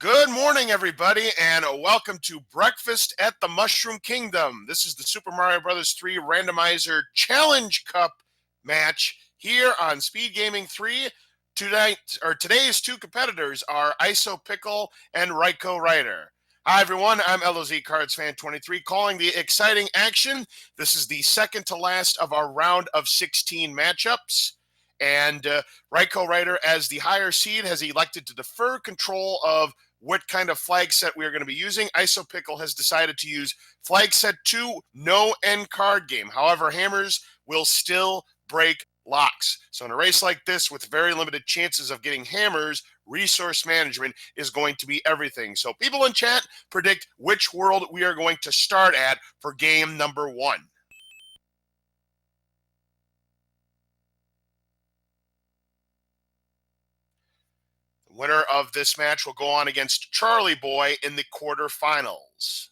Good morning, everybody, and welcome to Breakfast at the Mushroom Kingdom. This is the Super Mario Bros. 3 Randomizer Challenge Cup match here on SpeedGaming 3. Today's two competitors are isopickle and raikourider. Hi, everyone. I'm LOZ Cards Fan 23 calling the exciting action. This is the second to last of our round of 16 matchups. And raikourider, as the higher seed, has elected to defer control of what kind of flag set we are going to be using. Isopickle has decided to use flag set 2, no end card game. However, hammers will still break locks. So in a race like this with very limited chances of getting hammers, resource management is going to be everything. So people in chat, predict which world we are going to start at for game number 1. Winner of this match will go on against Charlie Boy in the quarterfinals.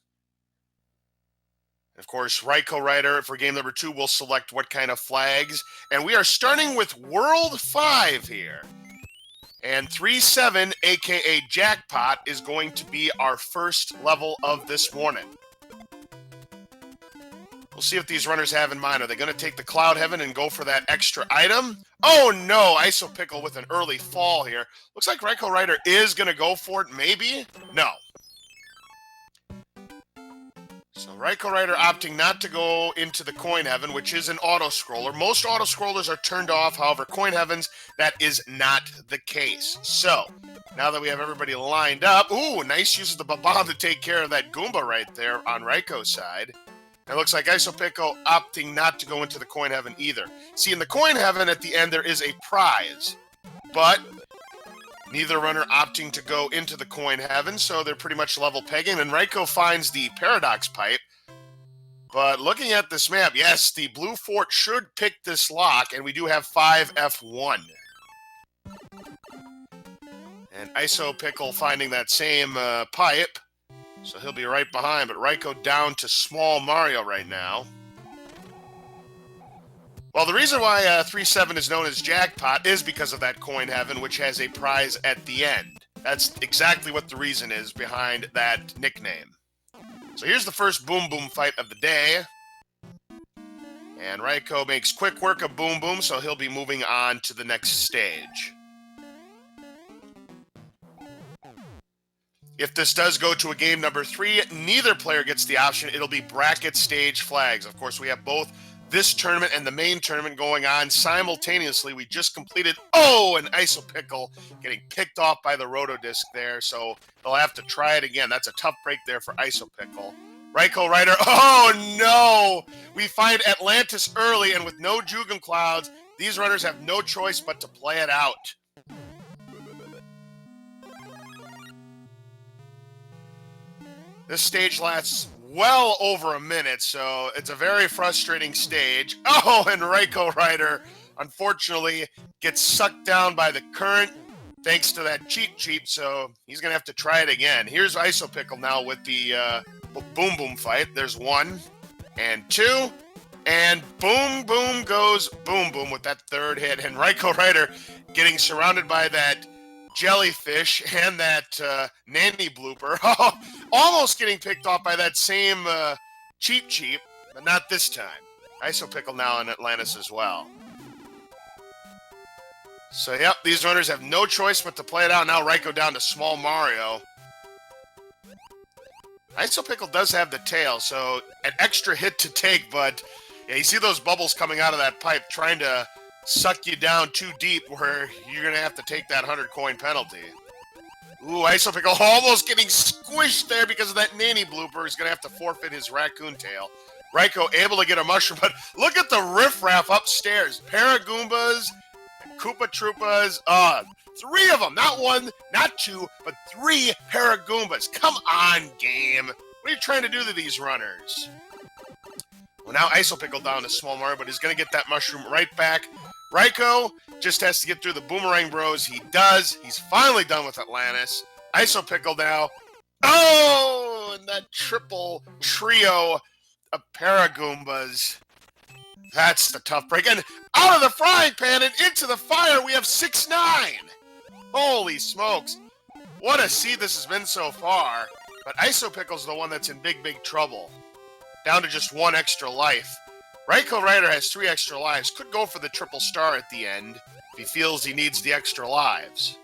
Of course, raikourider for game number 2 will select what kind of flags. And we are starting with World 5 here. And 3-7, aka Jackpot, is going to be our first level of this morning. We'll see what these runners have in mind. Are they going to take the Cloud Heaven and go for that extra item? Oh no, isopickle with an early fall here. Looks like raikourider is going to go for it, maybe? No. So raikourider opting not to go into the Coin Heaven, which is an auto-scroller. Most auto-scrollers are turned off, however, Coin Heavens, that is not the case. So, now that we have everybody lined up, ooh, nice use of the Baba to take care of that Goomba right there on Raiko's side. It looks like isopickle opting not to go into the Coin Heaven either. See, in the Coin Heaven at the end, there is a prize, but neither runner opting to go into the Coin Heaven, so they're pretty much level pegging. And Raiko finds the Paradox Pipe. But looking at this map, yes, the Blue Fort should pick this lock, and we do have 5F1. And isopickle finding that same pipe. So he'll be right behind, but Raiko down to Small Mario right now. Well, the reason why 3-7 is known as Jackpot is because of that Coin Heaven, which has a prize at the end. That's exactly what the reason is behind that nickname. So here's the first Boom Boom fight of the day. And Raiko makes quick work of Boom Boom, so he'll be moving on to the next stage. If this does go to a game number 3, neither player gets the option. It'll be bracket stage flags. Of course, we have both this tournament and the main tournament going on simultaneously. We just completed, an isopickle getting picked off by the rotodisc there, so they'll have to try it again. That's a tough break there for isopickle. raikourider, oh no! We find Atlantis early, and with no Jugum Clouds, these runners have no choice but to play it out. This stage lasts well over a minute, so it's a very frustrating stage. Oh, and raikourider, unfortunately, gets sucked down by the current thanks to that cheat sheet, so he's going to have to try it again. Here's isopickle now with the Boom Boom fight. There's 1 and 2, and Boom Boom goes Boom Boom with that third hit, and raikourider getting surrounded by that jellyfish and that nanny blooper. Almost getting picked off by that same cheap, but not this time. Isopickle now in Atlantis as well. So, yep, these runners have no choice but to play it out. Now Raiko down to Small Mario. Isopickle does have the tail, so an extra hit to take, but yeah, you see those bubbles coming out of that pipe trying to suck you down too deep where you're going to have to take that 100 coin penalty. Ooh, isopickle almost getting squished there because of that nanny blooper. He's going to have to forfeit his raccoon tail. Raiko able to get a mushroom, but look at the riffraff upstairs. Paragoombas, Koopa Troopas, 3 of them. Not 1, not 2, but 3 Paragoombas. Come on, game. What are you trying to do to these runners? Well, now isopickle down to Small Mario, but he's going to get that mushroom right back. Raiko just has to get through the Boomerang Bros. He does. He's finally done with Atlantis. Isopickle now. Oh, and that triple trio of Paragoombas. That's the tough break. And out of the frying pan and into the fire, we have 6-9. Holy smokes. What a seed this has been so far. But isopickle's the one that's in big, big trouble. Down to just 1 extra life. Raikourider has 3 extra lives. Could go for the triple star at the end if he feels he needs the extra lives.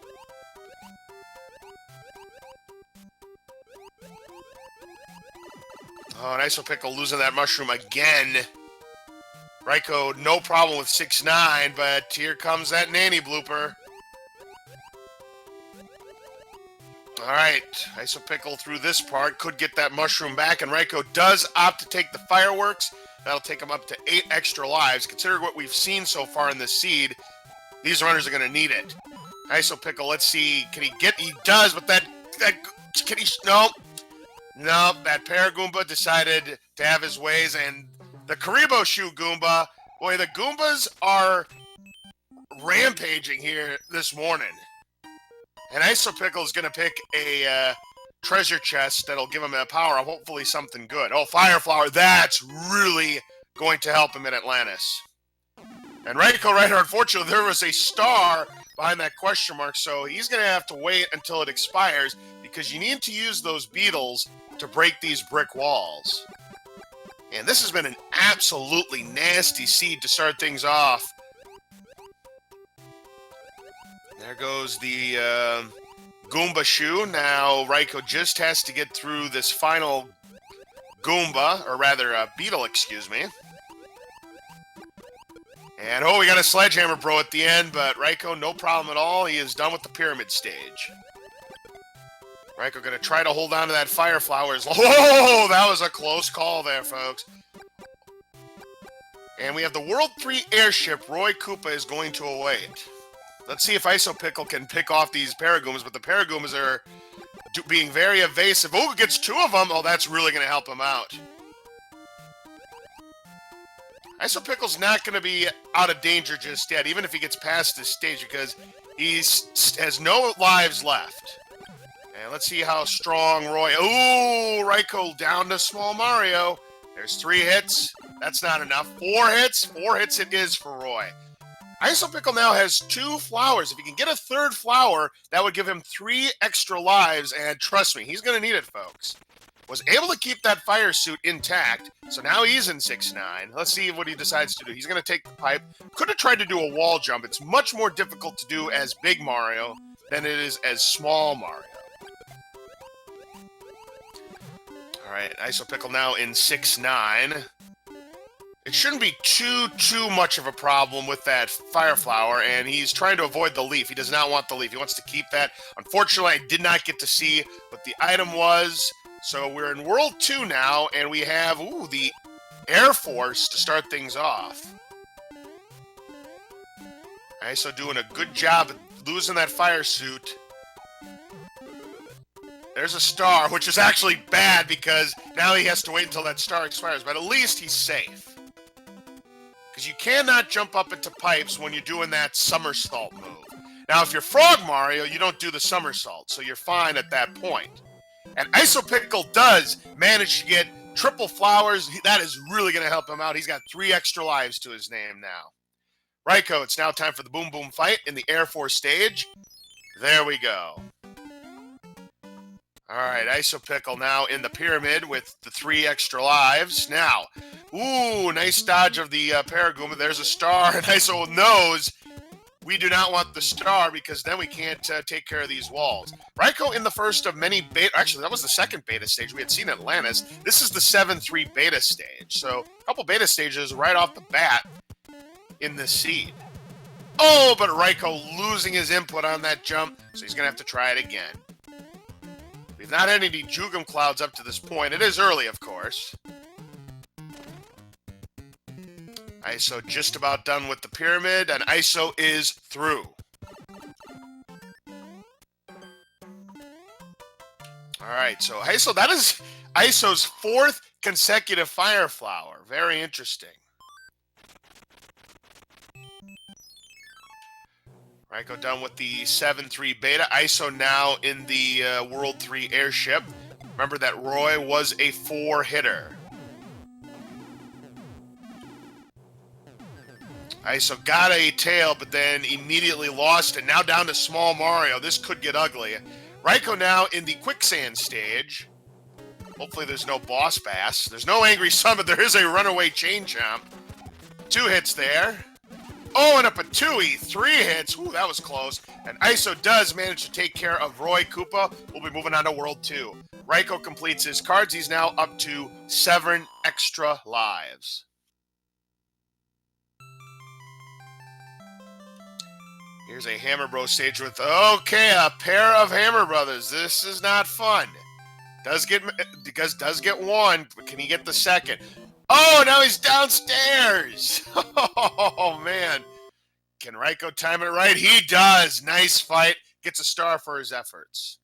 Oh, and isopickle losing that mushroom again. Raiko, no problem with 6-9, but here comes that nanny blooper. Alright, isopickle through this part, could get that mushroom back, and Raiko does opt to take the fireworks. That'll take him up to 8 extra lives. Considering what we've seen so far in this seed, these runners are going to need it. Isopickle, let's see, can he get, he does, but can he, no, that Paragoomba decided to have his ways, and the Karibo Shoe Goomba, boy, the Goombas are rampaging here this morning. And isopickle is going to pick a treasure chest that'll give him a power of hopefully something good. Oh, Fire Flower, that's really going to help him in Atlantis. And raikourider, unfortunately, there was a star behind that question mark, so he's going to have to wait until it expires because you need to use those beetles to break these brick walls. And this has been an absolutely nasty seed to start things off. There goes the Goomba shoe. Now Raiko just has to get through this final Goomba, or rather beetle, excuse me. And oh, we got a Sledgehammer Bro at the end, but Raiko, no problem at all. He is done with the pyramid stage. Raiko going to try to hold on to that Fire Flowers. Whoa, that was a close call there, folks. And we have the World 3 Airship. Roy Koopa is going to await. Let's see if isopickle can pick off these Paragoombas, but the Paragoombas are being very evasive. Oh, gets 2 of them. Oh, that's really going to help him out. Isopickle's not going to be out of danger just yet, even if he gets past this stage, because he has no lives left. And let's see how strong Roy... Ooh, Raiko down to Small Mario. There's 3 hits. That's not enough. 4 hits. 4 hits it is for Roy. Isopickle now has 2 flowers. If he can get a 3rd flower, that would give him 3 extra lives, and trust me, he's going to need it, folks. Was able to keep that fire suit intact, so now he's in 6-9. Let's see what he decides to do. He's going to take the pipe. Could have tried to do a wall jump. It's much more difficult to do as Big Mario than it is as Small Mario. All right, isopickle now in 6-9. It shouldn't be too much of a problem with that Fire Flower, and he's trying to avoid the leaf. He does not want the leaf. He wants to keep that. Unfortunately, I did not get to see what the item was, so we're in World 2 now, and we have, ooh, the Air Force to start things off. ISO doing a good job at losing that fire suit. There's a star, which is actually bad because now he has to wait until that star expires, but at least he's safe. Because you cannot jump up into pipes when you're doing that somersault move. Now, if you're Frog Mario, you don't do the somersault, so you're fine at that point. And isopickle does manage to get triple flowers. That is really going to help him out. He's got 3 extra lives to his name now. Raiko, it's now time for the Boom Boom fight in the Air Force stage. There we go. All right, isopickle now in the pyramid with the 3 extra lives. Now, ooh, nice dodge of the Paragoomba. There's a star, and Iso knows we do not want the star because then we can't take care of these walls. Raiko in the first of many beta... Actually, that was the second beta stage. We had seen Atlantis. This is the 7-3 beta stage. So, a couple beta stages right off the bat in this seed. Oh, but Raiko losing his input on that jump, so he's going to have to try it again. We've not had any Jugum Clouds up to this point. It is early, of course. ISO just about done with the pyramid, and ISO is through. Alright, so ISO, that is ISO's 4th consecutive Fire Flower. Very interesting. Raiko done with the 7-3 beta. ISO now in the World 3 Airship. Remember that Roy was a 4-hitter. ISO got a tail, but then immediately lost it. Now down to Small Mario. This could get ugly. Raiko now in the quicksand stage. Hopefully there's no boss bass. There's no angry summit. There is a runaway chain chomp. 2 hits there. Oh, and up a 2E. 3 hits. Ooh, that was close. And Iso does manage to take care of Roy Koopa. We'll be moving on to World 2. Raiko completes his cards. He's now up to 7 extra lives. Here's a Hammer Bro stage with, okay, a pair of Hammer Brothers. This is not fun. Does get 1, but can he get the second? Oh, now he's downstairs. Oh, man. Can Raiko time it right? He does. Nice fight. Gets a star for his efforts.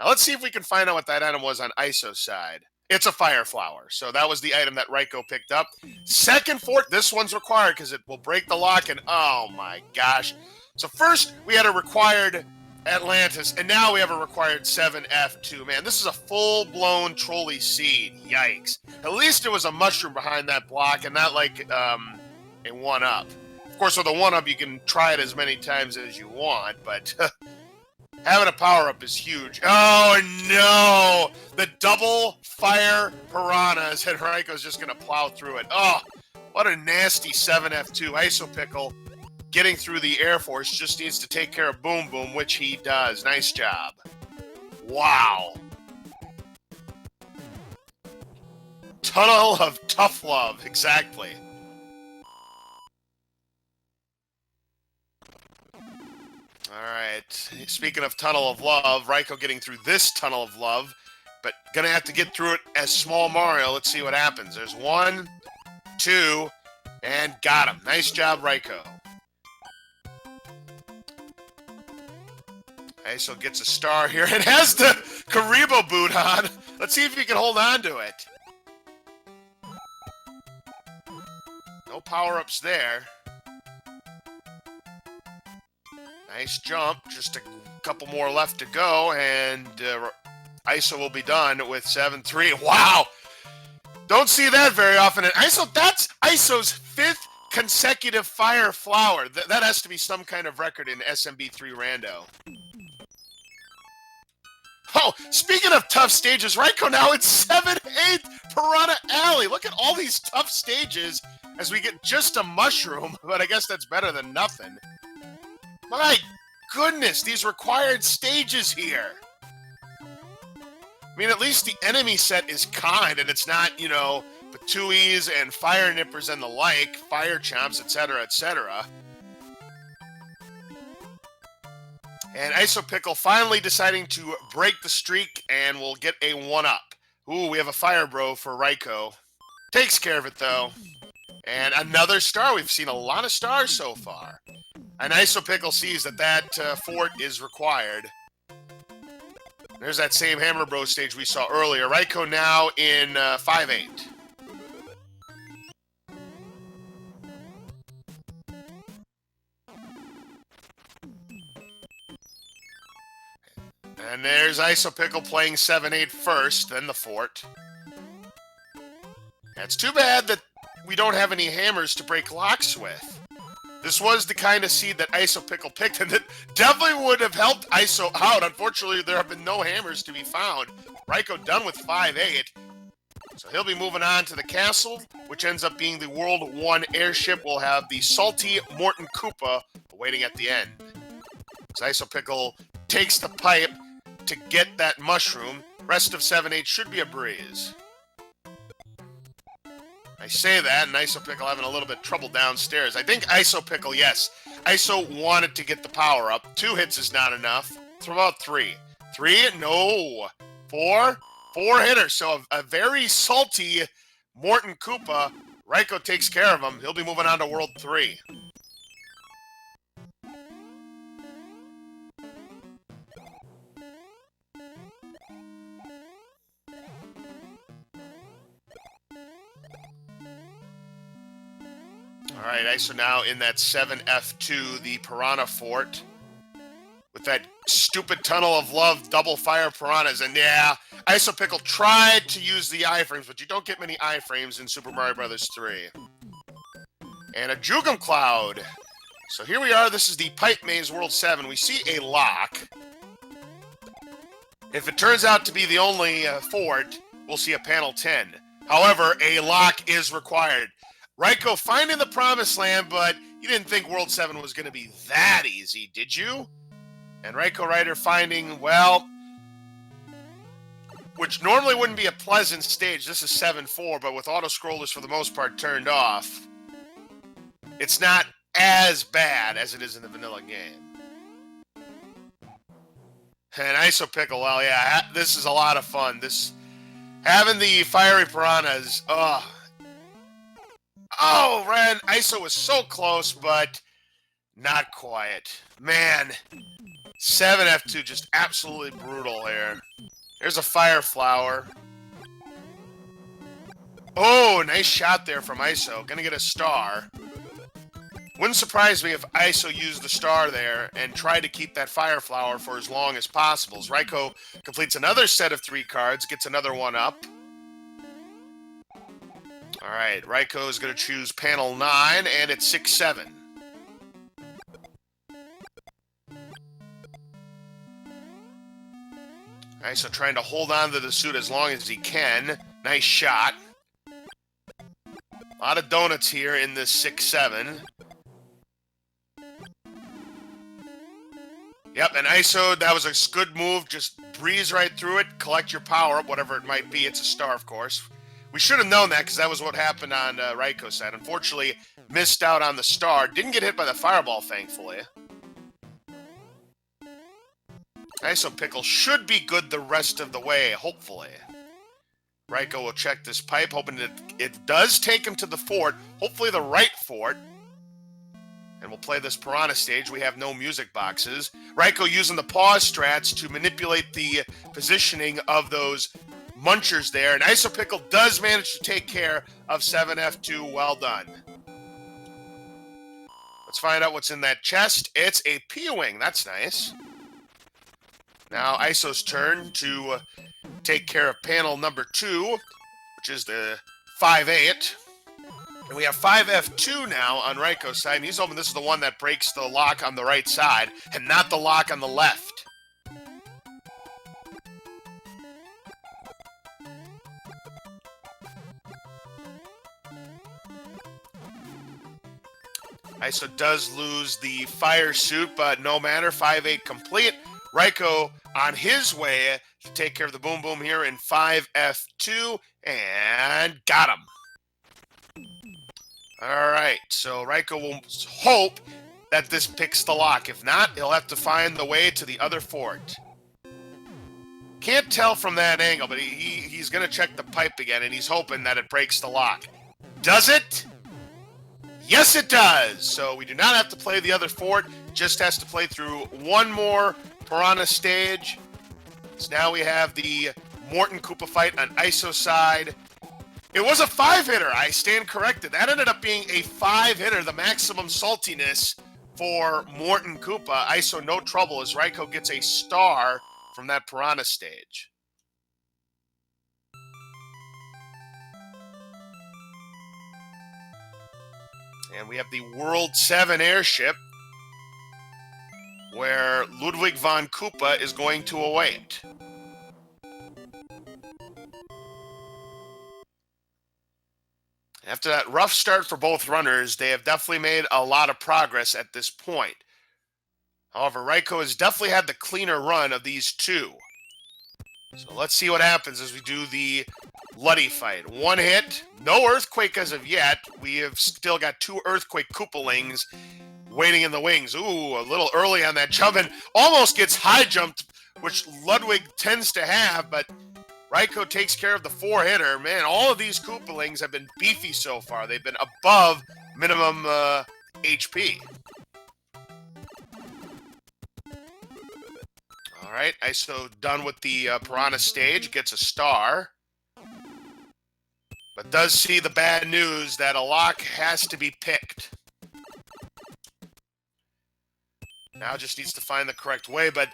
Now let's see if we can find out what that item was on Iso's side. It's a fire flower. So that was the item that Raiko picked up. Second fort, this one's required because it will break the lock. And oh my gosh. So first we had a required Atlantis, and now we have a required 7F2. Man, this is a full-blown trolley seed. Yikes. At least it was a mushroom behind that block and not like a 1-up. Of course, with a 1-up, you can try it as many times as you want, but having a power-up is huge. Oh, no! The double fire piranhas, and Raiko's just going to plow through it. Oh, what a nasty 7F2. Isopickle getting through the Air Force, just needs to take care of Boom Boom, which he does. Nice job. Wow. Tunnel of Tough Love, exactly. Alright, speaking of Tunnel of Love, Raiko getting through this Tunnel of Love, but gonna have to get through it as Small Mario. Let's see what happens. There's 1, 2, and got him. Nice job, Raiko. Iso gets a star here and has the Karibo boot on. Let's see if he can hold on to it. No power-ups there. Nice jump. Just a couple more left to go, and Iso will be done with 7-3. Wow! Don't see that very often. And Iso, that's Iso's 5th consecutive fire flower. That has to be some kind of record in SMB3 Rando. Oh, speaking of tough stages, Raiko now at 7-8 Piranha Alley. Look at all these tough stages as we get just a mushroom, but I guess that's better than nothing. My goodness, these required stages here. I mean, at least the enemy set is kind, and it's not, you know, Batuis and Fire Nippers and the like, Fire Chomps, etc., etc. And Isopickle finally deciding to break the streak, and we'll get a 1-up. Ooh, we have a Fire Bro for Raiko. Takes care of it, though. And another star. We've seen a lot of stars so far. And Isopickle sees that fort is required. There's that same Hammer Bro stage we saw earlier. Raiko now in 5-8. And there's Isopickle playing 7-8 first, then the fort. It's too bad that we don't have any hammers to break locks with. This was the kind of seed that Isopickle picked, and it definitely would have helped Iso out. Unfortunately, there have been no hammers to be found. Raiko done with 5-8. So he'll be moving on to the castle, which ends up being the World 1 airship. We'll have the salty Morton Koopa waiting at the end. So Isopickle takes the pipe to get that mushroom. Rest of 7-8 should be a breeze. I say that, and Isopickle having a little bit of trouble downstairs. I think Isopickle, yes. Iso wanted to get the power up. 2 hits is not enough. Throw out 3. 3? No. 4? 4 hitters. So a very salty Morton Koopa. Raiko takes care of him. He'll be moving on to World 3. Alright, Iso now in that 7F2, the Piranha Fort. With that stupid Tunnel of Love double fire piranhas. And yeah, Isopickle tried to use the iframes, but you don't get many iframes in Super Mario Bros. 3. And a Jugum Cloud. So here we are, this is the Pipe Maze World 7. We see a lock. If it turns out to be the only fort, we'll see a panel 10. However, a lock is required. Raiko finding the promised land, but you didn't think World 7 was going to be that easy, did you? And raikourider finding, well, which normally wouldn't be a pleasant stage. This is 7-4, but with auto-scrollers for the most part turned off, it's not as bad as it is in the vanilla game. And isopickle, well, yeah, this is a lot of fun. Having the fiery piranhas, oh, Ren, ISO was so close, but not quite. Man, 7F2 just absolutely brutal here. There's a fire flower. Oh, nice shot there from ISO. Gonna get a star. Wouldn't surprise me if ISO used the star there and tried to keep that fire flower for as long as possible. As Raiko completes another set of 3 cards, gets another one up. All right, Raiko is going to choose panel 9, and it's 6-7. ISO trying to hold on to the suit as long as he can. Nice shot. A lot of donuts here in this 6-7. Yep, and ISO, that was a good move. Just breeze right through it, collect your power up, whatever it might be. It's a star, of course. We should have known that because that was what happened on Raiko's side. Unfortunately, missed out on the star. Didn't get hit by the fireball, thankfully. Isopickle should be good the rest of the way, hopefully. Raiko will check this pipe, hoping that it does take him to the fort. Hopefully the right fort. And we'll play this piranha stage. We have no music boxes. Raiko using the pause strats to manipulate the positioning of those munchers there. And Isopickle does manage to take care of 7F2. Well done. Let's find out what's in that chest. It's a P-Wing. That's nice. Now Iso's turn to take care of panel number 2, which is the 5-8. And we have 5F2 now on Raiko's side, and he's hoping this is the one that breaks the lock on the right side, and not the lock on the left. Iso does lose the fire suit, but no matter, 5-8 complete. Raiko on his way to take care of the Boom Boom here in 5F2, and got him. All right, so Raiko will hope that this picks the lock. If not, he'll have to find the way to the other fort. Can't tell from that angle, but he's going to check the pipe again, and he's hoping that it breaks the lock. Does it? Yes, it does. So we do not have to play the other fort, just has to play through one more piranha stage. So now we have the Morton Koopa fight on Iso's side. It was a 5-hitter. I stand corrected. That ended up being a 5-hitter, the maximum saltiness for Morton Koopa. Iso no trouble as Raiko gets a star from that piranha stage. And we have the World 7 airship where Ludwig von Koopa is going to await. After that rough start for both runners, they have definitely made a lot of progress at this point. However, Raiko has definitely had the cleaner run of these two. So let's see what happens as we do the Luddy fight. One hit, no earthquake as of yet. We have still got 2 earthquake Koopalings waiting in the wings. Ooh, a little early on that jump, and almost gets high jumped, which Ludwig tends to have, but Raiko takes care of the 4-hitter. Man, all of these Koopalings have been beefy so far. They've been above minimum HP. All right, Iso done with the Piranha stage, gets a star. But does see the bad news that a lock has to be picked. Now just needs to find the correct way, but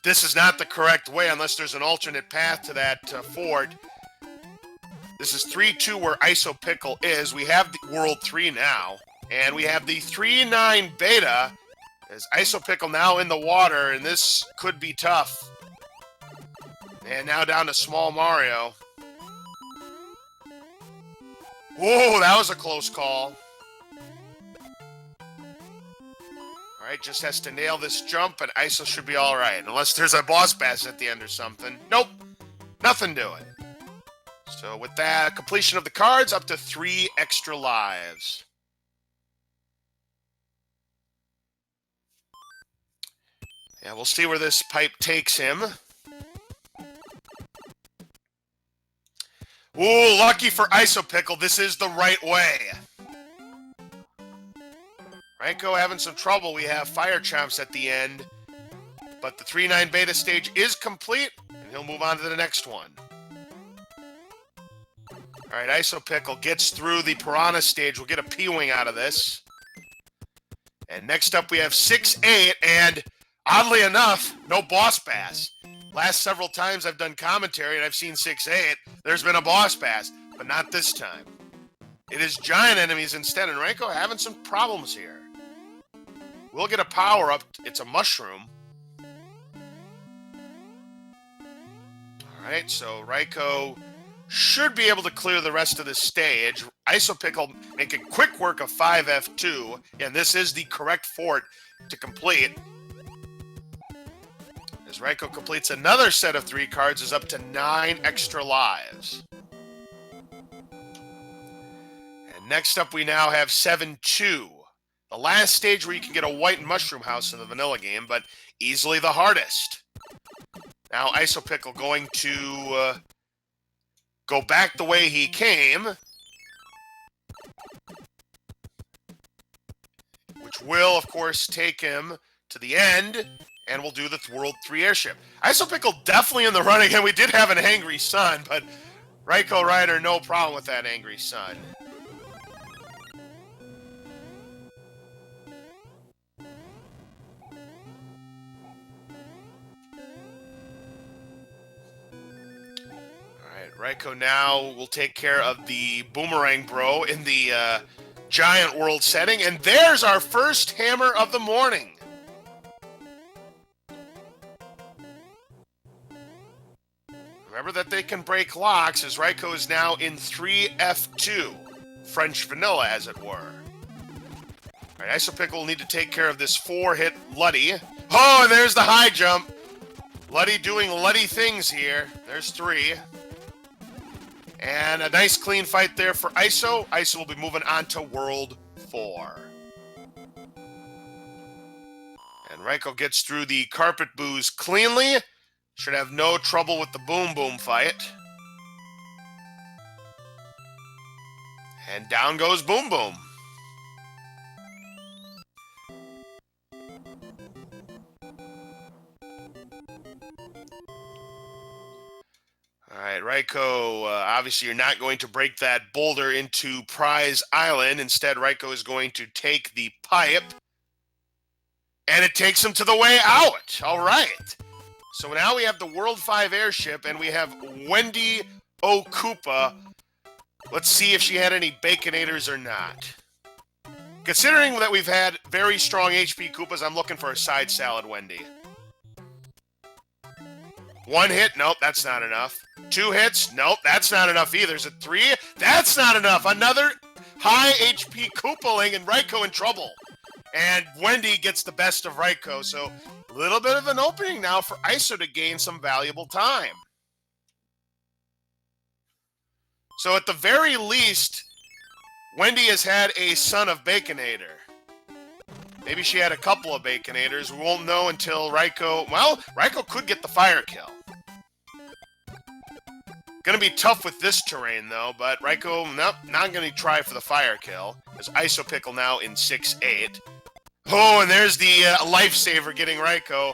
this is not the correct way unless there's an alternate path to that fort. This is 3-2 where Isopickle is. We have the World 3 now, and we have the 3-9 Beta as Isopickle now in the water, and this could be tough. And now down to Small Mario. Whoa, that was a close call. All right, just has to nail this jump, and ISO should be all right. Unless there's a boss bass at the end or something. Nope, nothing to it. So with that completion of the cards, up to 3 extra lives. Yeah, we'll see where this pipe takes him. Ooh, lucky for isopickle, this is the right way. Raiko having some trouble. We have Fire Chomps at the end. But the 3-9 beta stage is complete, and he'll move on to the next one. All right, isopickle gets through the Piranha stage. We'll get a P-Wing out of this. And next up we have 6-8, and oddly enough, no boss bass. Last several times I've done commentary and I've seen 6-8, there's been a boss bass, but not this time. It is giant enemies instead, and Raiko having some problems here. We'll get a power-up. It's a mushroom. All right, so Raiko should be able to clear the rest of the stage. Isopickle making quick work of 5F2, and this is the correct fort to complete. As Raiko completes another set of 3 cards, is up to 9 extra lives. And next up, we now have 7-2. The last stage where you can get a white mushroom house in the vanilla game, but easily the hardest. Now Isopickle going to go back the way he came, which will, of course, take him to the end. And we'll do the World 3 Airship. Isopickle definitely in the running, and we did have an angry sun, but raikourider, no problem with that angry sun. All right, Raiko now will take care of the Boomerang Bro in the Giant World setting, and there's our first hammer of the morning. Remember that they can break locks, as Raiko is now in 3F2. French vanilla, as it were. All right, Isopickle will need to take care of this 4-hit Luddy. Oh, and there's the high jump. Luddy doing Luddy things here. There's 3. And a nice clean fight there for Iso. Iso will be moving on to World 4. And Raiko gets through the carpet booze cleanly. Should have no trouble with the Boom Boom fight. And down goes Boom Boom. All right, Raiko, obviously you're not going to break that boulder into Prize Island. Instead, Raiko is going to take the pipe, and it takes him to the way out. All right. So now we have the World 5 Airship, and we have Wendy O. Koopa. Let's see if she had any Baconators or not. Considering that we've had very strong HP Koopas, I'm looking for a side salad Wendy. 1 hit? Nope, that's not enough. 2 hits? Nope, that's not enough either. Is it 3? That's not enough. Another high HP Koopaling, and Raiko in trouble. And Wendy gets the best of Raiko, so a little bit of an opening now for Iso to gain some valuable time. So at the very least, Wendy has had a son of Baconator. Maybe she had a couple of Baconators. We won't know until Raiko... Well, Raiko could get the fire kill. Gonna be tough with this terrain, though, but Raiko, nope, not gonna try for the fire kill. There's Isopickle now in 6-8. Oh, and there's the lifesaver getting Raiko.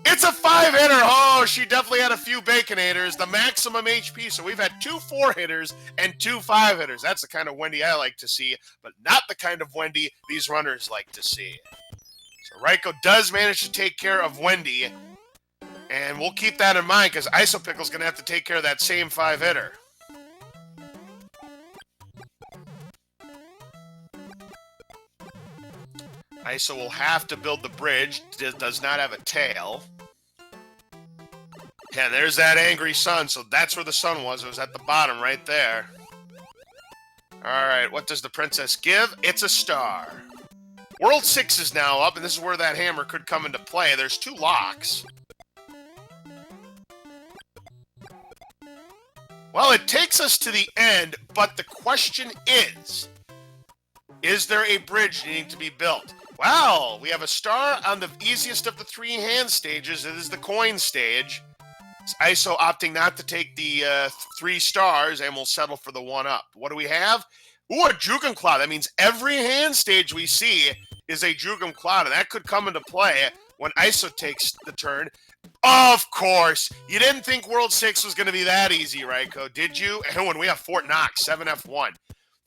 It's a 5-hitter! Oh, she definitely had a few Baconators, the maximum HP. So we've had 2 4-hitters and 2 5-hitters. That's the kind of Wendy I like to see, but not the kind of Wendy these runners like to see. So Raiko does manage to take care of Wendy, and we'll keep that in mind because Isopickle's going to have to take care of that same 5-hitter. Iso will have to build the bridge. Does not have a tail. Yeah, there's that angry sun, so that's where the sun was. It was at the bottom right there. Alright, what does the princess give? It's a star. World 6 is now up, and this is where that hammer could come into play. There's 2 locks. Well, it takes us to the end, but the question is there a bridge needing to be built? Well, we have a star on the easiest of the 3 hand stages. It is the coin stage. It's ISO opting not to take the 3 stars, and we'll settle for the 1 up. What do we have? Ooh, a Jugum Cloud. That means every hand stage we see is a Jugum Cloud, and that could come into play when ISO takes the turn. Of course, you didn't think World 6 was going to be that easy, Raiko, did you? And when we have Fort Knox, 7F1.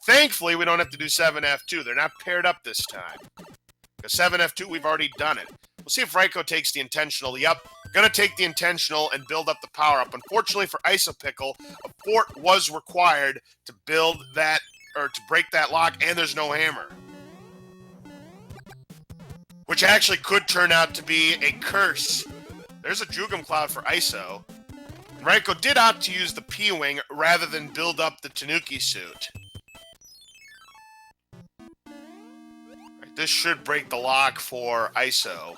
Thankfully, we don't have to do 7F2. They're not paired up this time. Because 7F2, we've already done it. We'll see if Raiko takes the intentional. Yep, going to take the intentional and build up the power-up. Unfortunately for isopickle, a fort was required to build that, or to break that lock, and there's no hammer. Which actually could turn out to be a curse. There's a Jugum Cloud for ISO. And Raiko did opt to use the P-Wing rather than build up the Tanuki suit. Right, this should break the lock for ISO.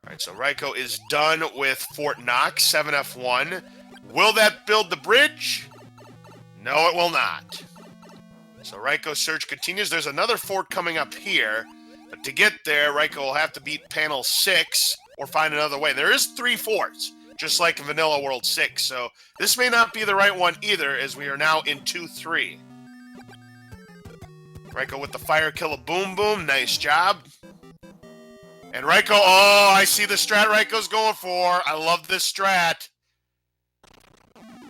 Alright, so Raiko is done with Fort Knox, 7F1. Will that build the bridge? No, it will not. So Raiko's search continues. There's another fort coming up here. But to get there, Raiko will have to beat panel 6 or find another way. There is 3 forts, just like in Vanilla World 6. So this may not be the right one either, as we are now in 2-3. Raiko with the fire kill of Boom Boom. Nice job. And Raiko, oh, I see the strat Raiko's going for. I love this strat.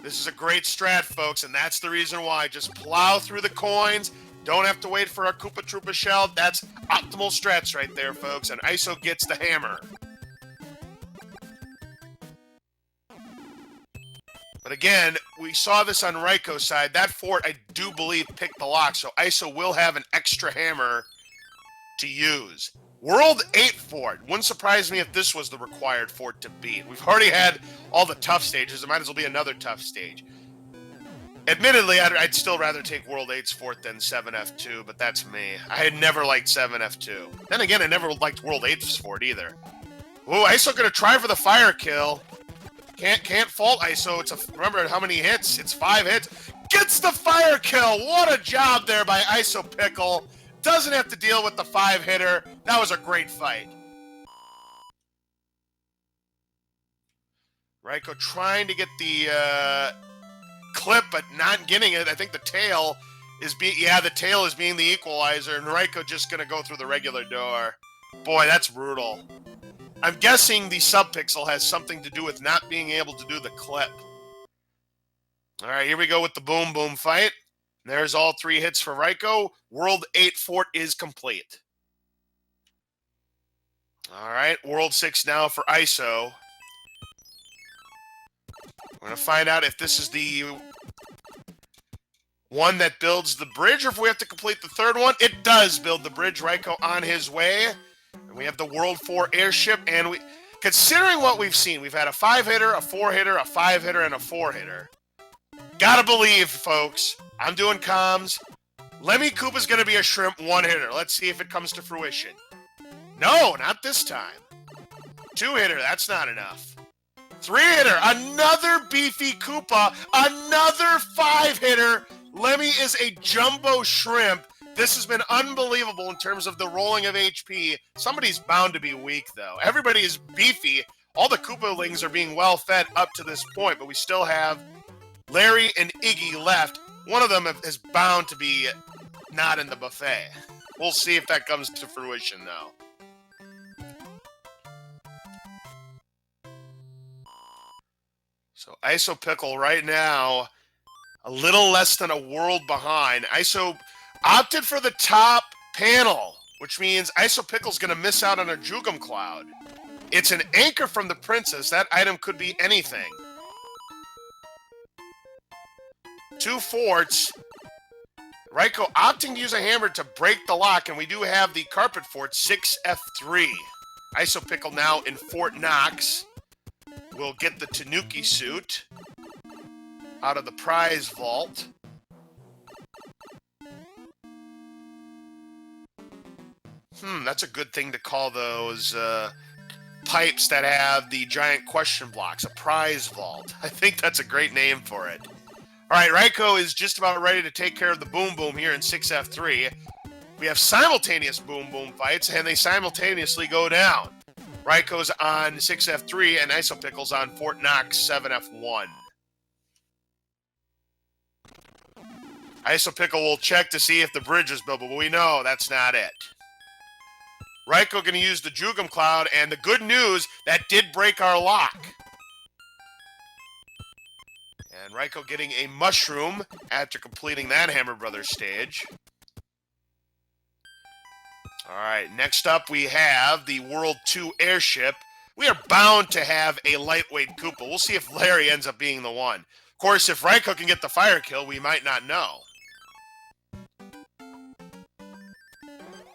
This is a great strat, folks, and that's the reason why. Just plow through the coins. Don't have to wait for our Koopa Troopa shell. That's optimal strats right there, folks. And ISO gets the hammer. But again, we saw this on Raiko's side. That fort, I do believe, picked the lock. So ISO will have an extra hammer to use. World 8 fort. Wouldn't surprise me if this was the required fort to beat. We've already had all the tough stages. It might as well be another tough stage. Admittedly, I'd still rather take World 8's fort than 7F2, but that's me. I had never liked 7F2. Then again, I never liked World 8's fort either. Ooh, ISO gonna try for the fire kill. Can't fault ISO. Remember how many hits? It's 5 hits. Gets the fire kill. What a job there by isopickle. Doesn't have to deal with the 5-hitter. That was a great fight. Raiko trying to get the clip, but not getting it. I think the tail is the tail is being the equalizer, and Raiko just gonna go through the regular door. Boy, that's brutal. I'm guessing the subpixel has something to do with not being able to do the clip. All right, here we go with the Boom Boom fight. There's all 3 hits for Raiko. World 8 fort is complete. All right, World 6 now for ISO. We're going to find out if this is the one that builds the bridge or if we have to complete the 3rd one. It does build the bridge. Raiko on his way. And we have the World 4 airship. And considering what we've seen, we've had a 5-hitter, a 4-hitter, a 5-hitter, and a 4-hitter. Gotta believe, folks. I'm doing comms. Lemmy Koopa's going to be a shrimp 1-hitter. Let's see if it comes to fruition. No, not this time. 2-hitter, that's not enough. 3-hitter, another beefy Koopa, another 5-hitter. Lemmy is a jumbo shrimp. This has been unbelievable in terms of the rolling of HP. Somebody's bound to be weak, though. Everybody is beefy. All the Koopalings are being well fed up to this point, but we still have Larry and Iggy left. One of them is bound to be not in the buffet. We'll see if that comes to fruition, though. So isopickle right now, a little less than a world behind. ISO opted for the top panel, which means isopickle's going to miss out on a Jugum Cloud. It's an anchor from the princess. That item could be anything. 2 forts. Raiko opting to use a hammer to break the lock, and we do have the carpet fort, 6F3. Isopickle now in Fort Knox will get the Tanuki suit out of the prize vault. That's a good thing to call those pipes that have the giant question blocks, a prize vault. I think that's a great name for it. All right, Raiko is just about ready to take care of the Boom Boom here in 6F3. We have simultaneous Boom Boom fights, and they simultaneously go down. Raiko's on 6F3, and Isopickle's on Fort Knox 7F1. Isopickle will check to see if the bridge is built, but we know that's not it. Raiko going to use the Jugum Cloud, and the good news, that did break our lock. And Raiko getting a mushroom after completing that Hammer Brothers stage. All right, next up we have the World 2 Airship. We are bound to have a lightweight Koopa. We'll see if Larry ends up being the one. Of course, if Raiko can get the fire kill, we might not know.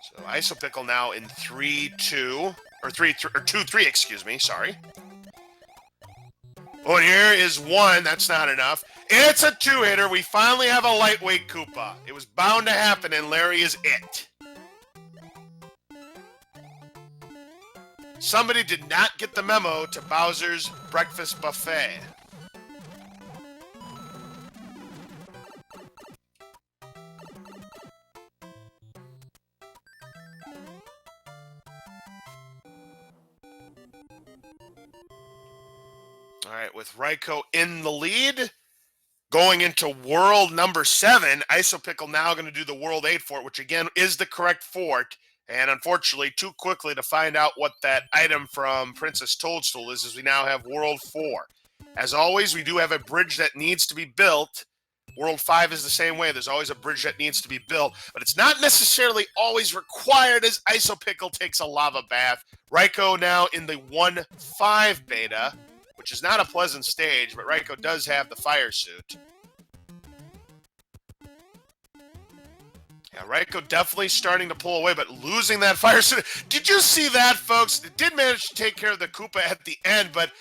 So Isopickle now in 3-2, or 2-3, excuse me, sorry. Oh, and here is 1, that's not enough. It's a 2-hitter, we finally have a lightweight Koopa. It was bound to happen, and Larry is it. Somebody did not get the memo to Bowser's Breakfast Buffet. All right, with Raiko in the lead, going into world number 7, Isopickle now going to do the world 8 fort, which again is the correct fort. And unfortunately, too quickly to find out what that item from Princess Toadstool is, as we now have world 4. As always, we do have a bridge that needs to be built. World 5 is the same way. There's always a bridge that needs to be built, but it's not necessarily always required as Isopickle takes a lava bath. Raiko now in the 1-5 beta, which is not a pleasant stage, but Raiko does have the fire suit. Yeah, Raiko definitely starting to pull away, but losing that fire suit. Did you see that, folks? It did manage to take care of the Koopa at the end, but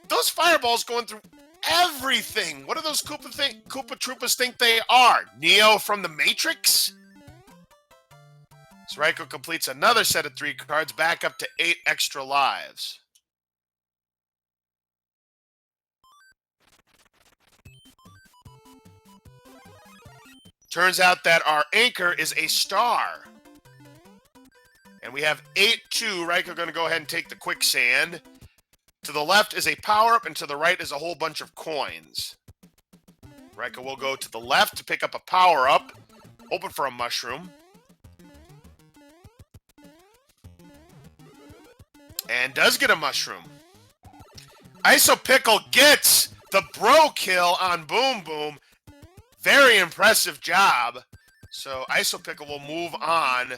those fireballs going through everything. What do those Koopa Troopas think they are? Neo from the Matrix? So Raiko completes another set of 3 cards, back up to 8 extra lives. Turns out that our anchor is a star. And we have 8-2. Raiko going to go ahead and take the quicksand. To the left is a power-up, and to the right is a whole bunch of coins. Raiko will go to the left to pick up a power-up. Open for a mushroom. And does get a mushroom. Isopickle gets the bro kill on Boom Boom. Very impressive job. So Isopickle will move on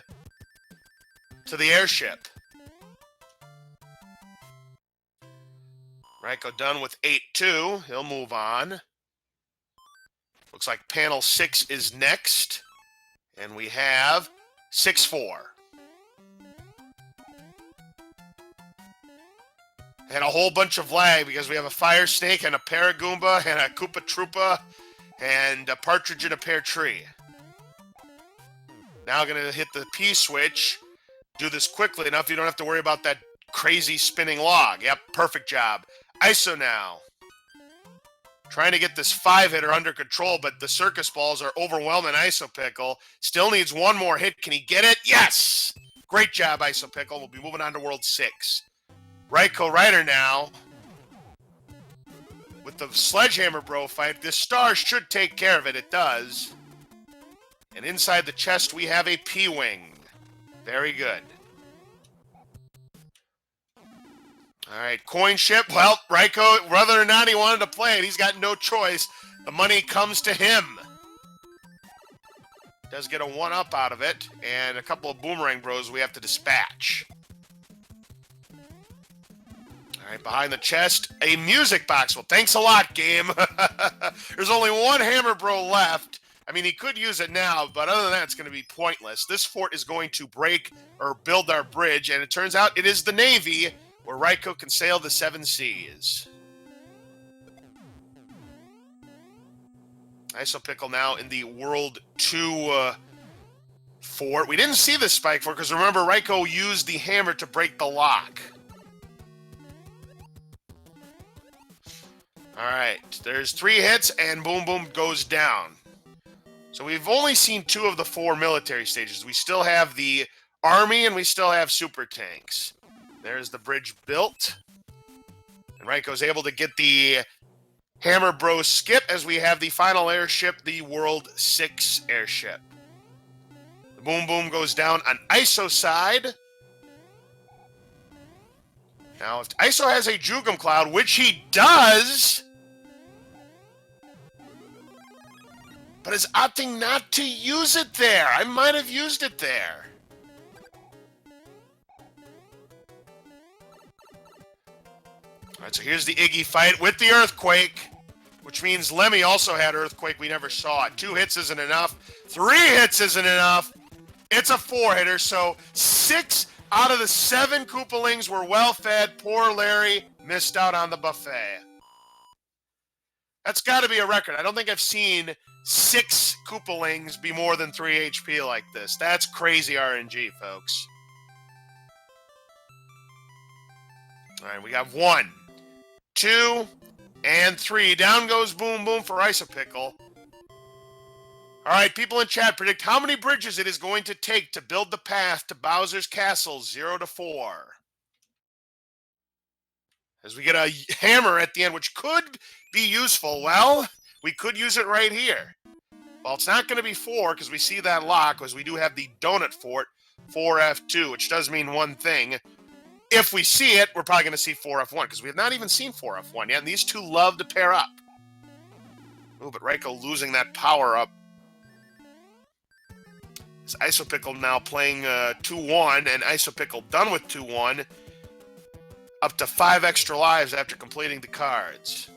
to the airship. Raiko done with 8-2. He'll move on. Looks like panel 6 is next. And we have 6-4. And a whole bunch of lag because we have a fire snake and a Paragoomba and a Koopa Troopa and a partridge in a pear tree. Now going to hit the P switch. Do this quickly enough you don't have to worry about that crazy spinning log. Yep, perfect job. Iso now. Trying to get this 5-hitter under control, but the circus balls are overwhelming Isopickle. Still needs one more hit. Can he get it? Yes! Great job, Isopickle. We'll be moving on to World 6. Raikourider now. With the Sledgehammer Bro fight, this star should take care of it. It does. And inside the chest, we have a P-Wing. Very good. All right, coin ship. Well, Raiko, whether or not he wanted to play it, he's got no choice. The money comes to him. Does get a 1-up out of it, and a couple of Boomerang Bros we have to dispatch. All right, behind the chest, a music box. Well, thanks a lot, game. There's only one Hammer Bro left. I mean, he could use it now, but other than that, it's going to be pointless. This fort is going to break or build our bridge, and it turns out it is the Navy, where Raiko can sail the 7 seas. Isopickle now in the World 2 fort. We didn't see this spike fort, because remember, Raiko used the hammer to break the lock. Alright, there's 3 hits, and Boom Boom goes down. So we've only seen 2 of the 4 military stages. We still have the army, and we still have super tanks. There's the bridge built. And Raiko's able to get the Hammer Bros skip as we have the final airship, the World 6 airship. The Boom Boom goes down on ISO side. Now, if ISO has a Jugum Cloud, which he does, but is opting not to use it there. I might have used it there. All right, so here's the Iggy fight with the Earthquake, which means Lemmy also had Earthquake. We never saw it. 2 hits isn't enough. 3 hits isn't enough. It's a 4-hitter, so 6 out of the 7 Koopalings were well-fed. Poor Larry missed out on the buffet. That's got to be a record. I don't think I've seen 6 Koopalings be more than 3 HP like this. That's crazy RNG, folks. All right, we got 1, 2, and 3. Down goes Boom Boom for Isopickle. All right, people in chat, predict how many bridges it is going to take to build the path to Bowser's Castle 0 to 4. As we get a hammer at the end, which could be useful. Well, we could use it right here. Well, it's not going to be 4 because we see that lock, because we do have the Donut Fort 4F2, which does mean one thing. If we see it, we're probably going to see 4F1 because we have not even seen 4F1 yet, and these two love to pair up. Oh, but Raiko losing that power up. It's Isopickle now playing 2-1, and Isopickle done with 2-1. Up to 5 extra lives after completing the cards.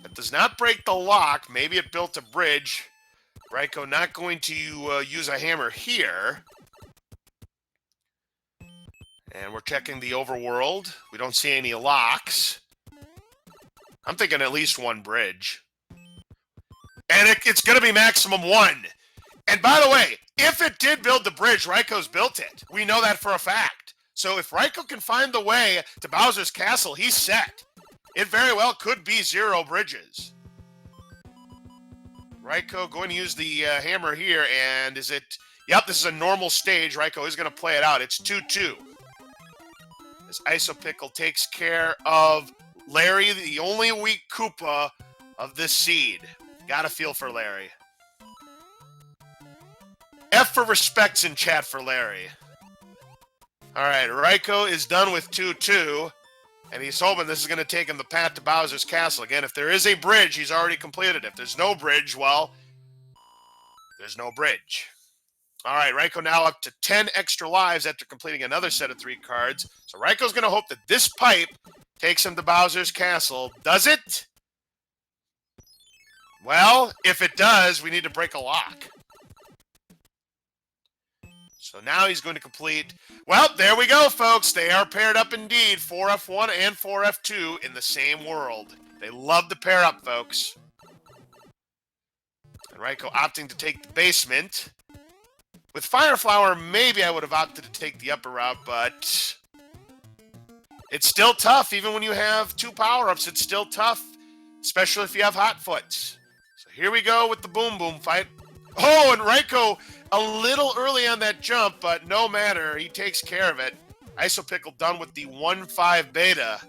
That does not break the lock. Maybe it built a bridge. Raiko not going to use a hammer here. And we're checking the overworld. We don't see any locks. I'm thinking at least 1 bridge. And it's going to be maximum 1. And by the way, if it did build the bridge, Raiko's built it. We know that for a fact. So if Raiko can find the way to Bowser's Castle, he's set. It very well could be 0 bridges. Raiko going to use the hammer here, and is it... Yep, this is a normal stage. Raiko is going to play it out. It's 2-2. As Isopickle takes care of Larry, the only weak Koopa of this seed. Gotta feel for Larry. F for respects in chat for Larry. Alright, Raiko is done with 2-2. And he's hoping this is going to take him the path to Bowser's Castle. Again, if there is a bridge, he's already completed. If there's no bridge, well, there's no bridge. Alright, Raiko now up to 10 extra lives after completing another set of 3 cards. So Raiko's going to hope that this pipe takes him to Bowser's Castle. Does it? Well, if it does, we need to break a lock. So now he's going to complete... Well, there we go, folks. They are paired up indeed. 4F1 and 4F2 in the same world. They love to pair up, folks. And Raiko opting to take the basement. With Fire Flower, maybe I would have opted to take the upper route, but... It's still tough, even when you have 2 power-ups. It's still tough, especially if you have Hot Foots. So here we go with the Boom Boom fight. Oh, and Raiko a little early on that jump, but no matter. He takes care of it. Isopickle done with the 1-5 beta.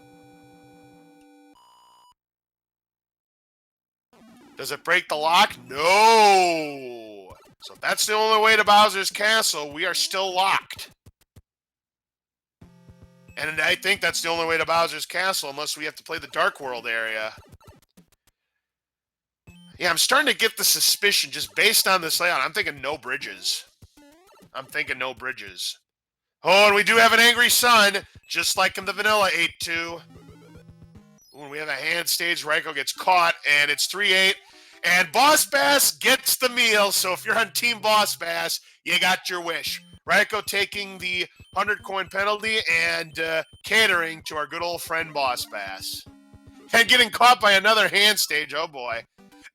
Does it break the lock? No! So if that's the only way to Bowser's Castle, we are still locked. And I think that's the only way to Bowser's Castle, unless we have to play the Dark World area. Yeah, I'm starting to get the suspicion, just based on this layout, I'm thinking no bridges. I'm thinking no bridges. Oh, and we do have an Angry Sun, just like in the vanilla 8-2. When we have a hand stage, Raiko gets caught, and it's 3-8. And Boss Bass gets the meal. So if you're on Team Boss Bass, you got your wish. Raiko taking the 100 coin penalty and catering to our good old friend Boss Bass. And getting caught by another hand stage. Oh, boy.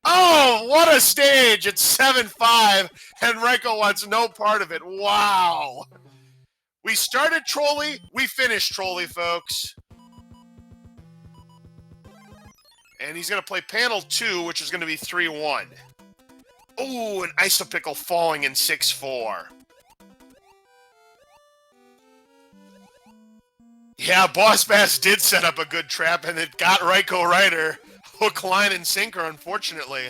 Oh, what a stage. It's 7-5, and Raiko wants no part of it. Wow. We started Trolley. We finished Trolley, folks. And he's going to play panel 2, which is going to be 3-1. Ooh, an isopickle falling in 6-4. Yeah, Boss Bass did set up a good trap, and it got raikourider hook, line, and sinker, unfortunately.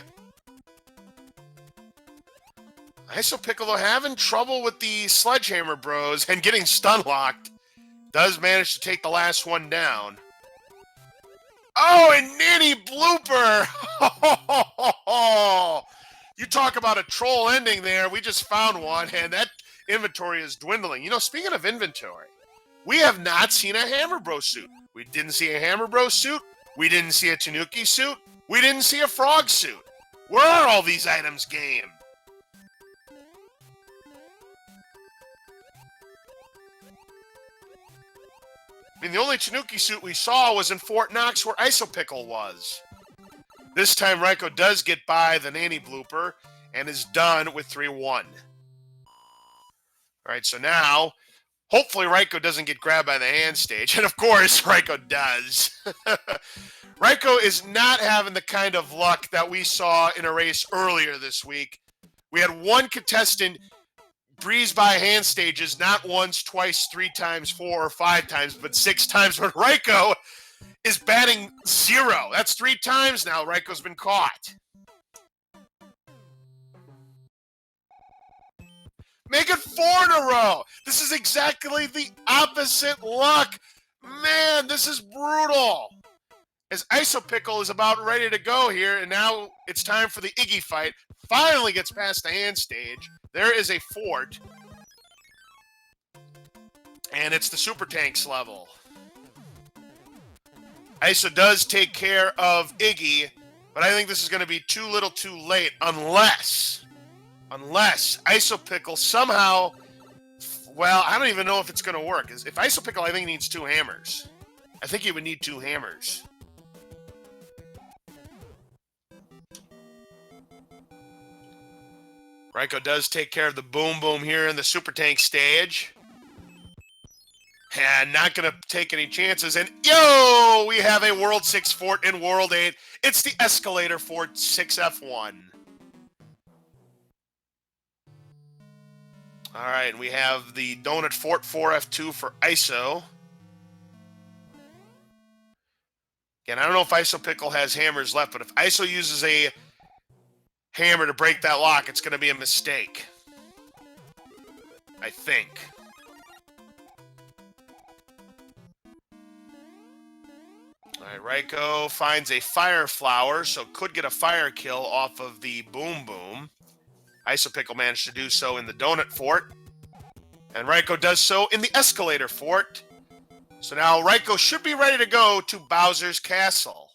Isopickle, though, having trouble with the Sledgehammer Bros and getting stun locked. Does manage to take the last one down. Oh, and Nanny blooper! You talk about a troll ending there. We just found one, and that inventory is dwindling. You know, speaking of inventory, we have not seen a Hammer Bro suit. We didn't see a Hammer Bro suit. We didn't see a Tanuki suit. We didn't see a Frog suit. Where are all these items, game? I mean, the only Tanuki suit we saw was in Fort Knox where Isopickle was. This time, Raiko does get by the Nanny blooper and is done with 3-1. All right, so now, hopefully Raiko doesn't get grabbed by the hand stage. And of course, Raiko does. Raiko is not having the kind of luck that we saw in a race earlier this week. We had one contestant breeze by hand stages, not once, twice, 3 times, 4 or 5 times, but 6 times. But Raiko is batting 0. That's 3 times now Raiko's been caught. Make it 4 in a row. This is exactly the opposite luck. Man, this is brutal. As Isopickle is about ready to go here, and now it's time for the Iggy fight. Finally gets past the hand stage. There is a fort. And it's the Super Tanks level. Iso does take care of Iggy, but I think this is going to be too little too late unless Isopickle somehow, well, I don't even know if it's going to work. If Isopickle, I think, needs 2 hammers. I think he would need 2 hammers. Raiko does take care of the Boom Boom here in the Super Tank stage. And not going to take any chances. And, yo, we have a World 6 fort in World 8. It's the Escalator Fort 6F1. All right, and we have the Donut Fort 4F2 for ISO. Again, I don't know if Isopickle has hammers left, but if ISO uses a hammer to break that lock, it's going to be a mistake. I think. All right, Raiko finds a Fire Flower, so could get a fire kill off of the Boom Boom. Isopickle managed to do so in the Donut Fort. And Raiko does so in the Escalator Fort. So now Raiko should be ready to go to Bowser's Castle.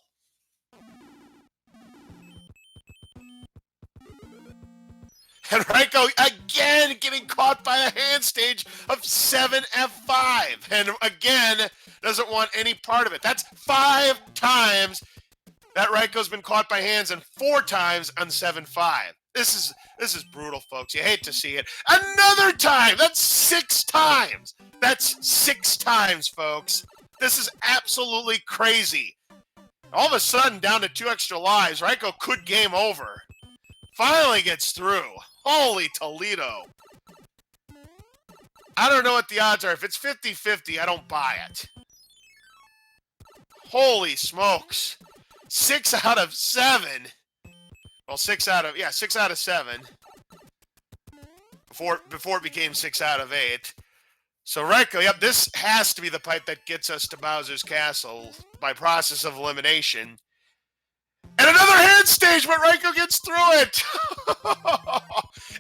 And Raiko again getting caught by a hand stage of 7F5. And again, doesn't want any part of it. That's 5 times that Raiko's been caught by hands and 4 times on 7-5. This is brutal, folks. You hate to see it. Another time! That's 6 times! That's 6 times, folks. This is absolutely crazy. All of a sudden, down to 2 extra lives, Raiko could game over. Finally gets through. Holy Toledo. I don't know what the odds are. If it's 50-50, I don't buy it. Holy smokes. 6 out of 7. Well, 6 out of 7. Before it became 6 out of 8. So Raiko, yep, this has to be the pipe that gets us to Bowser's Castle by process of elimination. And another hand stage, but Raiko gets through it.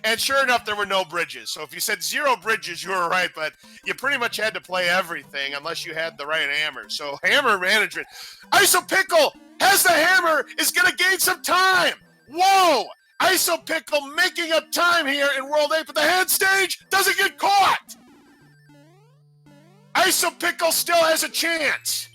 And sure enough, there were no bridges. So if you said 0 bridges, you were right, but you pretty much had to play everything unless you had the right hammer. So hammer management. Isopickle has the hammer, is going to gain some time. Whoa! Isopickle making up time here in World 8, but the hand stage doesn't get caught. Isopickle still has a chance.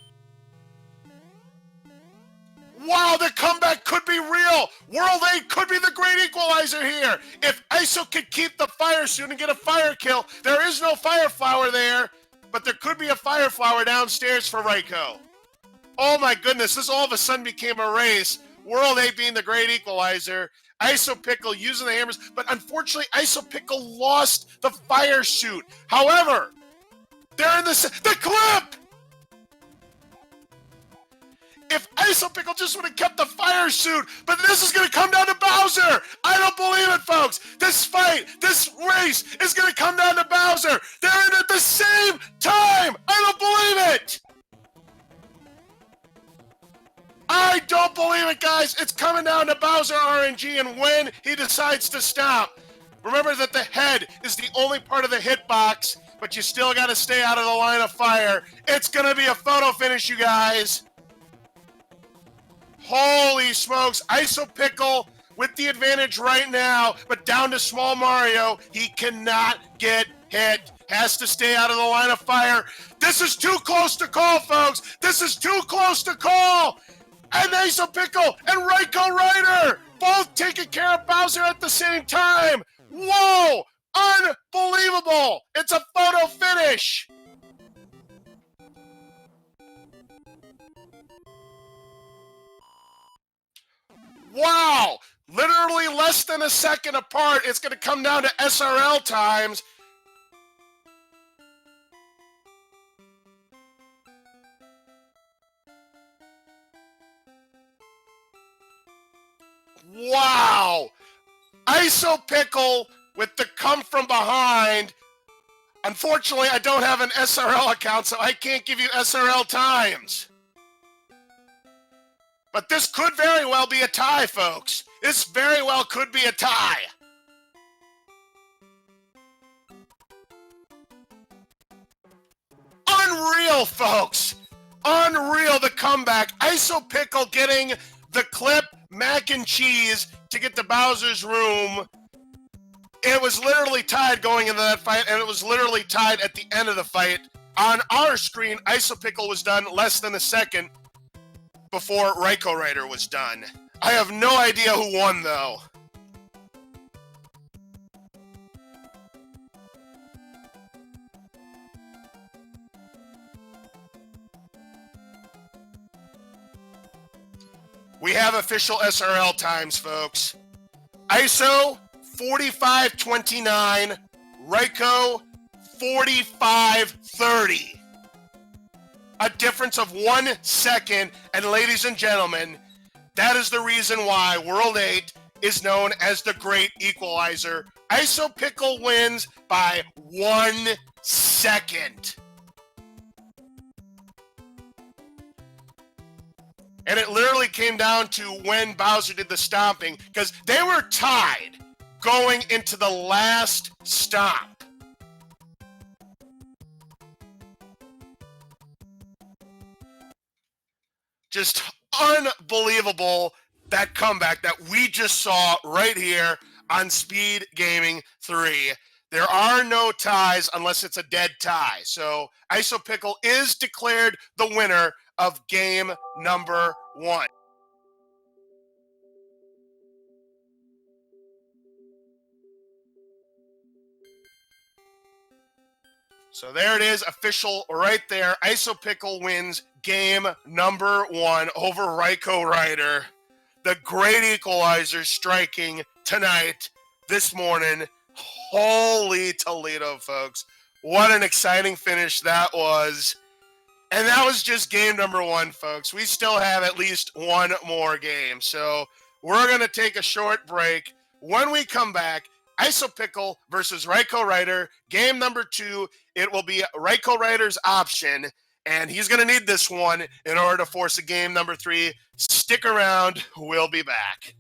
Wow, the comeback could be real. World 8 could be the great equalizer here. If Iso could keep the fire suit and get a fire kill, there is no fire flower there, but there could be a fire flower downstairs for Raiko. Oh my goodness, this all of a sudden became a race. World 8 being the great equalizer. Isopickle using the hammers, but unfortunately Isopickle lost the fire suit. However, they're in the clip! If Isopickle just would have kept the fire suit, but this is going to come down to Bowser. I don't believe it, folks. This fight, this race is going to come down to Bowser. They're in at the same time. I don't believe it. I don't believe it, guys. It's coming down to Bowser RNG and when he decides to stop. Remember that the head is the only part of the hitbox, but you still got to stay out of the line of fire. It's going to be a photo finish, you guys. Holy smokes, Isopickle with the advantage right now, but down to Small Mario. He cannot get hit. Has to stay out of the line of fire. This is too close to call, folks. This is too close to call. And Isopickle and raikourider both taking care of Bowser at the same time. Whoa, unbelievable. It's a photo finish. Wow! Literally less than a second apart. It's going to come down to SRL times. Wow! Isopickle with the come from behind. Unfortunately, I don't have an SRL account, so I can't give you SRL times. But this could very well be a tie, folks. This very well could be a tie. Unreal, folks. Unreal, the comeback. Isopickle getting the clip mac and cheese to get to Bowser's room. It was literally tied going into that fight, and it was literally tied at the end of the fight. On our screen, Isopickle was done less than a second before raikourider was done. I have no idea who won, though. We have official SRL times, folks. Iso, 45:29. Raiko, 45:30. A difference of 1 second, and ladies and gentlemen, that is the reason why World 8 is known as the Great Equalizer. Isopickle wins by 1 second. And it literally came down to when Bowser did the stomping, because they were tied going into the last stomp. Just unbelievable, that comeback that we just saw right here on Speed Gaming 3. There are no ties unless it's a dead tie. So Isopickle is declared the winner of game number 1. So there it is, official right there. Isopickle wins game number 1 over raikourider. The great equalizer striking tonight, this morning. Holy Toledo, folks. What an exciting finish that was. And that was just game number 1, folks. We still have at least one more game. So we're going to take a short break. When we come back, Isopickle versus raikourider, game number 2. It will be raikourider's option. And he's going to need this one in order to force a game number 3. Stick around. We'll be back.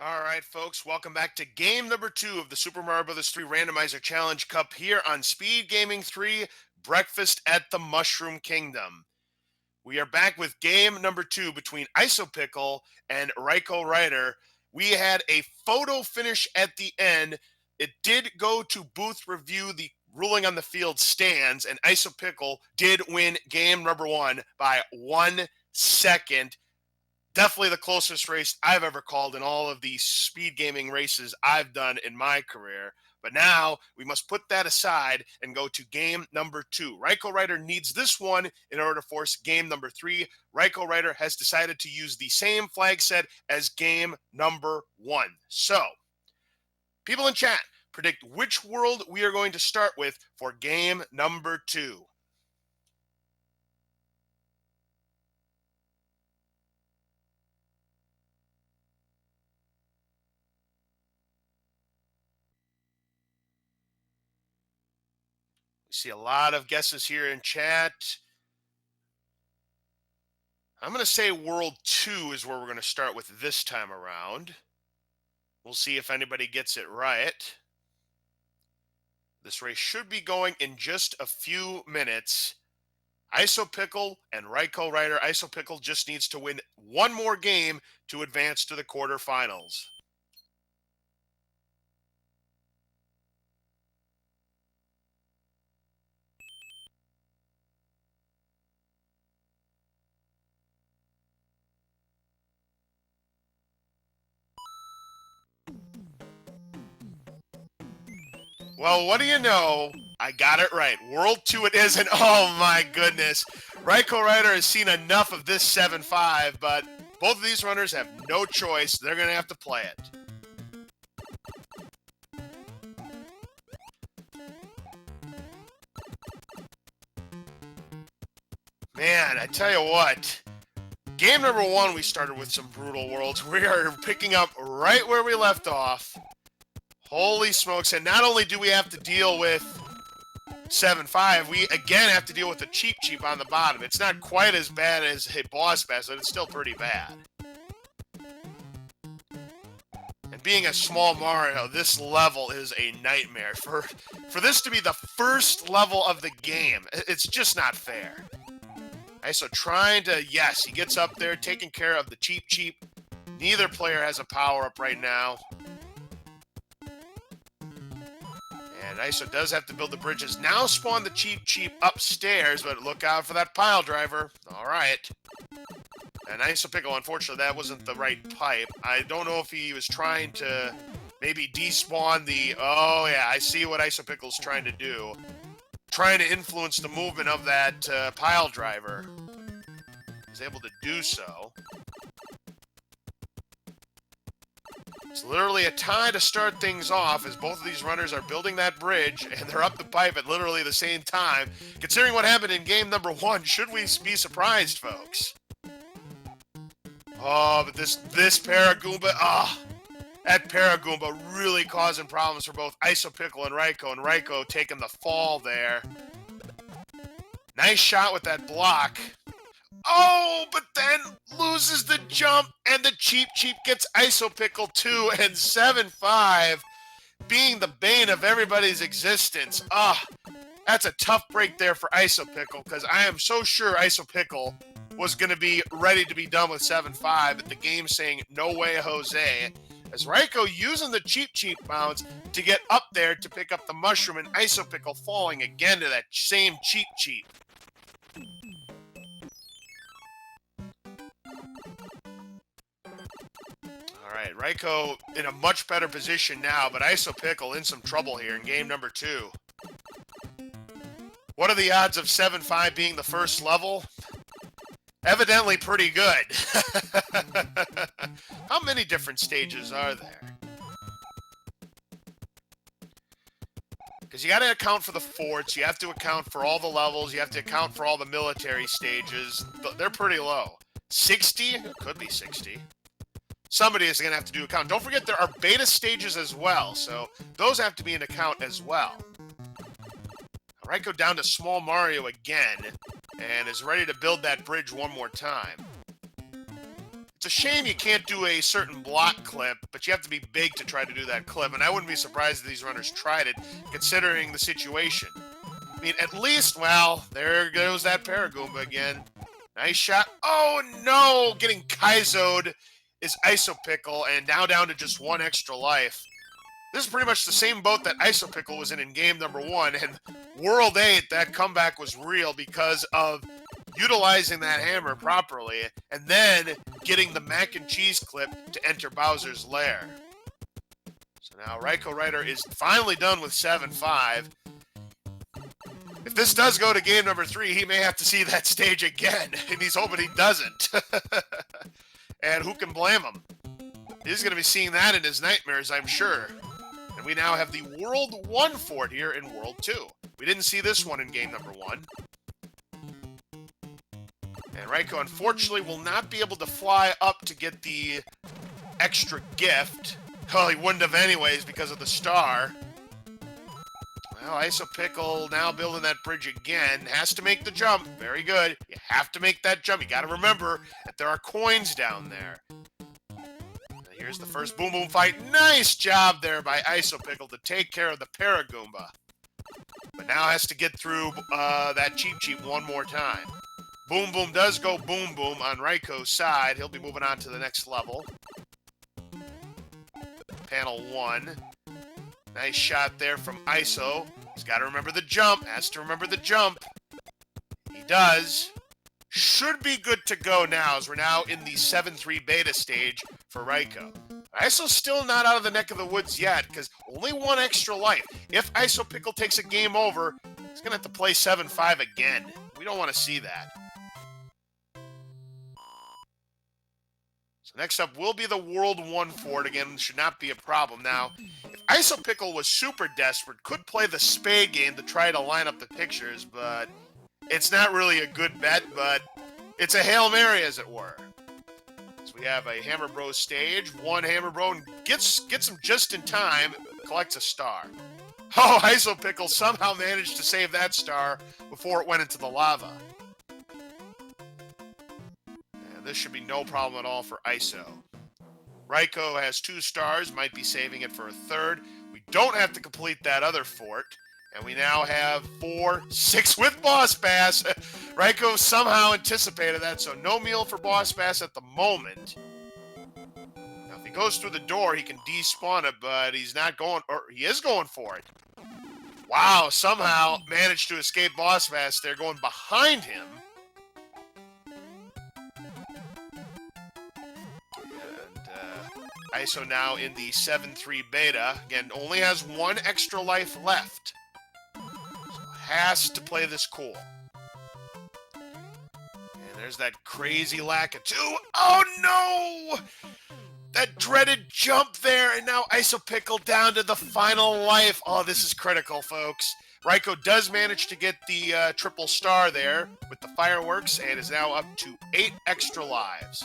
All right, folks, welcome back to game number 2 of the Super Mario Bros. 3 Randomizer Challenge Cup here on Speed Gaming 3 Breakfast at the Mushroom Kingdom. We are back with game number 2 between isopickle and raikourider. We had a photo finish at the end. It did go to booth review. The ruling on the field stands, and isopickle did win game number 1 by 1 second. Definitely the closest race I've ever called in all of the speed gaming races I've done in my career. But now we must put that aside and go to game number 2. raikourider needs this one in order to force game number 3. raikourider has decided to use the same flag set as game number 1. So, people in chat, predict which world we are going to start with for game number 2. See a lot of guesses here in chat. I'm going to say World 2 is where we're going to start with this time around. We'll see if anybody gets it right. This race should be going in just a few minutes. Isopickle and raikourider. Isopickle just needs to win one more game to advance to the quarterfinals. Well, what do you know? I got it right. World 2 it is, and oh my goodness. raikourider has seen enough of this 7-5, but both of these runners have no choice. They're going to have to play it. Man, I tell you what. Game number 1, we started with some brutal worlds. We are picking up right where we left off. Holy smokes, and not only do we have to deal with 7-5, we again have to deal with the cheap on the bottom. It's not quite as bad as a boss bash, but it's still pretty bad. And being a small Mario, this level is a nightmare. For this to be the first level of the game, it's just not fair. Iso trying to, yes, he gets up there, taking care of the cheap. Neither player has a power-up right now. And Iso does have to build the bridges. Now spawn the cheap upstairs, but look out for that pile driver. All right. And isopickle, unfortunately, that wasn't the right pipe. I don't know if he was trying to maybe despawn the... Oh, yeah, I see what isopickle's trying to do. Trying to influence the movement of that pile driver. He's able to do so. It's literally a tie to start things off as both of these runners are building that bridge and they're up the pipe at literally the same time. Considering what happened in game number 1, should we be surprised, folks? Oh, but this Paragoomba, that Paragoomba really causing problems for both Isopickle and Raiko taking the fall there. Nice shot with that block. Oh, but then loses the jump, and the cheap gets Isopickle too, and 7-5 being the bane of everybody's existence. That's a tough break there for Isopickle, because I am so sure Isopickle was going to be ready to be done with 7-5, but the game saying, no way, Jose. As Raiko using the cheap bounce to get up there to pick up the mushroom, and Isopickle falling again to that same cheap. Alright, Raiko in a much better position now, but Isopickle in some trouble here in game number 2. What are the odds of 7-5 being the first level? Evidently pretty good. How many different stages are there? Because you got to account for the forts, you have to account for all the levels, you have to account for all the military stages. They're pretty low. 60? Could be 60. Somebody is going to have to do account. Don't forget there are beta stages as well, so those have to be in account as well. Raiko down to small Mario again, and is ready to build that bridge one more time. It's a shame you can't do a certain block clip, but you have to be big to try to do that clip, and I wouldn't be surprised if these runners tried it, considering the situation. I mean, at least, well, there goes that Paragoomba again. Nice shot. Oh, no! Getting Kaizo'd is Isopickle, and now down to just one extra life. This is pretty much the same boat that Isopickle was in game number 1, and World 8, that comeback was real because of utilizing that hammer properly, and then getting the mac and cheese clip to enter Bowser's lair. So now raikourider is finally done with 7-5. If this does go to game number 3, he may have to see that stage again, and he's hoping he doesn't. And who can blame him? He's going to be seeing that in his nightmares, I'm sure. And we now have the World 1 fort here in World 2. We didn't see this one in game number 1. And Raiko, unfortunately, will not be able to fly up to get the extra gift. Well, he wouldn't have anyways because of the star. Well, isopickle now building that bridge again. Has to make the jump. Very good. You have to make that jump. You got to remember that there are coins down there. Here's the first Boom Boom fight. Nice job there by isopickle to take care of the Paragoomba. But now has to get through that Cheep Cheep one more time. Boom Boom does go Boom Boom on Raiko's side. He'll be moving on to the next level. Panel 1. Nice shot there from Iso. He's got to remember the jump. Has to remember the jump. He does. Should be good to go now, as we're now in the 7-3 beta stage for Raiko. Iso's still not out of the neck of the woods yet, because only one extra life. If isopickle takes a game over, he's going to have to play 7-5 again. We don't want to see that. So next up will be the World 1 Fort. Again, should not be a problem. Now, if isopickle was super desperate, could play the Spade game to try to line up the pictures, but it's not really a good bet, but it's a Hail Mary, as it were. So we have a Hammer Bros stage. One Hammer Bro and gets him just in time, collects a star. Oh, isopickle somehow managed to save that star before it went into the lava. And this should be no problem at all for Iso. Raiko has 2 stars, might be saving it for a third. We don't have to complete that other fort. And we now have 4, 6 with Boss Bass. Raiko somehow anticipated that, so no meal for Boss Bass at the moment. Now, if he goes through the door, he can despawn it, but he's not going, or he is going for it. Wow, somehow managed to escape Boss Bass there, going behind him. And Iso now in the 7-3 beta. Again, only has 1 extra life left. Has to play this cool. And there's that crazy lack of 2. Oh no! That dreaded jump there, and now isopickle down to the final life. Oh, this is critical, folks. Raiko does manage to get the triple star there with the fireworks, and is now up to 8 extra lives.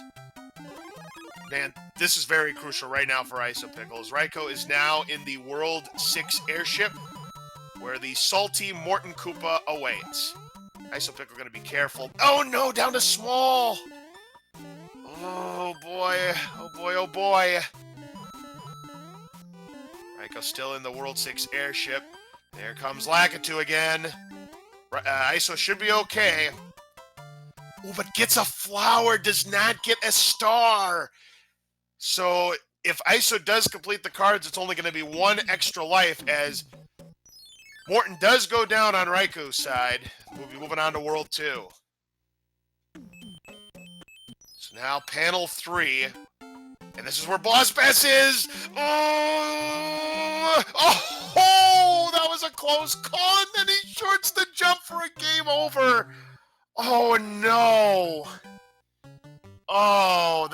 Man, this is very crucial right now for isopickles. Raiko is now in the World 6 Airship, where the salty Morton Koopa awaits. Isopickle going to be careful. Oh no, down to small! Oh boy, oh boy, oh boy. Raiko still in the World 6 Airship. There comes Lakitu again. Iso should be okay. Oh, but gets a flower, does not get a star. So if Iso does complete the cards, it's only going to be 1 extra life, as Morton does go down on Raiko's side. We'll be moving on to World 2. So now panel 3. And this is where Boss Bass is. Oh, that was a close call. And then he shorts the jump for a game over. Oh, no. Oh,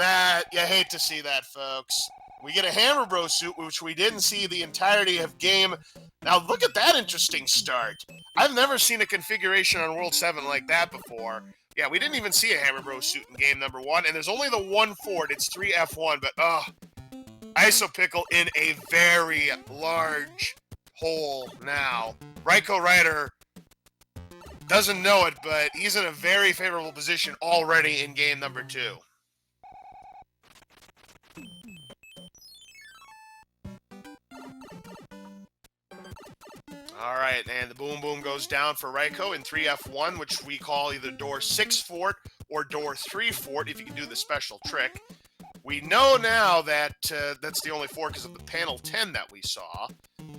you hate to see that, folks. We get a Hammer Bro suit, which we didn't see the entirety of game. Now, look at that interesting start. I've never seen a configuration on World 7 like that before. Yeah, we didn't even see a Hammer Bro suit in game number 1, and there's only the 1 fort. It's 3F1, but, isopickle in a very large hole now. Raikourider doesn't know it, but he's in a very favorable position already in game number 2. All right, and the Boom Boom goes down for Raiko in 3F1, which we call either door 6 fort or door 3 fort, if you can do the special trick. We know now that that's the only fort because of the panel 10 that we saw.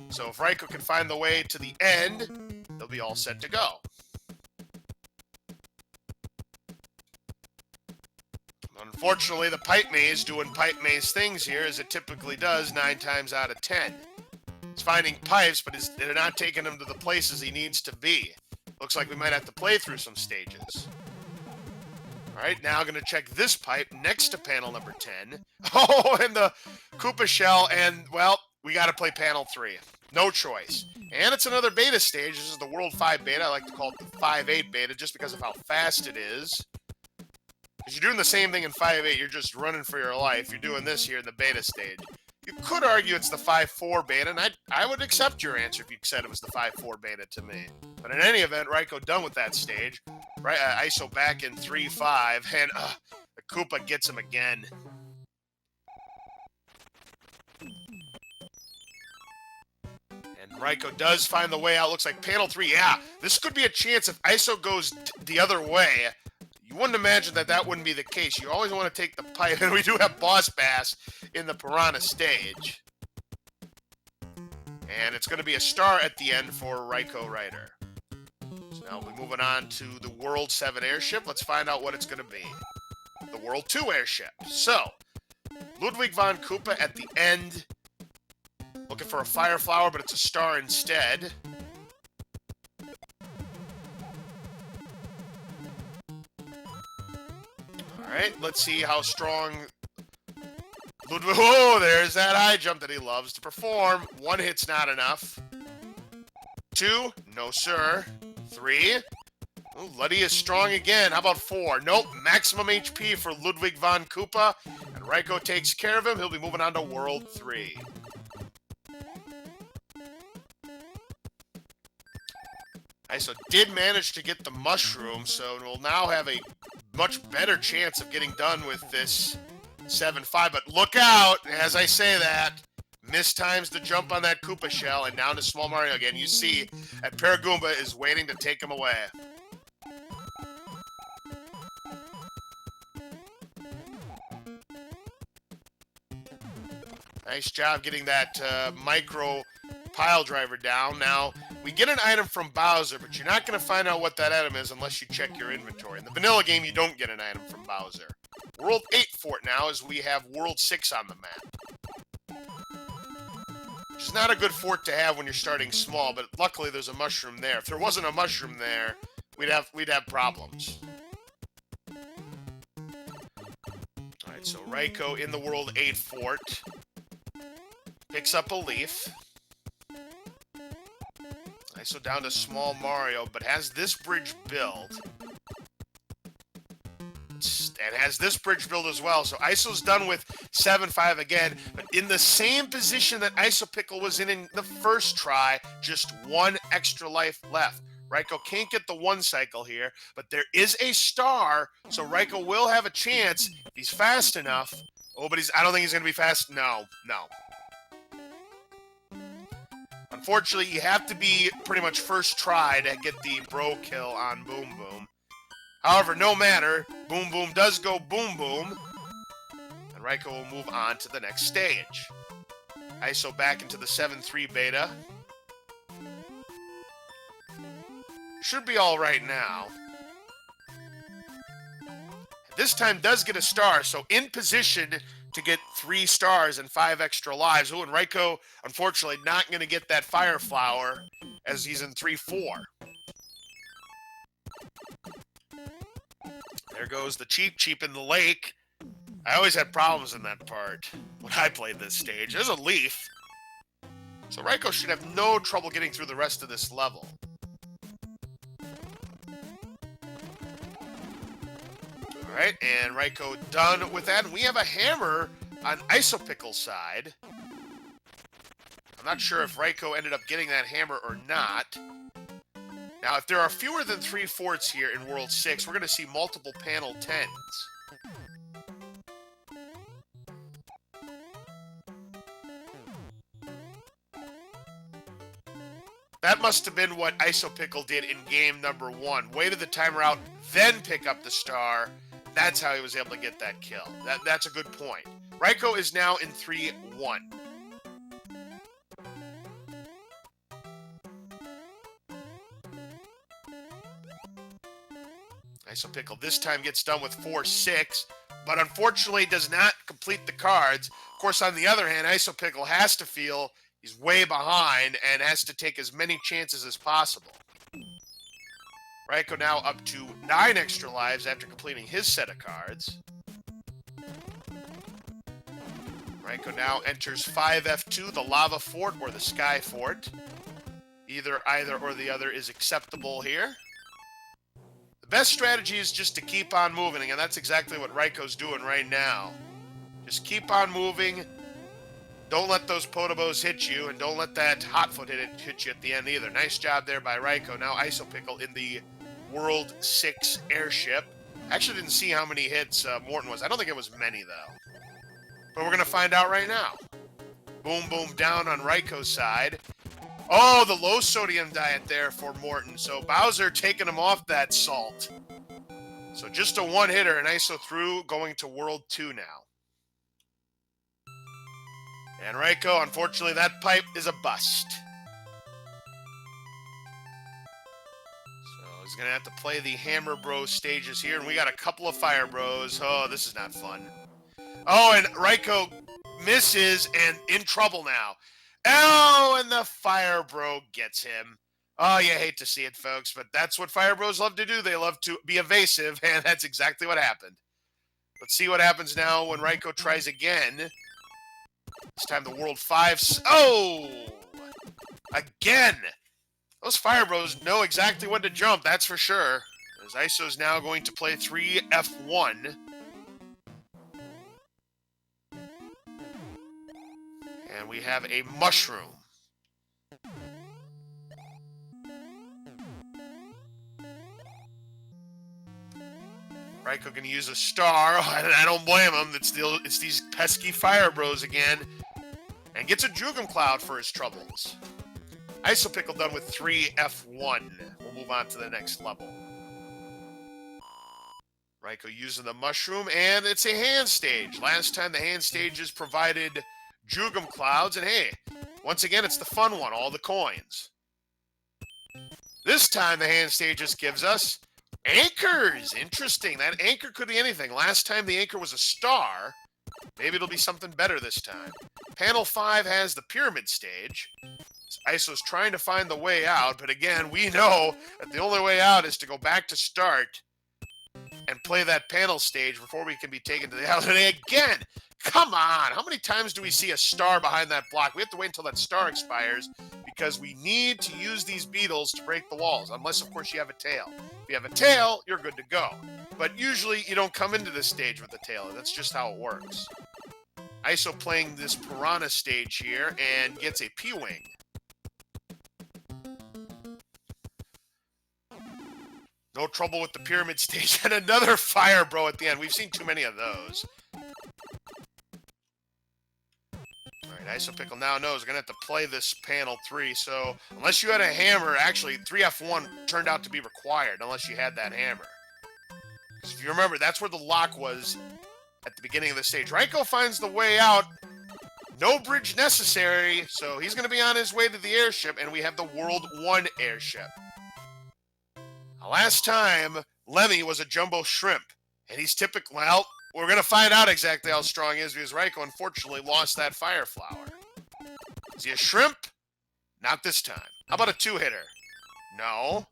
So if Raiko can find the way to the end, they'll be all set to go. Unfortunately, the pipe maze doing pipe maze things here, as it typically does 9 times out of 10. He's finding pipes, but they're not taking him to the places he needs to be. Looks like we might have to play through some stages. All right, now going to check this pipe next to panel number 10. Oh, and the Koopa shell, and, well, we got to play panel 3. No choice. And it's another beta stage. This is the World 5 beta. I like to call it the 5-8 beta just because of how fast it is. Because you're doing the same thing in 5-8. You're just running for your life. You're doing this here in the beta stage. You could argue it's the 5-4 beta, and I would accept your answer if you said it was the 5-4 beta to me. But in any event, Raiko done with that stage. Right, ISO back in 3-5, and the Koopa gets him again. And Raiko does find the way out. Looks like panel 3. Yeah, this could be a chance if ISO goes the other way. You wouldn't imagine that wouldn't be the case. You always want to take the pipe, and we do have Boss Bass in the Piranha stage. And it's going to be a star at the end for raikourider. So now we're moving on to the World 7 Airship. Let's find out what it's going to be. The World 2 Airship. So, Ludwig von Koopa at the end. Looking for a fire flower, but it's a star instead. Alright, let's see how strong Ludwig... Oh, there's that high jump that he loves to perform. 1 hit's not enough. 2, no sir. 3, oh, Luddy is strong again. How about 4? Nope, maximum HP for Ludwig von Koopa. And Raiko takes care of him. He'll be moving on to World 3. ISO did manage to get the mushroom, so we'll now have a much better chance of getting done with this 7-5. But look out, as I say that, mistimes the jump on that Koopa shell, and down to Small Mario again. You see that Paragoomba is waiting to take him away. Nice job getting that micro pile driver down. Now, we get an item from Bowser, but you're not going to find out what that item is unless you check your inventory. In the vanilla game, you don't get an item from Bowser. World 8 fort now, as we have World 6 on the map. Which is not a good fort to have when you're starting small, but luckily there's a mushroom there. If there wasn't a mushroom there, we'd have problems. Alright, so Raiko in the World 8 fort. Picks up a leaf. ISO down to Small Mario, but has this bridge build. And has this bridge build as well. So ISO's done with 7-5 again, but in the same position that isopickle was in the first try, just 1 extra life left. Raiko can't get the 1 cycle here, but there is a star, so Raiko will have a chance if he's fast enough. Oh, but I don't think he's going to be fast. No. Unfortunately, you have to be pretty much first try to get the bro kill on Boom Boom. However, no matter, Boom Boom does go Boom Boom, and Raiko will move on to the next stage. ISO back into the 7-3 beta. Should be all right now. This time does get a star, so in position to get 3 stars and 5 extra lives. Oh, and Raiko, unfortunately, not going to get that fire flower as he's in 3-4. There goes the Cheep in the lake. I always had problems in that part when I played this stage. There's a leaf. So Raiko should have no trouble getting through the rest of this level. Alright, and Raiko done with that. And we have a hammer on isopickle's side. I'm not sure if Raiko ended up getting that hammer or not. Now, if there are fewer than 3 forts here in World 6, we're going to see multiple panel 10s. That must have been what isopickle did in game number 1. Waited the timer out, then pick up the star. That's how he was able to get that kill. That's a good point. Raiko is now in 3-1. Isopickle this time gets done with 4-6, but unfortunately does not complete the cards. Of course, on the other hand, Isopickle has to feel he's way behind and has to take as many chances as possible. Raiko now up to 9 extra lives after completing his set of cards. Raiko now enters 5F2, the Lava Fort or the Sky Fort. Either or the other is acceptable here. The best strategy is just to keep on moving, and that's exactly what Raiko's doing right now. Just keep on moving. Don't let those potobos hit you, and don't let that hotfoot hit you at the end either. Nice job there by Raiko. Now isopickle in the World 6 airship. Actually didn't see how many hits Morton was. I don't think it was many, though. But we're going to find out right now. Boom, boom, down on Raiko's side. Oh, the low sodium diet there for Morton. So Bowser taking him off that salt. So just a one-hitter, and ISO through, going to World 2 now. And Raiko, unfortunately, that pipe is a bust. So he's going to have to play the Hammer Bros stages here, and we got a couple of Fire Bros. Oh, this is not fun. Oh, and Raiko misses and in trouble now. Oh, and the Fire Bro gets him. Oh, you hate to see it, folks, but that's what Fire Bros love to do. They love to be evasive, and that's exactly what happened. Let's see what happens now when Raiko tries again. This time the World 5... Oh! Again! Those Fire Bros know exactly when to jump, that's for sure. As ISO's now going to play 3F1. And we have a mushroom. Raiko can use a star. I don't blame him. It's these pesky Fire Bros again. And gets a Jugum Cloud for his troubles. Isopickle done with 3F1. We'll move on to the next level. Raiko using the mushroom, and it's a hand stage. Last time the hand stages provided Jugum Clouds, and hey, once again, it's the fun one, all the coins. This time the hand stage just gives us anchors. Interesting. That anchor could be anything. Last time the anchor was a star. Maybe it'll be something better this time. Panel 5 has the pyramid stage. ISO's trying to find the way out, but again, we know that the only way out is to go back to start and play that panel stage before we can be taken to the house. And again, come on! How many times do we see a star behind that block? We have to wait until that star expires because we need to use these beetles to break the walls, unless, of course, you have a tail. If you have a tail, you're good to go. But usually, you don't come into this stage with a tail. That's just how it works. ISO playing this Piranha stage here and gets a P-Wing. No trouble with the pyramid stage. And another Fire Bro at the end. We've seen too many of those. Alright, Isopickle now knows we're going to have to play this panel 3. So, unless you had a hammer, actually, 3F1 turned out to be required, unless you had that hammer. Because if you remember, that's where the lock was at the beginning of the stage. Raiko finds the way out. No bridge necessary, so he's going to be on his way to the airship, and we have the World 1 airship. Last time, Lemmy was a jumbo shrimp, and he's typical. Well, we're going to find out exactly how strong he is because Raiko unfortunately lost that fire flower. Is he a shrimp? Not this time. How about a 2-hitter? No.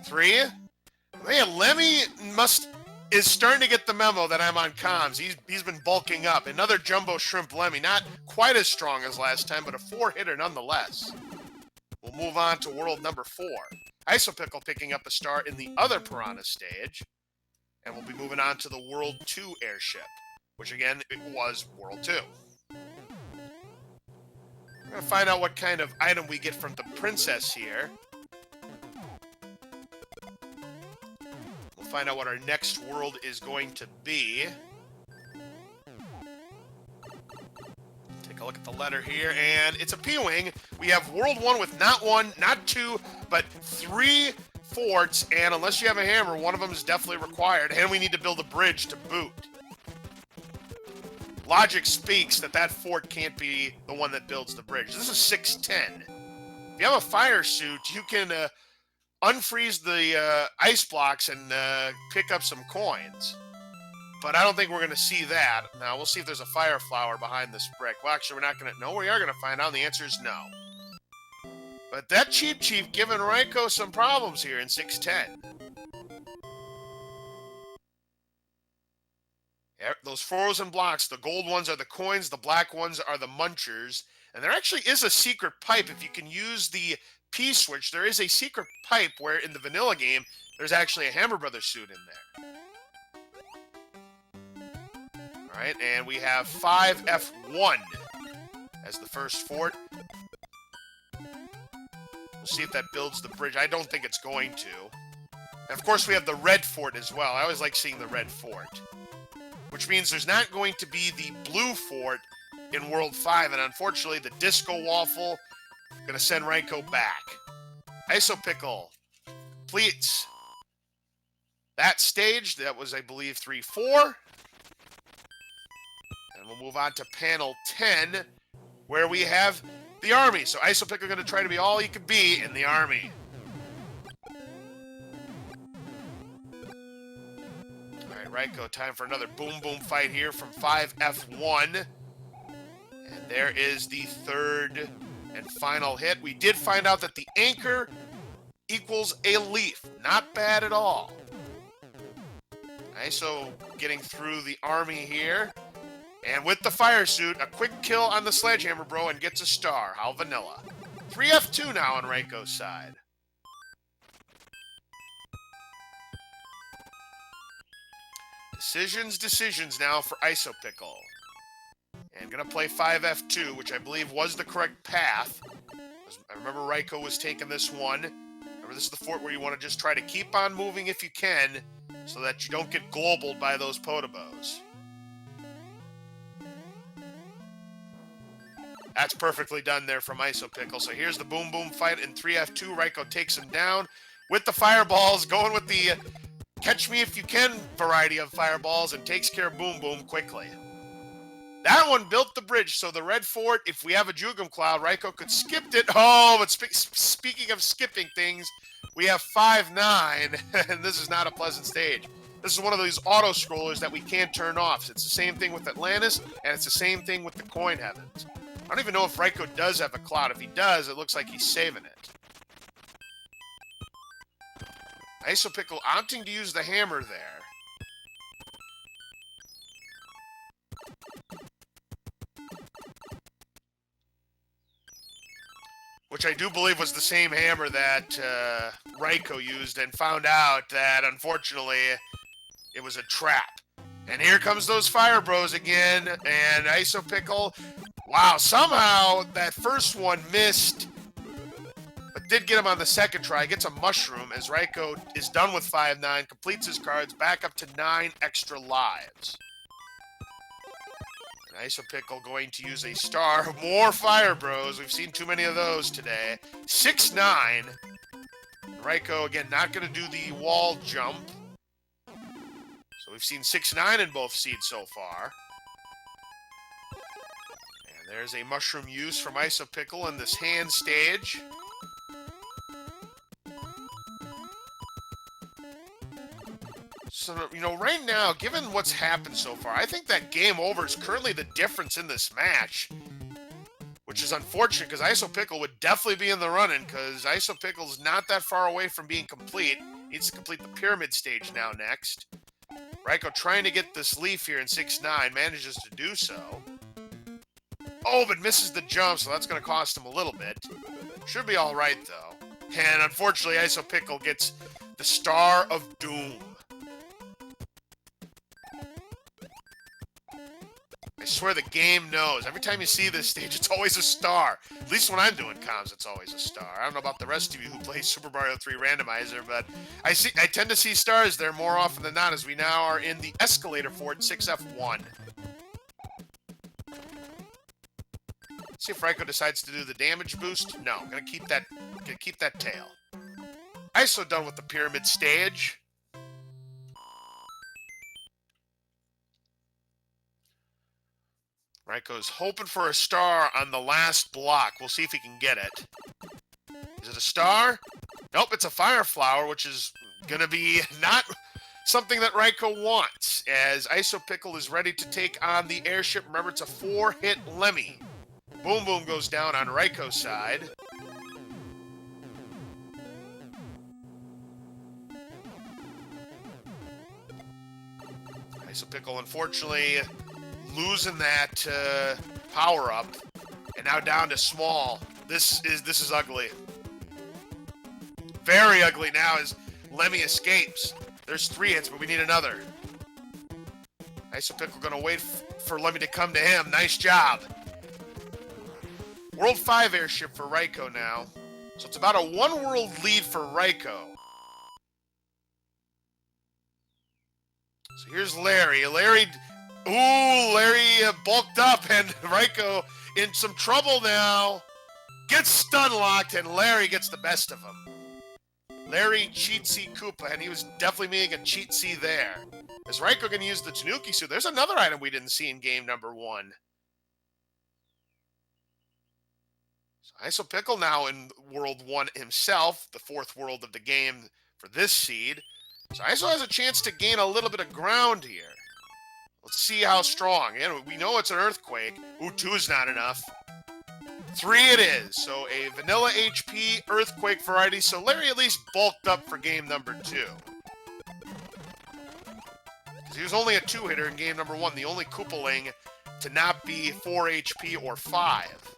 3? Man, Lemmy is starting to get the memo that I'm on comms. He's been bulking up. Another jumbo shrimp Lemmy. Not quite as strong as last time, but a 4-hitter nonetheless. We'll move on to world number 4. Isopickle picking up a star in the other Piranha stage. And we'll be moving on to the World 2 airship, which again, it was World 2. We're going to find out what kind of item we get from the princess here. We'll find out what our next world is going to be. Take a look at the letter here, and it's a P-Wing. We have World 1 with not 1, not 2, but 3 forts, and unless you have a hammer, one of them is definitely required, and we need to build a bridge to boot. Logic speaks that fort can't be the one that builds the bridge. This is 610. If you have a fire suit, you can unfreeze the ice blocks and pick up some coins. But I don't think we're going to see that. Now, we'll see if there's a fire flower behind this brick. Well, actually, we're not going to know. We are going to find out, and the answer is no. But that Cheap Chief giving Raiko some problems here in 610. Those frozen blocks, the gold ones are the coins, the black ones are the munchers. And there actually is a secret pipe. If you can use the P-switch, there is a secret pipe where in the vanilla game, there's actually a Hammer Brothers suit in there. All right, and we have 5F1. as the first fort. We'll see if that builds the bridge. I don't think it's going to. And of course, we have the red fort as well. I always like seeing the red fort. Which means there's not going to be the blue fort in World 5. And unfortunately, the Disco Waffle going to send Raiko back. Isopickle completes that stage. That was, I believe, 3-4. And we'll move on to panel 10, where we have the Army. So Isopickle going to try to be all he can be in the Army. All right, Raiko, time for another boom boom fight here from 5F1. And there is the third and final hit. We did find out that the anchor equals a leaf. Not bad at all. Iso getting through the Army here. And with the fire suit, a quick kill on the sledgehammer bro and gets a star. How vanilla. 3F2 now on Raiko's side. Decisions now for Isopickle. And gonna play 5F2, which I believe was the correct path. I remember Raiko was taking this one. Remember, this is the fort where you want to just try to keep on moving if you can, so that you don't get globaled by those potobos. That's perfectly done there from Isopickle. So here's the boom boom fight in 3F2. Raiko takes him down with the fireballs, going with the catch me if you can variety of fireballs, and takes care of boom boom quickly. That one built the bridge, so the red fort, if we have a Jugum Cloud, Raiko could skip it. Oh, but speaking of skipping things, we have 5-9, and this is not a pleasant stage. This is one of these auto-scrollers that we can't turn off. It's the same thing with Atlantis, and it's the same thing with the Coin Heavens. I don't even know if Raiko does have a cloud. If he does, it looks like he's saving it. Isopickle opting to use the hammer there. Which I do believe was the same hammer that Raiko used, and found out that, unfortunately, it was a trap. And here comes those fire bros again, and Isopickle, wow, somehow that first one missed, but did get him on the second try. Gets a mushroom as Raiko is done with 5-9, completes his cards, back up to 9 extra lives. And Isopickle going to use a star. More fire bros. We've seen too many of those today. 6-9. Raiko, again, not going to do the wall jump. So we've seen 6-9 in both seeds so far. And there's a mushroom use from Isopickle in this hand stage. So, you know, right now, given what's happened so far, I think that game over is currently the difference in this match. Which is unfortunate, because Isopickle would definitely be in the running, because Isopickle's not that far away from being complete. Needs to complete the pyramid stage now next. Raiko trying to get this leaf here in 6-9, manages to do so. Oh, but misses the jump, so that's going to cost him a little bit. Should be all right, though. And unfortunately, Isopickle gets the Star of Doom. I swear the game knows. Every time you see this stage, it's always a star. At least when I'm doing comms, it's always a star. I don't know about the rest of you who play Super Mario 3 Randomizer, but I tend to see stars there more often than not, as we now are in the escalator fort, 6F1. See if Raiko decides to do the damage boost. No, gonna keep that tail. Iso done with the pyramid stage. Raiko's hoping for a star on the last block. We'll see if he can get it. Is it a star? Nope, it's a fire flower, which is going to be not something that Raiko wants, as Isopickle is ready to take on the airship. Remember, it's a 4-hit Lemmy. Boom Boom goes down on Raiko's side. Isopickle, unfortunately, losing that power-up, and now down to small. This is ugly. Very ugly now as Lemmy escapes. There's 3 hits, but we need another. Isopickle gonna wait for Lemmy to come to him. Nice job. World 5 airship for Raiko now. So it's about a 1 world lead for Raiko. So here's Larry. Larry bulked up, and Raiko in some trouble now. Gets stun locked, and Larry gets the best of him. Larry cheat-see Koopa, and he was definitely making a cheat-see there. Is Raiko going to use the Tanuki suit? There's another item we didn't see in game number 1. So isopickle now in World 1 himself, the 4th world of the game for this seed. So Iso has a chance to gain a little bit of ground here. Let's see how strong. We know it's an earthquake. Ooh, 2 is not enough. 3 it is. So a vanilla HP earthquake variety. So Larry at least bulked up for game number 2. Because he was only a 2-hitter in game number 1. The only Koopaling to not be 4 HP or 5.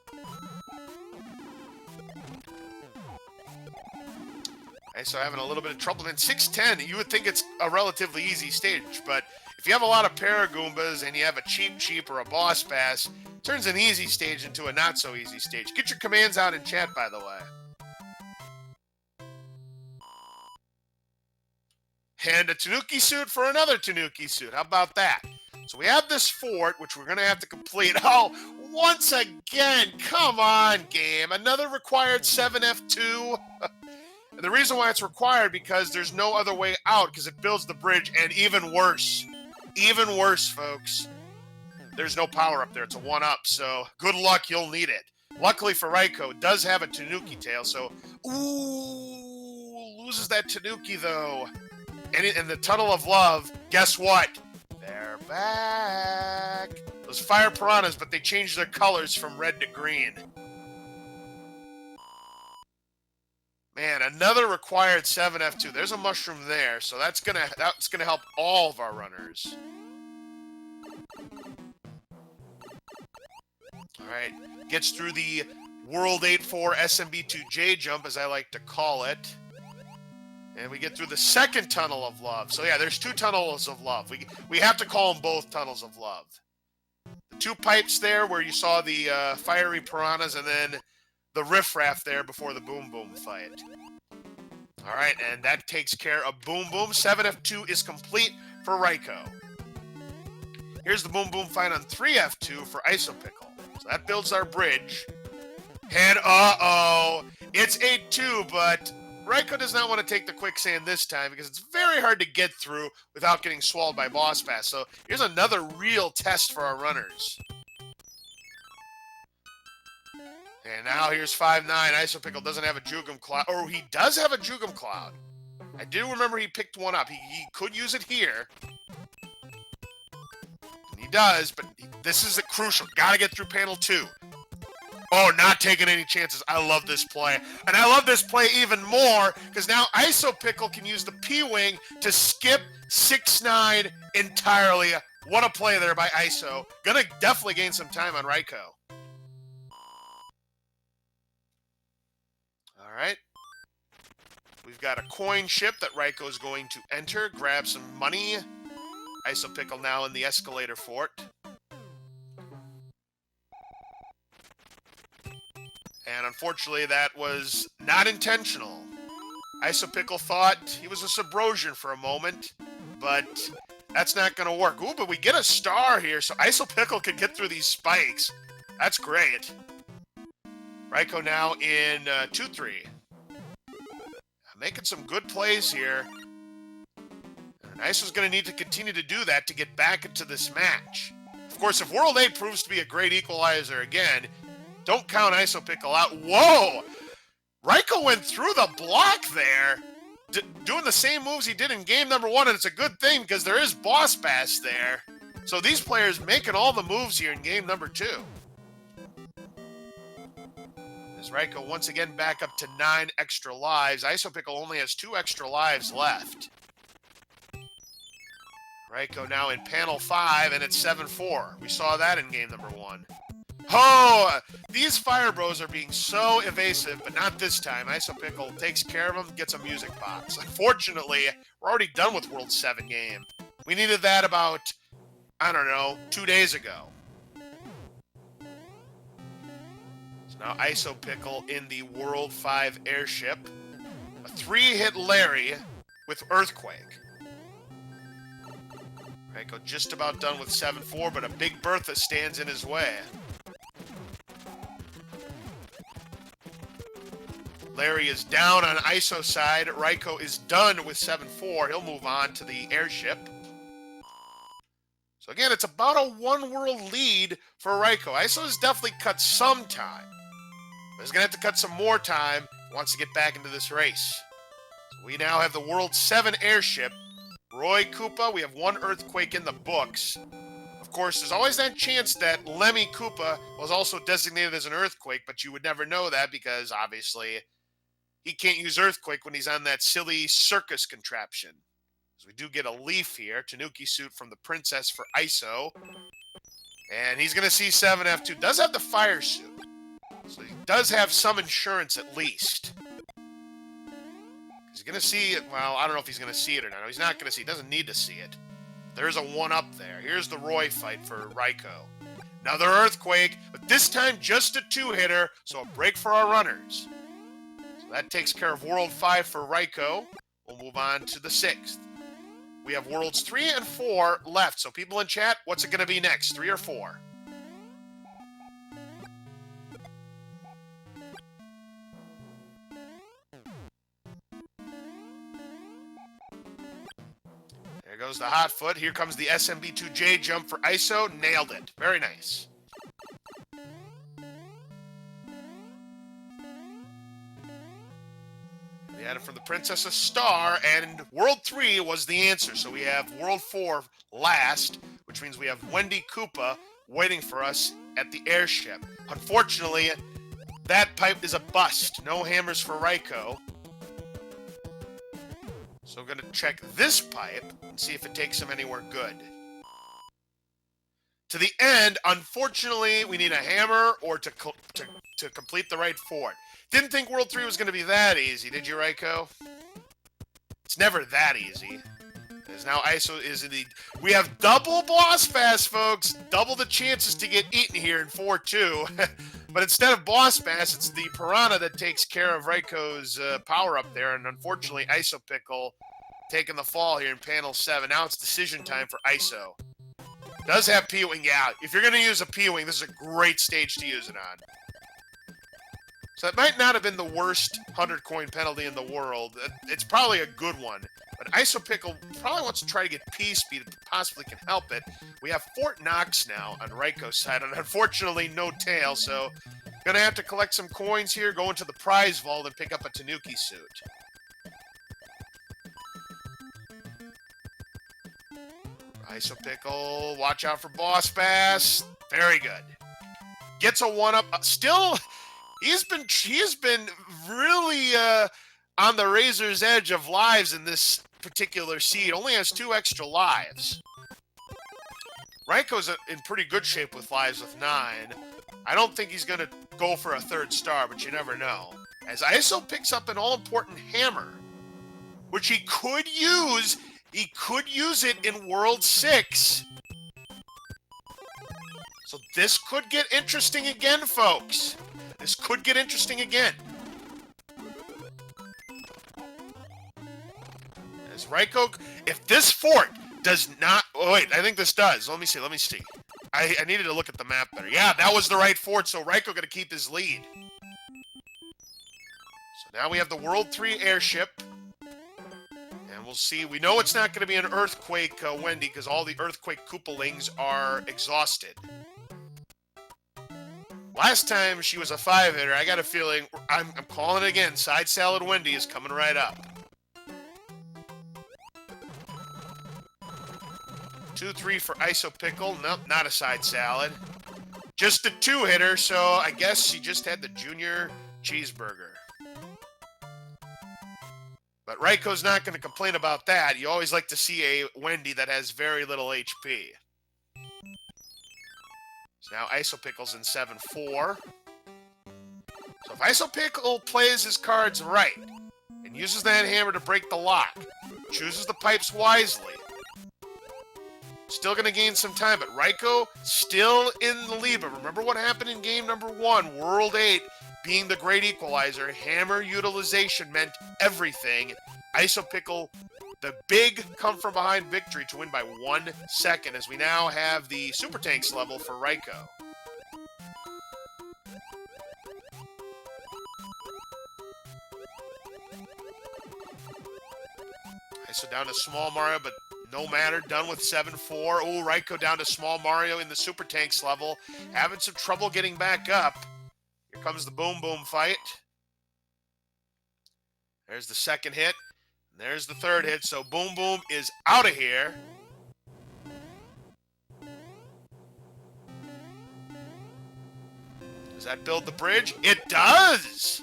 Okay, so having a little bit of trouble. In 610, you would think it's a relatively easy stage. But if you have a lot of Paragoombas and you have a Cheep or a Boss Bass, turns an easy stage into a not-so-easy stage. Get your commands out in chat, by the way. And a Tanuki suit for another Tanuki suit. How about that? So we have this fort, which we're going to have to complete. Oh, once again, come on, game. Another required 7F2. And the reason why it's required, because there's no other way out, because it builds the bridge, and even worse, folks, there's no power up there. It's a 1-up, so good luck, you'll need it. Luckily for Raiko, it does have a Tanuki tail, so, ooh, loses that Tanuki, though. And the Tunnel of Love, guess what? They're back. Those fire piranhas, but they changed their colors from red to green. Man, another required 7F2. There's a mushroom there, so that's gonna help all of our runners. All right, gets through the World 8-4 SMB2J jump, as I like to call it. And we get through the second Tunnel of Love. So yeah, there's 2 Tunnels of Love. We have to call them both Tunnels of Love. The 2 pipes there where you saw the fiery piranhas, and then the riffraff there before the Boom Boom fight. All right, and that takes care of Boom Boom. 7F2 is complete for Raiko. Here's the Boom Boom fight on 3F2 for isopickle. So that builds our bridge. And uh-oh, it's 8-2, but Raiko does not want to take the quicksand this time because it's very hard to get through without getting swallowed by Boss Bass. So here's another real test for our runners. And now here's 5-9. Isopickle doesn't have a Jugum Cloud. Or he does have a Jugum Cloud. I do remember he picked one up. He could use it here. And he does, but this is a crucial. Gotta get through panel 2. Oh, not taking any chances. I love this play. And I love this play even more because now Isopickle can use the P-Wing to skip 6-9 entirely. What a play there by Iso. Gonna definitely gain some time on Raiko. All right. We've got a coin ship that Raiko is going to enter, grab some money. Isopickle now in the escalator fort. And unfortunately, that was not intentional. Isopickle thought he was a Subrosian for a moment, but that's not going to work. Ooh, but we get a star here, so Isopickle can get through these spikes. That's great. Raiko now in 2-3. Making some good plays here. And Iso's going to need to continue to do that to get back into this match. Of course, if World 8 proves to be a great equalizer again, don't count Isopickle out. Whoa! Raiko went through the block there, doing the same moves he did in game number 1, and it's a good thing because there is Boss Bass there. So these players making all the moves here in game number 2. As Raiko once again back up to 9 extra lives. Isopickle only has 2 extra lives left. Raiko now in panel 5, and it's 7-4. We saw that in game number 1. Oh, these Fire Bros are being so evasive, but not this time. Isopickle takes care of them, gets a music box. Unfortunately, we're already done with World 7 game. We needed that about, I don't know, 2 days ago. So Now isopickle in the World 5 airship. A 3-hit Larry with Earthquake. Raiko just about done with 7-4, but a big Bertha stands in his way. Larry is down on ISO side. Raiko is done with 7-4. He'll move on to the airship. So again, it's about a one-world lead for Raiko. ISO has definitely cut some time. But he's going to have to cut some more time if he wants to get back into this race. So we now have the World 7 airship. Roy Koopa, we have 1 Earthquake in the books. Of course, there's always that chance that Lemmy Koopa was also designated as an Earthquake, but you would never know that because, obviously, he can't use Earthquake when he's on that silly circus contraption. So we do get a leaf here. Tanuki suit from the Princess for ISO. And he's going to see 7F2. Does have the fire suit. So he does have some insurance at least. He's going to see it. Well, I don't know if he's going to see it or not. No, he's not going to see it. He doesn't need to see it. There's a 1-up there. Here's the Roy fight for Raiko. Another Earthquake, but this time just a 2-hitter, so a break for our runners. So that takes care of World 5 for Raiko. We'll move on to the 6th. We have Worlds 3 and 4 left. So people in chat, what's it going to be next, 3 or 4? There goes the hot foot. Here comes the SMB2J jump for ISO. Nailed it. Very nice. We had it from the Princess a star, and World 3 was the answer. So we have World 4 last, which means we have Wendy Koopa waiting for us at the airship. Unfortunately, that pipe is a bust. No hammers for Raiko. So I'm going to check this pipe and see if it takes him anywhere good. To the end, unfortunately, we need a hammer or to complete the right fort. Didn't think World 3 was going to be that easy, did you, Raiko? It's never that easy. As now ISO is indeed... We have double boss bass, folks! Double the chances to get eaten here in 4-2. But instead of boss bass, it's the piranha that takes care of Raiko's power up there. And unfortunately, isopickle taking the fall here in panel 7. Now it's decision time for ISO. Does have P-Wing. Yeah, if you're going to use a P-Wing, this is a great stage to use it on. So it might not have been the worst 100-coin penalty in the world. It's probably a good one. But isopickle probably wants to try to get P-speed if it possibly can help it. We have Fort Knox now on Raiko's side, and unfortunately no tail, so gonna have to collect some coins here, go into the prize vault, and pick up a Tanuki suit. Isopickle, watch out for Boss Bass. Very good. Gets a 1-up. Still, he's been really on the razor's edge of lives in this particular seed. Only has 2 extra lives. Raiko's in pretty good shape with lives with 9. I don't think he's going to go for a 3rd star, but you never know. As ISO picks up an all-important hammer, which he could use. He could use it in World 6. So this could get interesting again, folks. This could get interesting again. As Raiko, if this fort does not... Oh, wait, I think this does. Let me see. I needed to look at the map better. Yeah, that was the right fort, so Raiko going to keep his lead. So now we have the World 3 airship. And we'll see. We know it's not going to be an Earthquake, Wendy, because all the Earthquake Koopalings are exhausted. Last time she was a 5-hitter, I got a feeling, I'm calling it again, Side Salad Wendy is coming right up. 2-3 for isopickle. Nope, not a side salad. Just a 2-hitter, so I guess she just had the junior cheeseburger. But Raiko's not going to complain about that. You always like to see a Wendy that has very little HP. So now isopickle's in 7-4. So if isopickle plays his cards right and uses that hammer to break the lock, chooses the pipes wisely, Still going to gain some time, but Raiko still in the lead. But remember what happened in game number 1, World 8, being the great equalizer. Hammer utilization meant everything. Isopickle, the big come-from-behind victory to win by 1 second, as we now have the Super Tanks level for Raiko. So down to Small Mario, but no matter. Done with 7-4. Oh, Raiko down to Small Mario in the Super Tanks level. Having some trouble getting back up. Here comes the Boom Boom fight. There's the second hit. There's the third hit. So Boom Boom is out of here. Does that build the bridge? It does!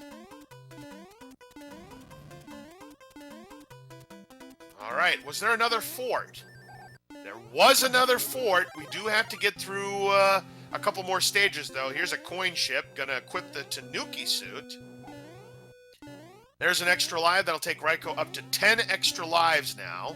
All right, was there another fort? There was another fort. We do have to get through a couple more stages, though. Here's a coin ship. Gonna equip the Tanuki suit. There's an extra life. That'll take Raiko up to 10 extra lives now.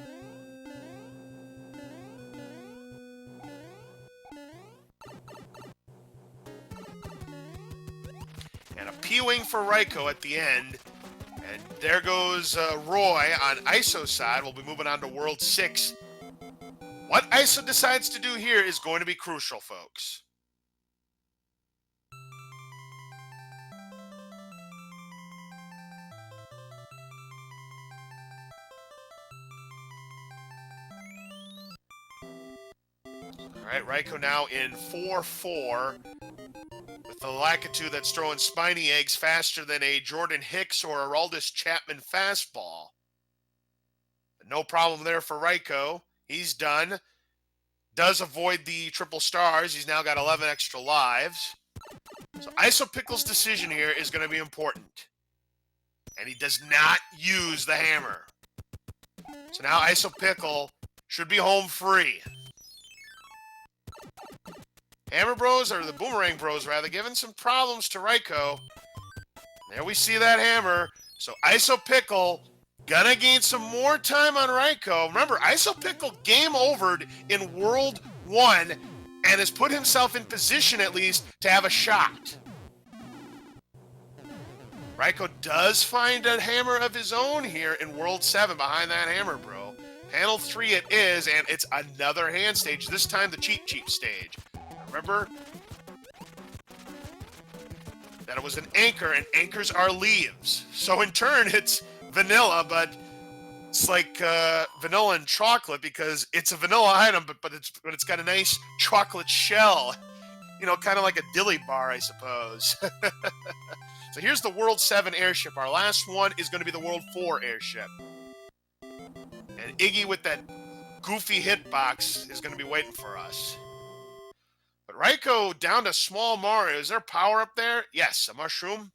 And a P-Wing for Raiko at the end. And there goes Roy on ISO side. We'll be moving on to World 6. What ISO decides to do here is going to be crucial, folks. All right, Raiko now in 4-4. With the Lakitu that's throwing spiny eggs faster than a Jordan Hicks or a Aroldis Chapman fastball. But no problem there for Raiko. He's done. Does avoid the triple stars. He's now got 11 extra lives. So Isopickle's decision here is going to be important. And he does not use the hammer. So now Isopickle should be home free. Hammer Bros, or the Boomerang Bros rather, giving some problems to Raiko. There we see that hammer. So Isopickle gonna gain some more time on Raiko. Remember, Isopickle game overed in World 1 and has put himself in position at least to have a shot. Raiko does find a hammer of his own here in World 7 behind that hammer, bro. Panel 3 it is, and it's another hand stage, this time the Cheap Cheap stage. Remember that it was an anchor, and anchors are leaves. So in turn, it's vanilla, but it's like vanilla and chocolate because it's a vanilla item, but it's got a nice chocolate shell. You know, kind of like a dilly bar, I suppose. So here's the World 7 airship. Our last one is going to be the World 4 airship. And Iggy with that goofy hitbox is going to be waiting for us. But Raiko down to Small Mario. Is there power up there? Yes, a mushroom.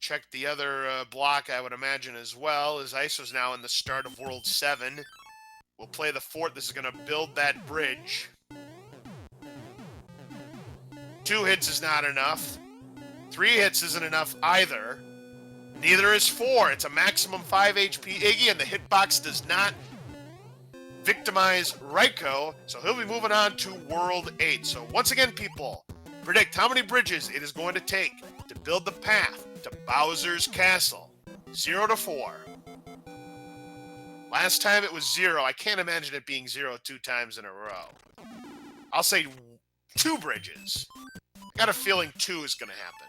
Check the other block, I would imagine, as well, as Iso's now in the start of World 7. We'll play the fort. This is going to build that bridge. 2 hits is not enough. 3 hits isn't enough either. Neither is 4. It's a maximum 5 HP Iggy, and the hitbox does not victimize Raiko, so he'll be moving on to World 8. So once again, people, predict how many bridges it is going to take to build the path to Bowser's Castle. 0 to 4. Last time it was 0. I can't imagine it being 0 2 times in a row. I'll say 2 bridges. I got a feeling 2 is going to happen.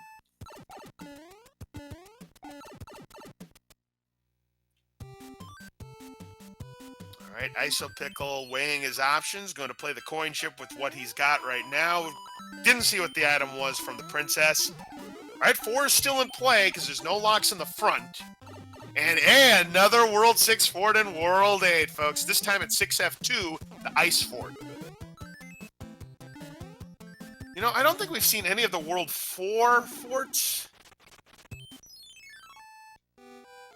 All right, Isopickle weighing his options, going to play the coin chip with what he's got right now. Didn't see what the item was from the princess. All right, 4 is still in play because there's no locks in the front. And another World 6 fort in World 8, folks. This time at 6F2, the Ice Fort. You know, I don't think we've seen any of the World 4 forts.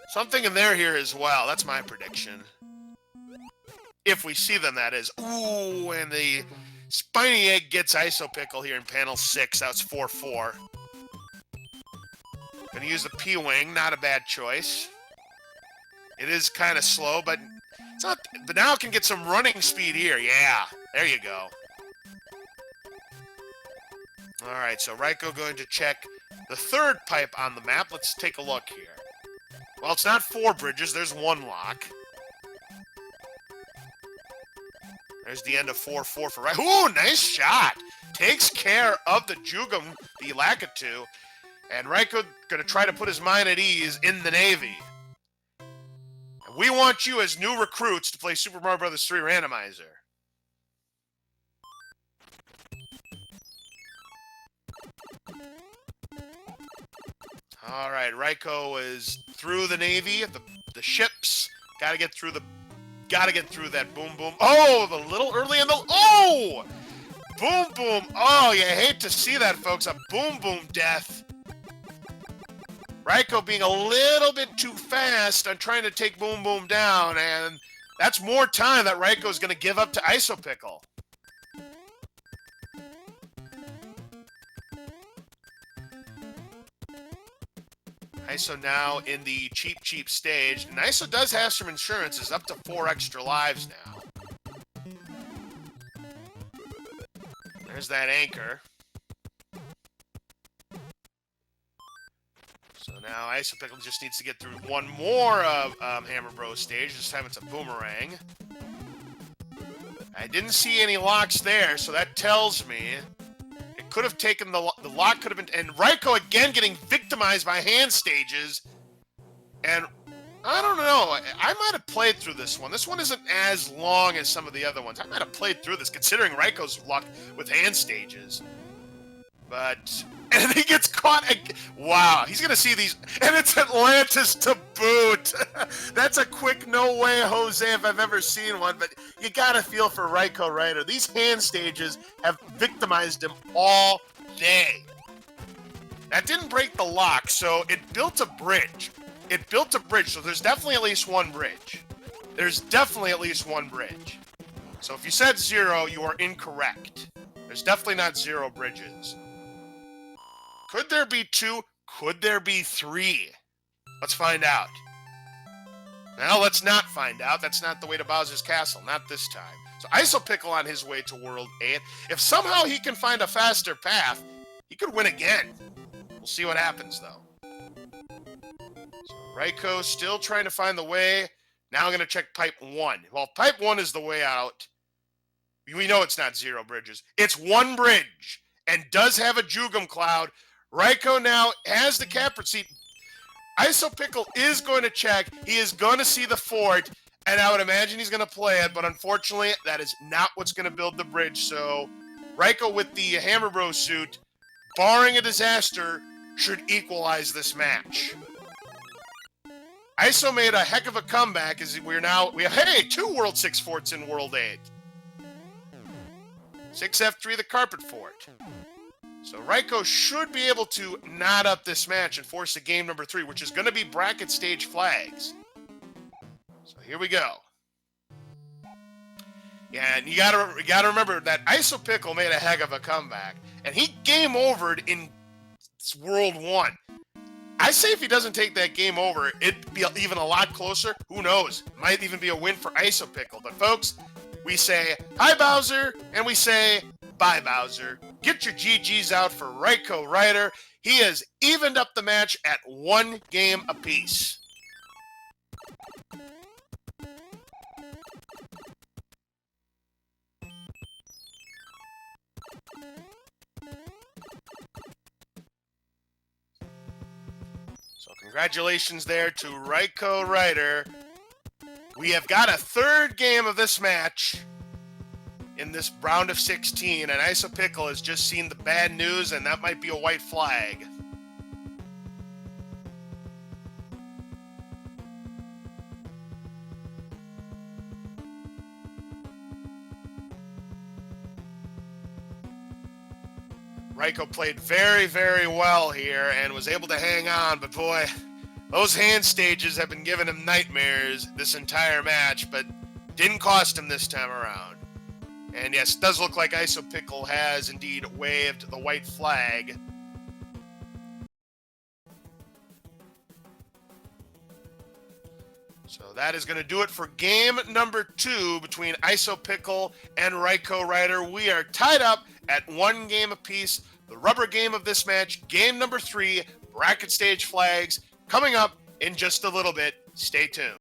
Something in there here as well. That's my prediction. If we see them, that is. Ooh, and the Spiny Egg gets Isopickle here in panel 6. That's 4-4. Gonna use the P-Wing. Not a bad choice. It is kind of slow, but It's not, but now it can get some running speed here. Yeah, there you go. All right, so Raiko going to check the third pipe on the map. Let's take a look here. Well, it's not 4 bridges. There's 1 lock. There's the end of 4-4 for Raiko. Ooh, nice shot. Takes care of the Jugum, the Lakitu. And Raiko going to try to put his mind at ease in the Navy. And we want you as new recruits to play Super Mario Bros. 3 Randomizer. All right, Raiko is through the Navy, the ships. Gotta get through that boom boom. Oh, the little early in the oh! Boom boom. Oh, you hate to see that, folks. A boom boom death. Raiko being a little bit too fast on trying to take boom boom down, and that's more time that Raiko's gonna give up to isopickle. ISO now in the cheap stage, and ISO does have some insurances, up to 4 extra lives now. There's that anchor. So now isopickle just needs to get through one more Hammer Bros stage. This time it's a boomerang. I didn't see any locks there, so that tells me it could have taken the lock could have been, and Raiko again getting victimized by hand stages. And I don't know, I might have played through this one. This one isn't as long as some of the other ones. I might have played through this, considering Raiko's luck with hand stages. But, and he gets caught again. Wow, he's gonna see these, and it's Atlantis to boot. That's a quick no way Jose if I've ever seen one, but you gotta feel for raikourider. These hand stages have victimized him all day. That didn't break the lock, so it built a bridge. It built a bridge, so there's definitely at least one bridge. There's definitely at least one bridge. So if you said 0, you are incorrect. There's definitely not 0 bridges. Could there be 2? Could there be 3? Let's find out. Now let's not find out. That's not the way to Bowser's Castle. Not this time. So isopickle on his way to World 8. If somehow he can find a faster path, he could win again. We'll see what happens, though. So Raiko still trying to find the way. Now I'm going to check Pipe 1. Well, Pipe 1 is the way out. We know it's not 0 bridges. It's 1 bridge and does have a Jugum Cloud. Raiko now has the captain seat. Isopickle is going to check. He is going to see the fort, and I would imagine he's going to play it, but unfortunately, that is not what's going to build the bridge. So Raiko with the Hammer Bros suit, barring a disaster, should equalize this match. ISO made a heck of a comeback as we have, hey, 2 World 6 forts in World 8. 6F3, the carpet fort. So Raiko should be able to knot up this match and force a game number 3, which is going to be bracket stage flags. So here we go. Yeah, and you gotta remember that isopickle made a heck of a comeback, and he game overed in World 1. I say if he doesn't take that game over, it'd be even a lot closer. Who knows? Might even be a win for isopickle. But folks, we say hi Bowser, and we say bye Bowser. Get your GGs out for raikourider. He has evened up the match at 1 game apiece. So congratulations there to raikourider. We have got a 3rd game of this match in this round of 16, and isopickle has just seen the bad news, and that might be a white flag. Raiko played very, very well here and was able to hang on, but boy, those hand stages have been giving him nightmares this entire match, but didn't cost him this time around. And yes, it does look like isopickle has indeed waved the white flag. So that is going to do it for game number 2 between isopickle and raikourider. We are tied up at 1 game apiece. The rubber game of this match, game number 3, bracket stage flags, coming up in just a little bit. Stay tuned.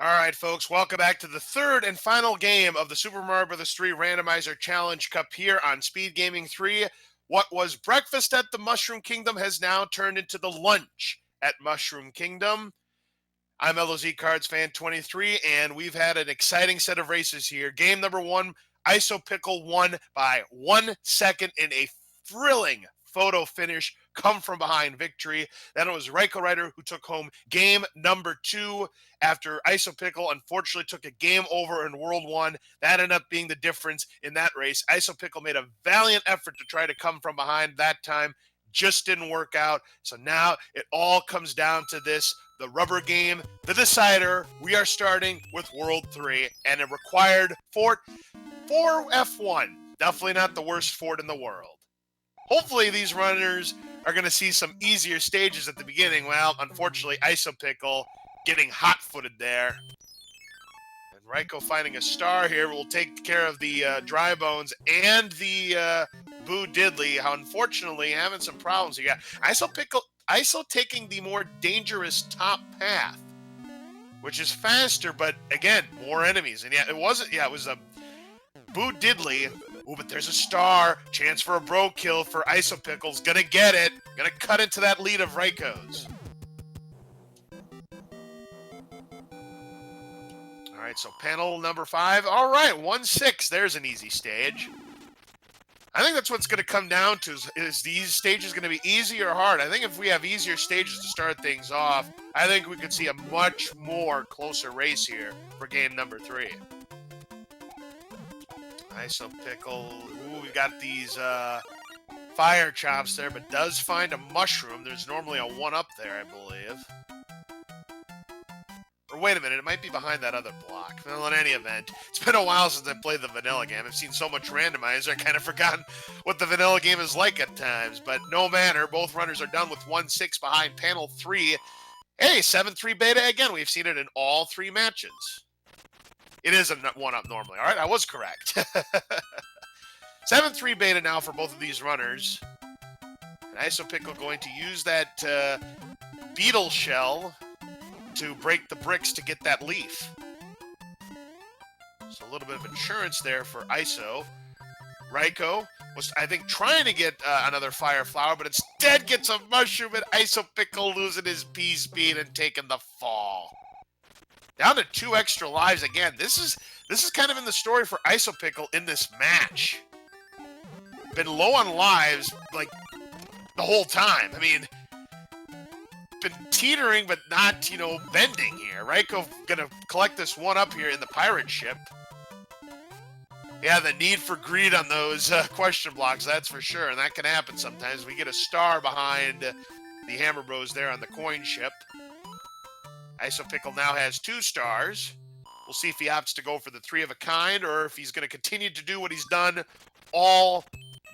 All right, folks, welcome back to the third and final game of the Super Mario Bros. 3 Randomizer Challenge Cup here on SpeedGaming 3. What was breakfast at the Mushroom Kingdom has now turned into the lunch at Mushroom Kingdom. I'm LOZ Cards Fan 23, and we've had an exciting set of races here. Game number 1, isopickle won by 1 second in a thrilling photo finish, come from behind victory. Then it was raikourider who took home game number 2 after isopickle unfortunately took a game over in World 1. That ended up being the difference in that race. Isopickle made a valiant effort to try to come from behind that time. Just didn't work out. So now it all comes down to this, the rubber game, the decider. We are starting with World 3, and it required four F1. Definitely not the worst fort in the world. Hopefully these runners are going to see some easier stages at the beginning. Well, unfortunately, isopickle getting hot-footed there. And Raiko finding a star here will take care of the dry bones and the Boo Diddley. How unfortunately having some problems here. Isopickle, Iso taking the more dangerous top path, which is faster, but again, more enemies. And it was a Boo Diddley. Ooh, but there's a star. Chance for a bro kill for isopickle's. Gonna get it. Gonna cut into that lead of Raiko's. All right, so panel number 5. All right, 1-6. There's an easy stage. I think that's what's going to come down to is these stages going to be easy or hard. I think if we have easier stages to start things off, I think we could see a much more closer race here for game number 3. Isopickle. Ooh, we got these fire chops there, but does find a mushroom. There's normally a 1-up there, I believe. Or wait a minute, it might be behind that other block. Well, in any event, it's been a while since I played the vanilla game. I've seen so much randomizer, I kind of forgotten what the vanilla game is like at times. But no matter, both runners are done with 1-6 behind panel 3. Hey, 7-3 beta again. We've seen it in all 3 matches. It is a 1-up normally. All right, I was correct. 7-3 beta now for both of these runners. And isopickle going to use that beetle shell to break the bricks to get that leaf. So a little bit of insurance there for Iso. Raiko was, I think, trying to get another fire flower, but instead gets a mushroom, and isopickle losing his pea speed and taking the fall. Down to 2 extra lives again. This is kind of in the story for isopickle in this match. Been low on lives like the whole time. I mean, been teetering but not, bending here. Raiko gonna collect this 1-up here in the pirate ship. Yeah, the need for greed on those question blocks, that's for sure, and that can happen sometimes. We get a star behind the Hammer Bros there on the coin ship. Isopickle now has 2 stars. We'll see if he opts to go for the 3 of a kind or if he's going to continue to do what he's done all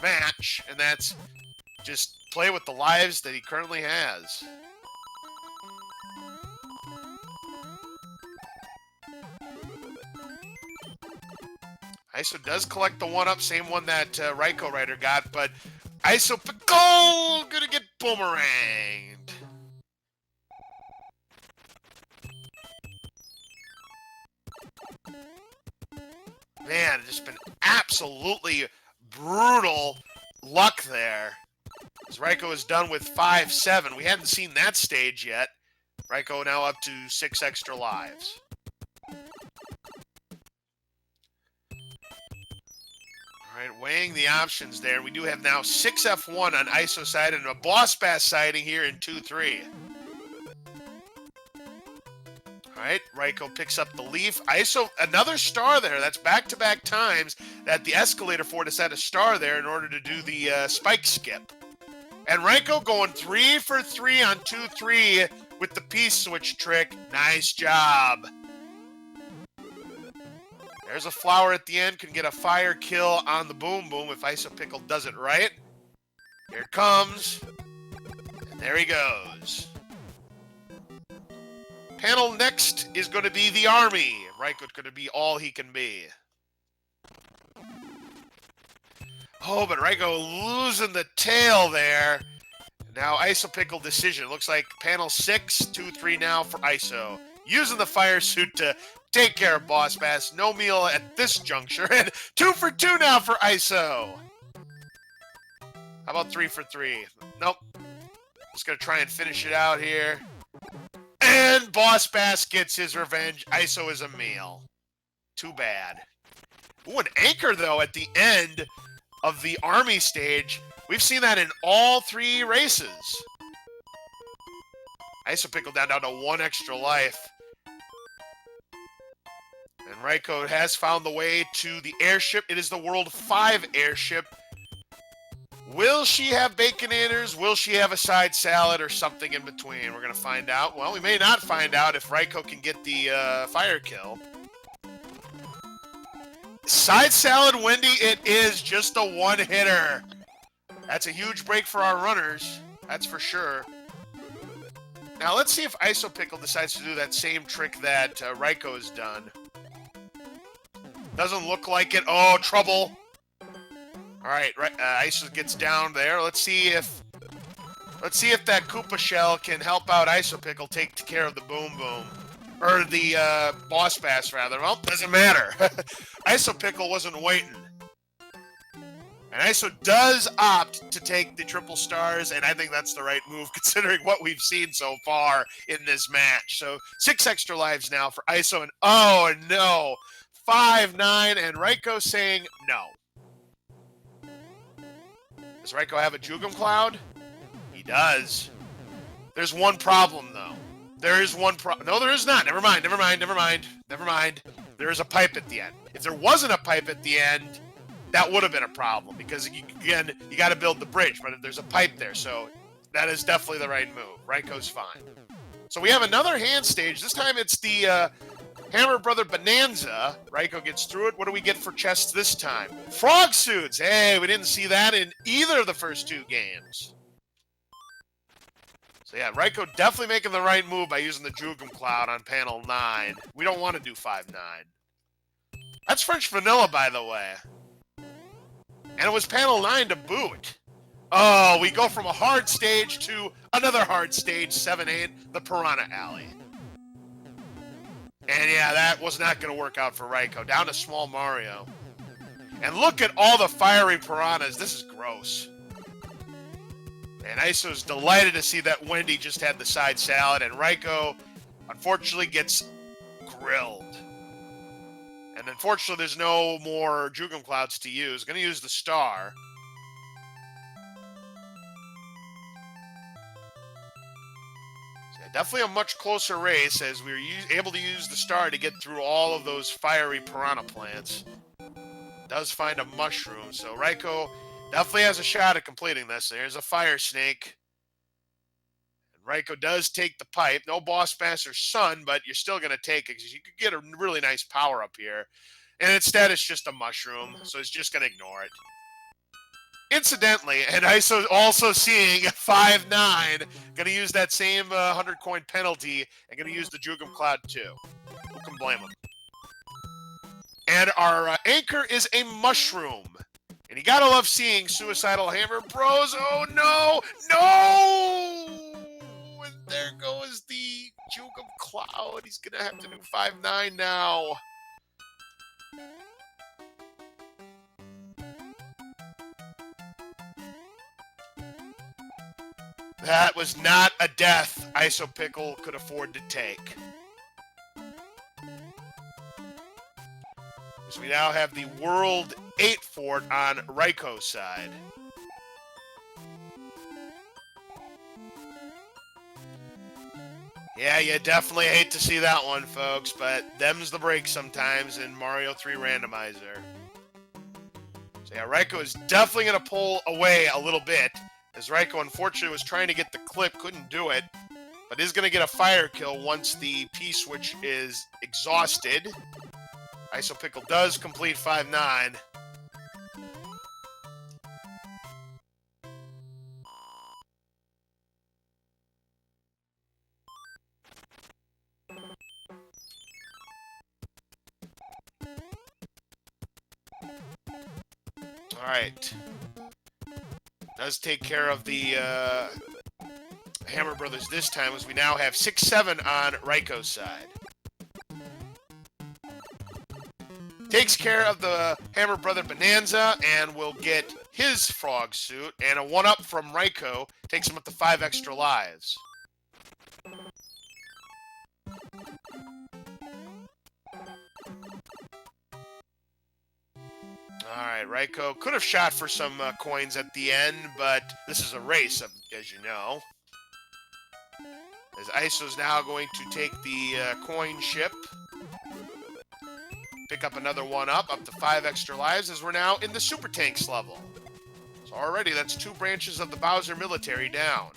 match, and that's just play with the lives that he currently has. Iso does collect the 1-up, same one that raikourider got, but isopickle gonna get boomeranged. Man, it's just been absolutely brutal luck there. As Raiko is done with 5-7. We hadn't seen that stage yet. Raiko now up to 6 extra lives. All right, weighing the options there. We do have now 6 F1 on Iso side and a Boss Bass sighting here in 2-3. All right, Raiko picks up the leaf. Iso, another star there. That's back-to-back times that the escalator fort has had a star there in order to do the spike skip. And Raiko going 3 for 3 on 2-3 with the piece switch trick. Nice job. There's a flower at the end. Can get a fire kill on the Boom Boom if isopickle does it right. Here it comes. And there he goes. Panel next is going to be the Army. Raiko's going to be all he can be. Oh, but Raiko losing the tail there. Now isopickle decision. Looks like panel 6, 2-3 now for Iso. using the fire suit to take care of Boss Bass. No meal at this juncture. And 2 for 2 now for ISO. How about 3 for 3? Nope. Just going to try and finish it out here. And Boss Bass gets his revenge. ISO is a meal. Too bad. Ooh, an anchor, though, at the end of the army stage. We've seen that in all 3 races. Isopickle down to 1 extra life. And Raiko has found the way to the airship. It is the World 5 airship. Will she have Baconators? Will she have a side salad or something in between? We're going to find out. Well, we may not find out if Raiko can get the fire kill. Side salad, Wendy, it is just a one-hitter. That's a huge break for our runners. That's for sure. Now, let's see if Isopickle decides to do that same trick that Raiko has done. Doesn't look like it. Oh, trouble. All right, Iso gets down there. Let's see if that Koopa shell can help out Isopickle take care of the Boom Boom. Or the Boss Bass, rather. Well, doesn't matter. Isopickle wasn't waiting. And Iso does opt to take the triple stars, and I think that's the right move considering what we've seen so far in this match. So 6 extra lives now for Iso, and oh no, 5-9, and Raiko saying no. Does Raiko have a Jugum Cloud? He does. There's one problem, though. There is one problem. No, there is not. Never mind. There is a pipe at the end. If there wasn't a pipe at the end, that would have been a problem because, again, you got to build the bridge, but there's a pipe there, so that is definitely the right move. Raiko's fine. So we have another hand stage. This time it's the Hammer Brother Bonanza. Raiko gets through it. What do we get for chests this time? Frog suits. Hey, we didn't see that in either of the first 2 games. So yeah, Raiko definitely making the right move by using the Jugum Cloud on panel 9. We don't want to do 5-9. That's French Vanilla, by the way. And it was panel 9 to boot. Oh, we go from a hard stage to another hard stage, 7-8, the Piranha Alley. And yeah, that was not going to work out for Raiko. Down to Small Mario. And look at all the fiery piranhas. This is gross. And Iso's delighted to see that Wendy just had the side salad, and Raiko, unfortunately, gets grilled. And unfortunately, there's no more Jugum Clouds to use. Going to use the star. So yeah, definitely a much closer race as we were able to use the star to get through all of those fiery piranha plants. Does find a mushroom, so Raiko definitely has a shot at completing this. There's a fire snake. And Raiko does take the pipe. No Boss Bass or Sun, but you're still going to take it because you could get a really nice power up here. And instead, it's just a mushroom, so he's just going to ignore it. Incidentally, and Iso also seeing 5-9, going to use that same 100 coin penalty and going to use the Jugum Cloud too. Who can blame him? And our anchor is a mushroom. And you gotta love seeing Suicidal Hammer Bros. Oh no! No! And there goes the Jugum Cloud. He's gonna have to do 5-9 now. That was not a death Isopickle could afford to take. So we now have the World 8 fort on Raiko's side. Yeah, you definitely hate to see that one, folks, but them's the break sometimes in Mario 3 Randomizer. So yeah, Raiko is definitely going to pull away a little bit, as Raiko unfortunately was trying to get the clip, couldn't do it, but is going to get a fire kill once the P-switch is exhausted. Isopickle does complete 5-9. All right. Does take care of the Hammer Brothers this time, as we now have 6-7 on Raiko's side. Takes care of the Hammer Brother Bonanza and will get his frog suit, and a 1-up from Raiko takes him up to 5 extra lives. Alright, Raiko could have shot for some coins at the end, but this is a race, as you know. As Iso's now going to take the coin ship. Pick up another 1-up to 5 extra lives, as we're now in the Super Tanks level. So already that's 2 branches of the Bowser military down,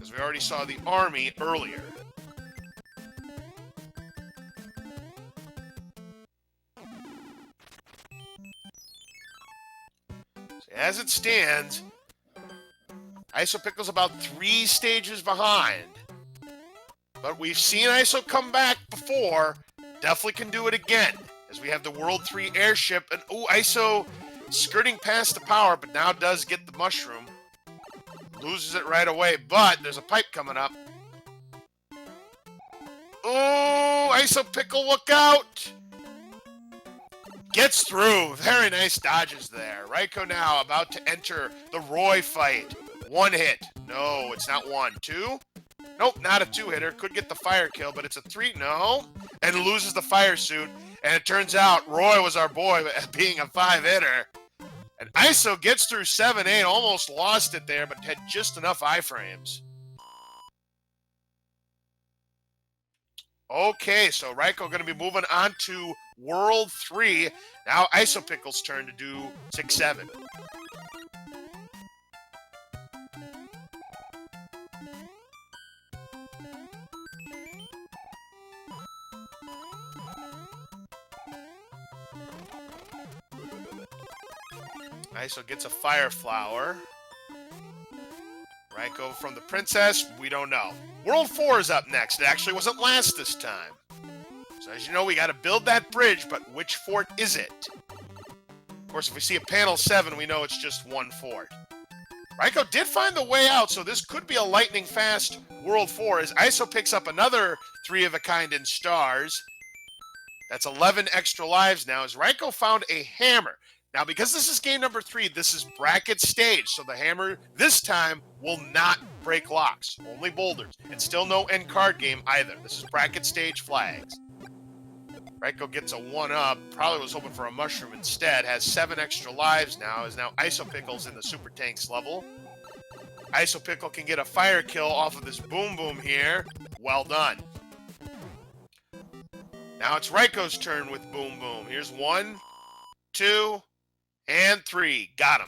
as we already saw the army earlier. So as it stands, isopickle's about 3 stages behind. But we've seen Iso come back before. Definitely can do it again, as we have the World 3 airship. And Iso skirting past the power, but now does get the mushroom. Loses it right away, but there's a pipe coming up. Oh, isopickle, look out! Gets through. Very nice dodges there. Raiko now about to enter the Roy fight. 1 hit. No, it's not 1. 2? Nope, not a 2-hitter. Could get the fire kill, but it's a 3. No. And loses the fire suit. And it turns out Roy was our boy, being a 5-hitter. And Iso gets through 7-8. Almost lost it there, but had just enough iframes. Okay, so Raiko going to be moving on to World 3. Now Isopickle's turn to do 6-7. Iso gets a fire flower. Raiko from the princess, we don't know. World 4 is up next. It actually wasn't last this time. So as you know, we got to build that bridge, but which fort is it? Of course, if we see a panel 7, we know it's just 1 fort. Raiko did find the way out, so this could be a lightning fast World 4 as Iso picks up another 3-of-a-kind in stars. That's 11 extra lives now as Raiko found a hammer. Now, because this is game number 3, this is bracket stage, so the hammer this time will not break locks, only boulders, and still no end card game either. This is bracket stage flags. Raiko gets a 1-up, probably was hoping for a mushroom instead, has 7 extra lives now, is now Isopickle's in the Super Tanks level. Isopickle can get a fire kill off of this Boom Boom here. Well done. Now it's Raiko's turn with Boom Boom. Here's 1, 2, and 3. Got him.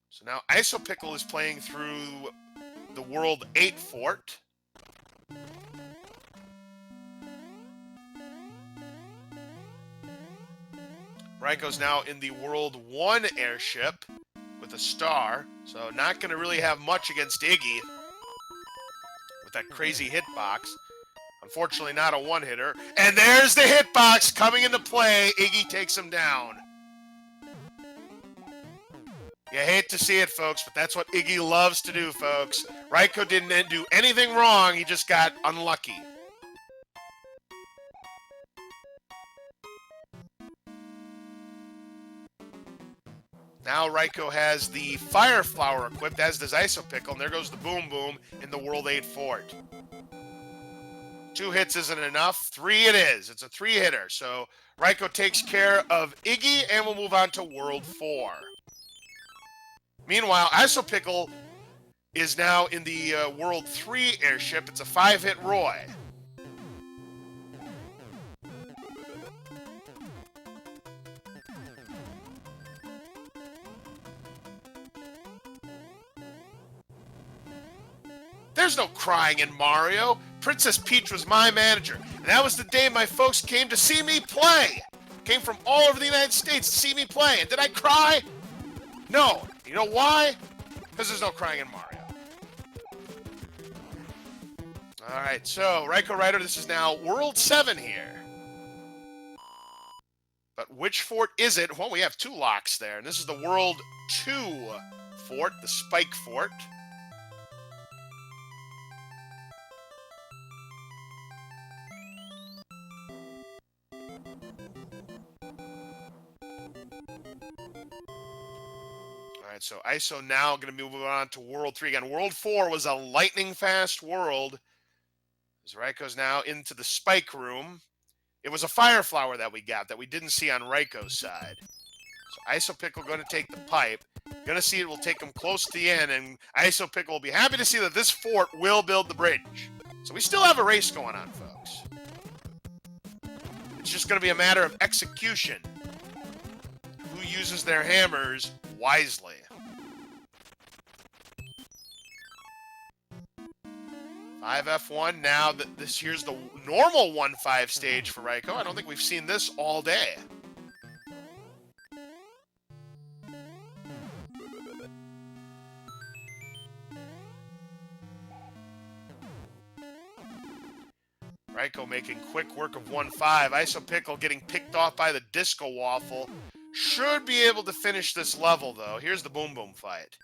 So now Isopickle is playing through the World 8 fort. Raiko's now in the World 1 airship with a star. So not going to really have much against Iggy. That crazy hitbox. Unfortunately, not a 1-hitter. And there's the hitbox coming into play. Iggy takes him down. You hate to see it, folks, but that's what Iggy loves to do, folks. Raiko didn't do anything wrong. He just got unlucky. Now Raiko has the Fire Flower equipped, as does Isopickle, and there goes the Boom Boom in the World 8 fort. 2 hits isn't enough. 3 it is. It's a 3-hitter. So Raiko takes care of Iggy, and we'll move on to World 4. Meanwhile, Isopickle is now in the World 3 airship. It's a 5-hit Roy. There's no crying in Mario. Princess Peach was my manager, and that was the day my folks came to see me play. Came from all over the United States to see me play, and did I cry? No. You know why? Because there's no crying in Mario. All right, so Raikourider, this is now World 7 here. But which fort is it? Well, we have 2 locks there. And this is the World 2 fort, the Spike Fort. All right, so ISO now going to be moving on to World 3 again. World 4 was a lightning-fast world. As Raiko's now into the Spike Room. It was a Fire Flower that we got that we didn't see on Raiko's side. So isopickle going to take the pipe. Going to see it will take him close to the end, and isopickle will be happy to see that this fort will build the bridge. So we still have a race going on, folks. It's just going to be a matter of execution. Who uses their hammers wisely. 5F1. Now that here's the normal 1-5 stage for Raiko. I don't think we've seen this all day. Raiko making quick work of 1-5. Isopickle getting picked off by the Disco Waffle. Should be able to finish this level, though. Here's the Boom Boom fight.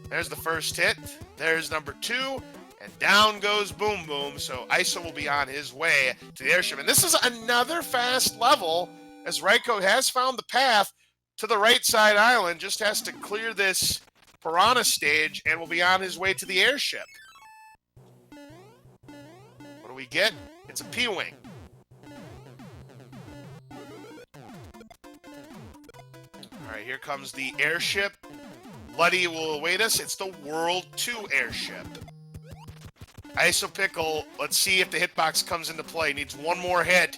There's the first hit. There's number 2. And down goes Boom Boom. So ISO will be on his way to the airship. And this is another fast level, as Raiko has found the path to the right side island. Just has to clear this Piranha stage and will be on his way to the airship. What do we get? It's a P-Wing. All right, here comes the airship. Luddy will await us. It's the World 2 airship. Isopickle, let's see if the hitbox comes into play. Needs one more hit.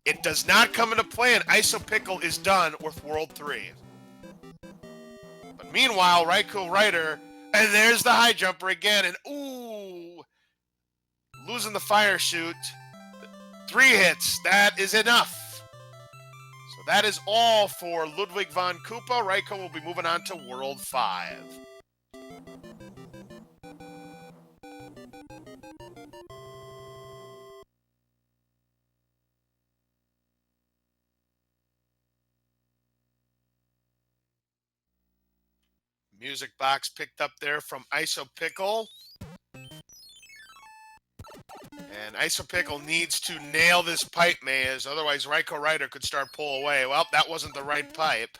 It does not come into play, and Isopickle is done with World 3. But meanwhile, raikourider, and there's the high jumper again, and ooh, losing the fire chute. 3 hits, that is enough. So that is all for Ludwig von Koopa. Raiko will be moving on to World 5. Music box picked up there from Isopickle. And Isopickle needs to nail this pipe maze, otherwise raikourider could start pull away. Well, that wasn't the right pipe.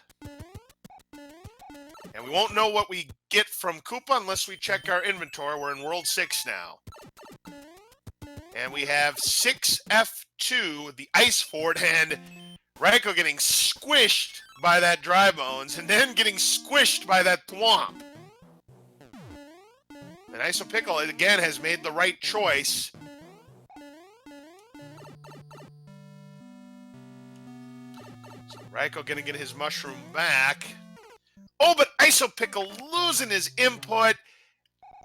And we won't know what we get from Koopa unless we check our inventory. We're in World 6 now. And we have 6F2, the Ice Fort, and Raiko getting squished by that Dry Bones, and then getting squished by that Thwomp. And Isopickle, again, has made the right choice. So Raiko gonna get his mushroom back. Oh, but Isopickle losing his input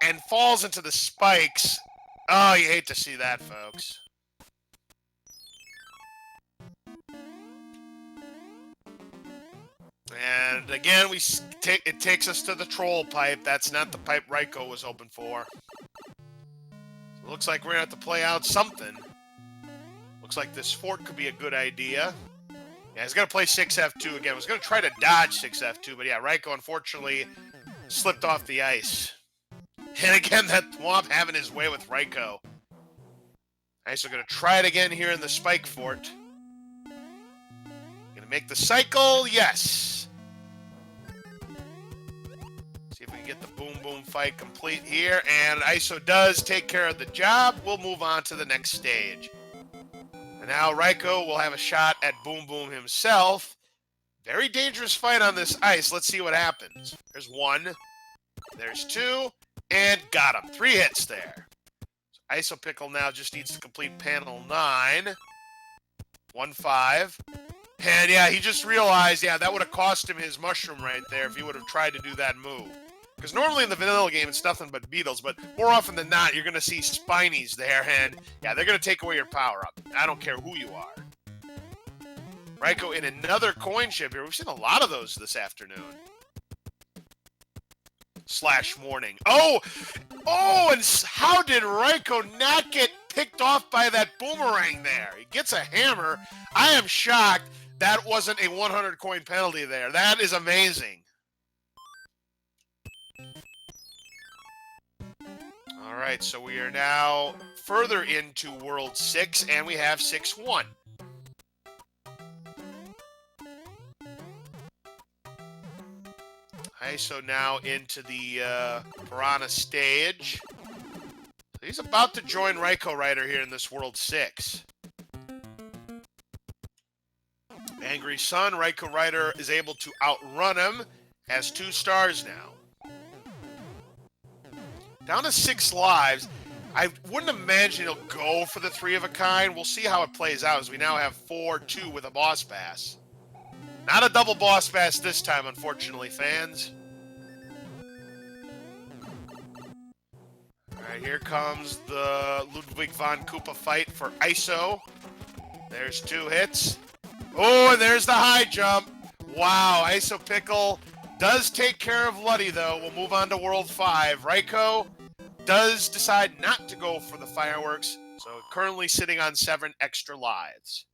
and falls into the spikes. Oh, you hate to see that, folks. And again, it takes us to the troll pipe. That's not the pipe Raiko was hoping for. So it looks like we're going to have to play out something. Looks like this fort could be a good idea. Yeah, he's going to play 6F2 again. I was going to try to dodge 6F2, but yeah, Raiko unfortunately slipped off the ice. And again, that Thwomp having his way with Raiko. Iso going to try it again here in the Spike Fort. Going to make the cycle. Yes. See if we can get the Boom Boom fight complete here. And Iso does take care of the job. We'll move on to the next stage. And now Raiko will have a shot at Boom Boom himself. Very dangerous fight on this ice. Let's see what happens. There's 1. There's 2. And got him. 3 hits there. So Isopickle now just needs to complete panel 9. 1-5. And yeah, he just realized, yeah, that would have cost him his mushroom right there if he would have tried to do that move. Because normally in the vanilla game, it's nothing but beetles, but more often than not, you're going to see spinies there, and yeah, they're going to take away your power-up. I don't care who you are. Raiko in another coin ship here. We've seen a lot of those this afternoon. /morning. Oh, and how did Raiko not get picked off by that boomerang there. He gets a hammer. I am shocked that wasn't a 100 coin penalty there. That is amazing. All right, so we are now further into World 6, and we have 6-1. ISO now into the Piranha stage. He's about to join raikourider here in this World 6. Angry Sun, raikourider is able to outrun him. Has 2 stars now. Down to 6 lives. I wouldn't imagine he'll go for the 3 of a kind. We'll see how it plays out as we now have 4-2 with a boss pass. Not a double boss pass this time, unfortunately, fans. All right, here comes the Ludwig von Koopa fight for ISO. There's 2 hits. Oh, and there's the high jump. Wow, isopickle does take care of Luddy, though. We'll move on to World 5. Raiko does decide not to go for the fireworks, so currently sitting on 7 extra lives.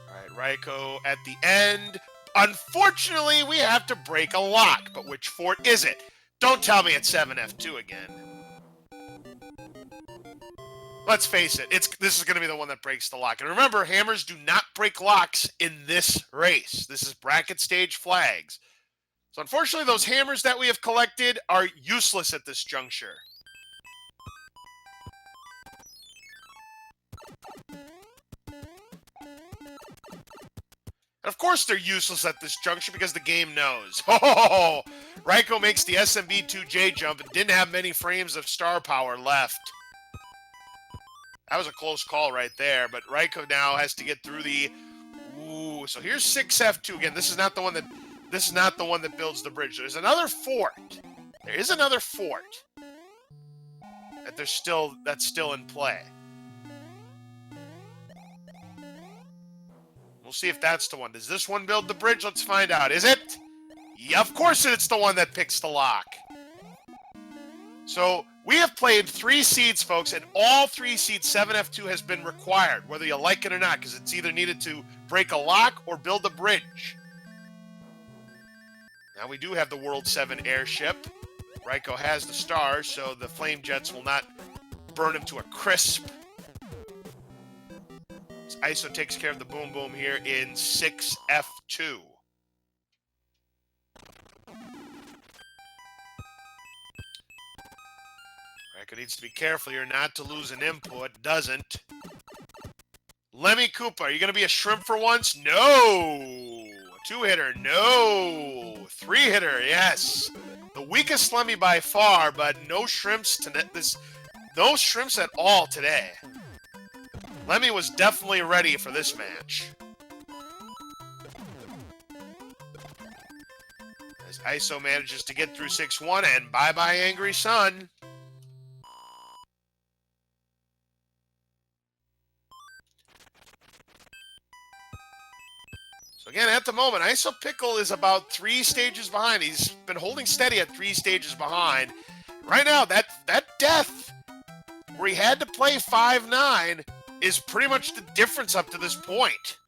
All right, Raiko at the end. Unfortunately, we have to break a lock, but which fort is it? Don't tell me it's 7F2 again. Let's face it, this is going to be the one that breaks the lock. And remember, hammers do not break locks in this race. This is bracket stage flags. So unfortunately, those hammers that we have collected are useless at this juncture. And of course they're useless at this juncture because the game knows. Oh, Raiko makes the SMB2J jump and didn't have many frames of star power left. That was a close call right there, but Raiko now has to get through the... Ooh, so here's 6F2 again. This is not the one that builds the bridge. There's another fort. There is another fort that's still in play. We'll see if that's the one. Does this one build the bridge? Let's find out. Is it? Yeah, of course it's the one that picks the lock. So we have played 3 seeds, folks, and all 3 seeds 7F2 has been required, whether you like it or not, because it's either needed to break a lock or build a bridge. Now we do have the World 7 airship. Raiko has the stars, so the flame jets will not burn him to a crisp. ISO takes care of the boom boom here in 6F2. Raiko needs to be careful here not to lose an input. Doesn't. Lemmy Koopa, are you going to be a shrimp for once? No! 2-hitter, no! 3-hitter, yes! The weakest Lemmy by far, but no shrimps no shrimps at all today. Lemmy was definitely ready for this match. As ISO manages to get through 6-1, and bye-bye Angry Sun. So again, at the moment, isopickle is about 3 stages behind. He's been holding steady at 3 stages behind. Right now, that death where he had to play 5-9 is pretty much the difference up to this point.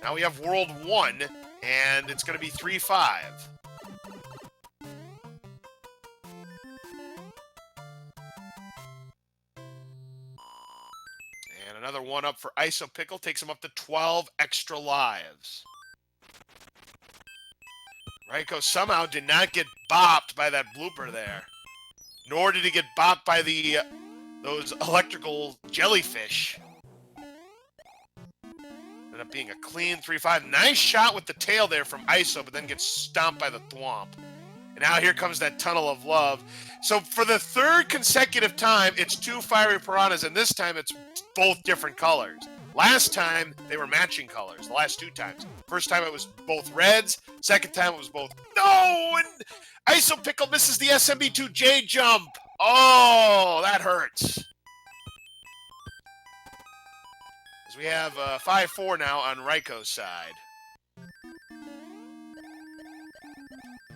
Now we have World 1, and it's going to be 3-5. And another one up for isopickle takes him up to 12 extra lives. Raiko somehow did not get bopped by that blooper there. Nor did he get bopped by those electrical jellyfish. Ended up being a clean 3-5. Nice shot with the tail there from ISO, but then gets stomped by the thwomp. And now here comes that tunnel of love. So for the 3rd consecutive time, it's 2 fiery piranhas, and this time it's both different colors. Last time, they were matching colors, the last 2 times. First time it was both reds, second time it was both... No! And isopickle misses the SMB2J jump! Oh, that hurts. As we have 5-4 now on Raiko's side.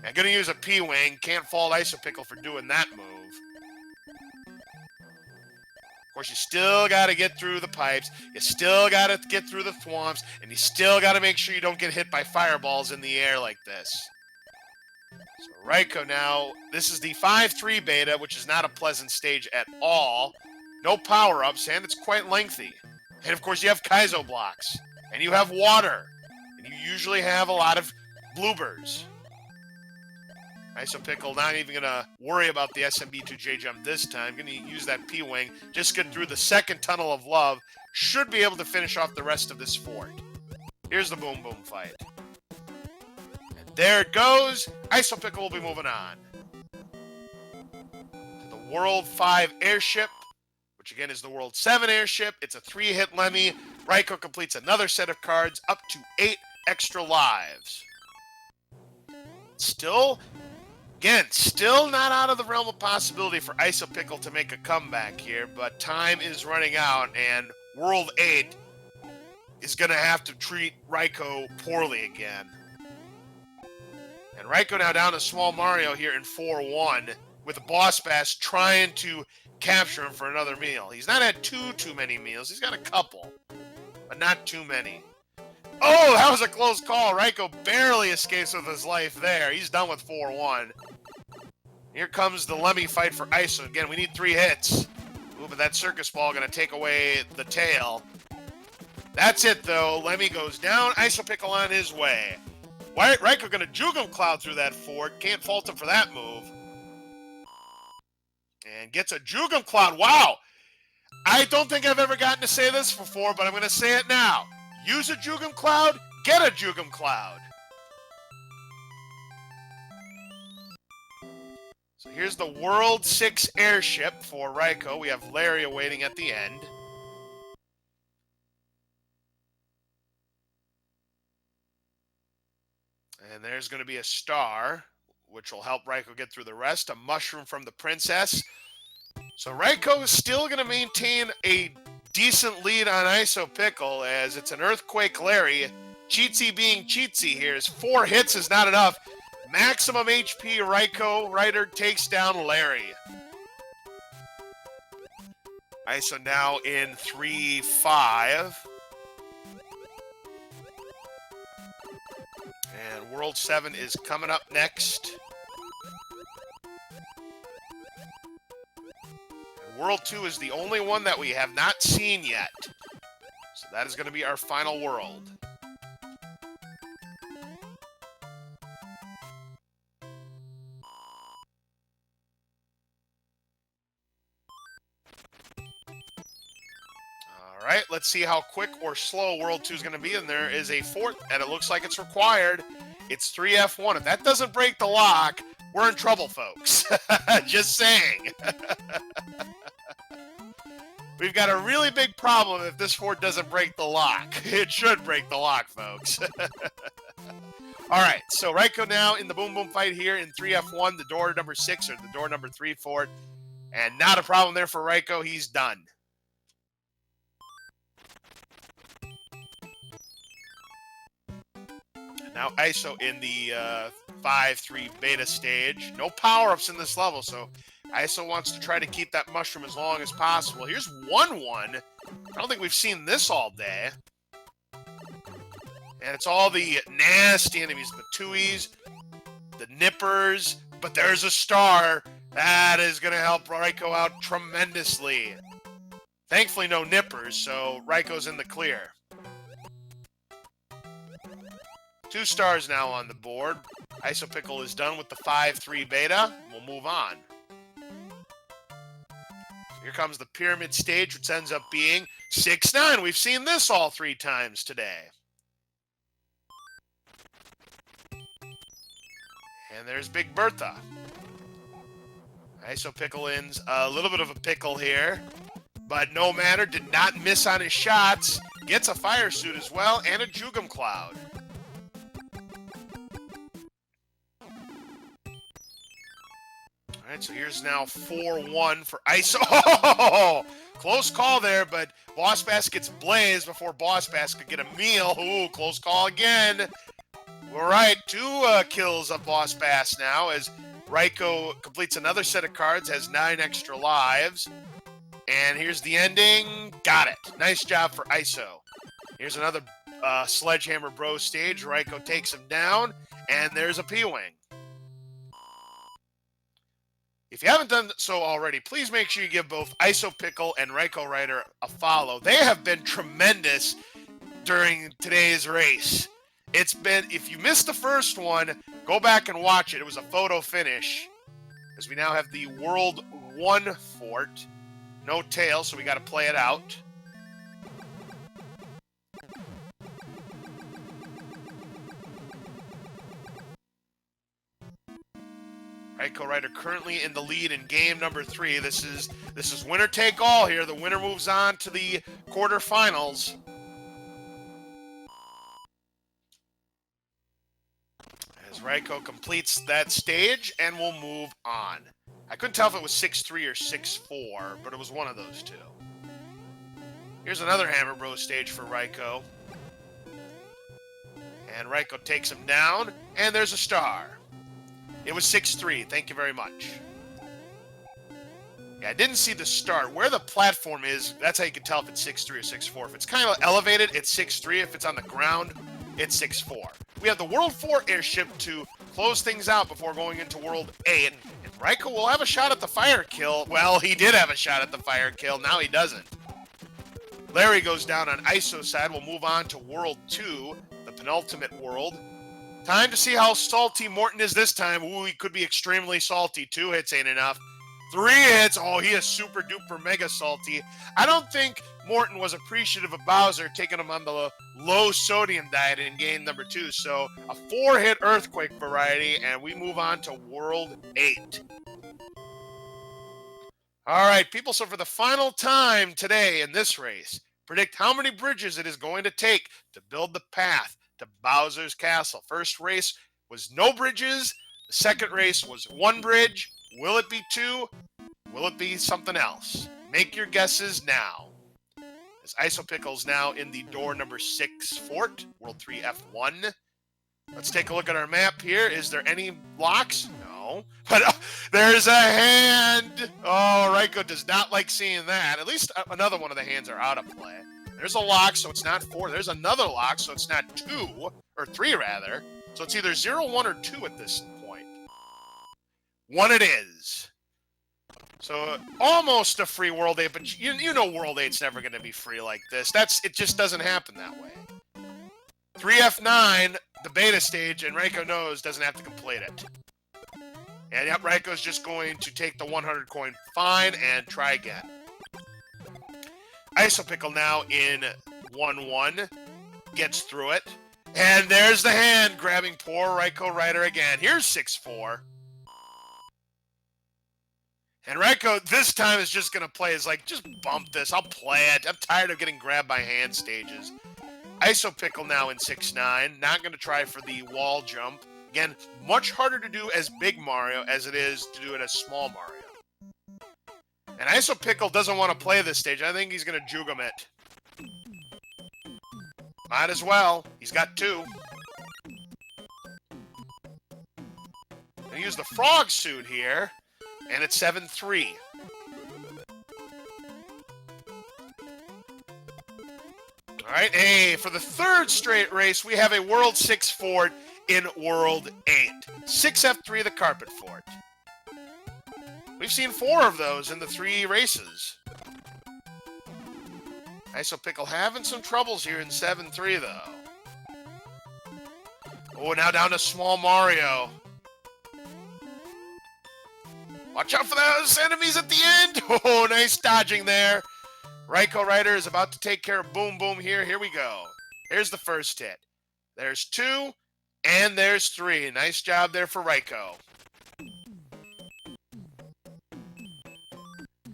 I'm going to use a P-Wing. Can't fault isopickle for doing that move. Of course, you still got to get through the pipes. You still got to get through the thwomps. And you still got to make sure you don't get hit by fireballs in the air like this. So Raiko now, this is the 5-3 beta, which is not a pleasant stage at all. No power-ups, and it's quite lengthy. And, of course, you have Kaizo blocks. And you have water. And you usually have a lot of bloopers. Isopickle not even going to worry about the SMB2J jump this time. Going to use that P-Wing. Just get through the second tunnel of love. Should be able to finish off the rest of this fort. Here's the boom boom fight. And there it goes. Isopickle will be moving on. To the World 5 Airship, which again is the World 7 Airship. It's a 3-hit Lemmy. Raiko completes another set of cards up to 8 extra lives. Still not out of the realm of possibility for Isopickle to make a comeback here, but time is running out, and World 8 is going to have to treat Raiko poorly again. And Raiko now down to Small Mario here in 4-1, with the Boss Bass trying to capture him for another meal. He's not had too many meals. He's got a couple, but not too many. Oh, that was a close call. Raiko barely escapes with his life there. He's done with 4-1. Here comes the Lemmy fight for Iso. Again, we need 3 hits. Ooh, but that circus ball going to take away the tail. That's it, though. Lemmy goes down. Isopickle on his way. Raiko going to juke him Cloud through that fort. Can't fault him for that move. And gets a Jugum Cloud. Wow. I don't think I've ever gotten to say this before, but I'm going to say it now. Use a Jugum Cloud, get a Jugum Cloud. So here's the World 6 Airship for Raiko. We have Larry awaiting at the end. And there's going to be a star, which will help Raiko get through the rest. A mushroom from the princess. So Raiko is still going to maintain a decent lead on Isopickle, as it's an Earthquake Larry. Cheatsy being cheatsy here, as 4 hits is not enough. Maximum HP raikourider takes down Larry. Iso now in 3-5. And World 7 is coming up next. And World 2 is the only one that we have not seen yet. So that is going to be our final world. All right, let's see how quick or slow World 2 is going to be. And there is a fourth, and it looks like it's required. It's 3F1. If that doesn't break the lock, we're in trouble, folks. Just saying. We've got a really big problem if this fort doesn't break the lock. It should break the lock, folks. All right, so Raiko now in the Boom Boom fight here in 3F1, the door number 6 or the door number 3 fort. And not a problem there for Raiko. He's done. Now Iso in the 5-3 beta stage. No power-ups in this level, so Iso wants to try to keep that mushroom as long as possible. Here's 1-1. I don't think we've seen this all day. And it's all the nasty enemies, the Tuies, the Nippers, but there's a star. That is going to help Raiko out tremendously. Thankfully, no Nippers, so Raiko's in the clear. 2 stars now on the board. Isopickle is done with the 5-3 beta. We'll move on. Here comes the pyramid stage, which ends up being 6-9. We've seen this all 3 times today. And there's Big Bertha. Isopickle ends a little bit of a pickle here. But no matter, did not miss on his shots. Gets a fire suit as well, and a Jugum Cloud. Alright, so here's now 4-1 for Iso. Oh, close call there, but Boss Bass gets blazed before Boss Bass could get a meal. Ooh, close call again. All right, 2 kills of Boss Bass now as Raiko completes another set of cards, has 9 extra lives. And here's the ending. Got it. Nice job for ISO. Here's another Sledgehammer Bro stage. Raiko takes him down, and there's a P-Wing. If you haven't done so already, please make sure you give both isopickle and raikourider a follow. They have been tremendous during today's race. It's been, if you missed the first one, go back and watch it. It was a photo finish. As we now have the World 1 fort. No tail, so we got to play it out. Raikourider currently in the lead in game number 3. This is winner take all here. The winner moves on to the quarterfinals. As Raiko completes that stage, and we'll move on. I couldn't tell if it was 6-3 or 6-4, but it was one of those two. Here's another Hammer Bros stage for Raiko. And Raiko takes him down, and there's a star. It was 6-3. Thank you very much. Yeah, I didn't see the start. Where the platform is, that's how you can tell if it's 6-3 or 6-4. If it's kind of elevated, it's 6-3. If it's on the ground, it's 6-4. We have the World 4 airship to close things out before going into World 8. And Raiko will have a shot at the fire kill. Well, he did have a shot at the fire kill. Now he doesn't. Larry goes down on ISO side. We'll move on to World 2, the penultimate world. Time to see how salty Morton is this time. Ooh, he could be extremely salty. 2 hits ain't enough. 3 hits. Oh, he is super duper mega salty. I don't think Morton was appreciative of Bowser taking him on the low sodium diet in game number 2. So a 4-hit earthquake variety, and we move on to World 8. All right, people. So for the final time today in this race, predict how many bridges it is going to take to build the path to Bowser's Castle. First race was no bridges. The second race was 1 bridge. Will it be 2? Will it be something else? Make your guesses now. As Isopickle's now in the door number 6 fort, World 3 F1. Let's take a look at our map here. Is there any locks? No. But there's a hand. Oh, Raiko does not like seeing that. At least another one of the hands are out of play. There's a lock, so it's not 4. There's another lock, so it's not 2, or 3 rather. So it's either 0, 1, or 2 at this point. 1 it is. So almost a free World 8, but you know World 8's never going to be free like this. It just doesn't happen that way. 3F9, the beta stage, and Raiko knows doesn't have to complete it. And yep, Raiko's just going to take the 100 coin fine and try again. Isopickle now in 1-1, gets through it. And there's the hand grabbing poor Raikourider again. Here's 6-4. And Raiko this time is just going to play is like, just bump this. I'll play it. I'm tired of getting grabbed by hand stages. Isopickle now in 6-9. Not going to try for the wall jump. Again, much harder to do as Big Mario as it is to do it as Small Mario. And Isopickle doesn't want to play this stage. I think he's going to juke him it. Might as well. He's got 2. Gonna use the frog suit here. And it's 7-3. All right, hey, for the 3rd straight race, we have a World 6 fort in World 8. 6F3, the carpet fort. We've seen 4 of those in the 3 races. Isopickle having some troubles here in 7-3, though. Oh, now down to Small Mario. Watch out for those enemies at the end. Oh, nice dodging there. Raikourider is about to take care of Boom Boom here. Here we go. Here's the first hit. There's 2, and there's 3. Nice job there for Raiko.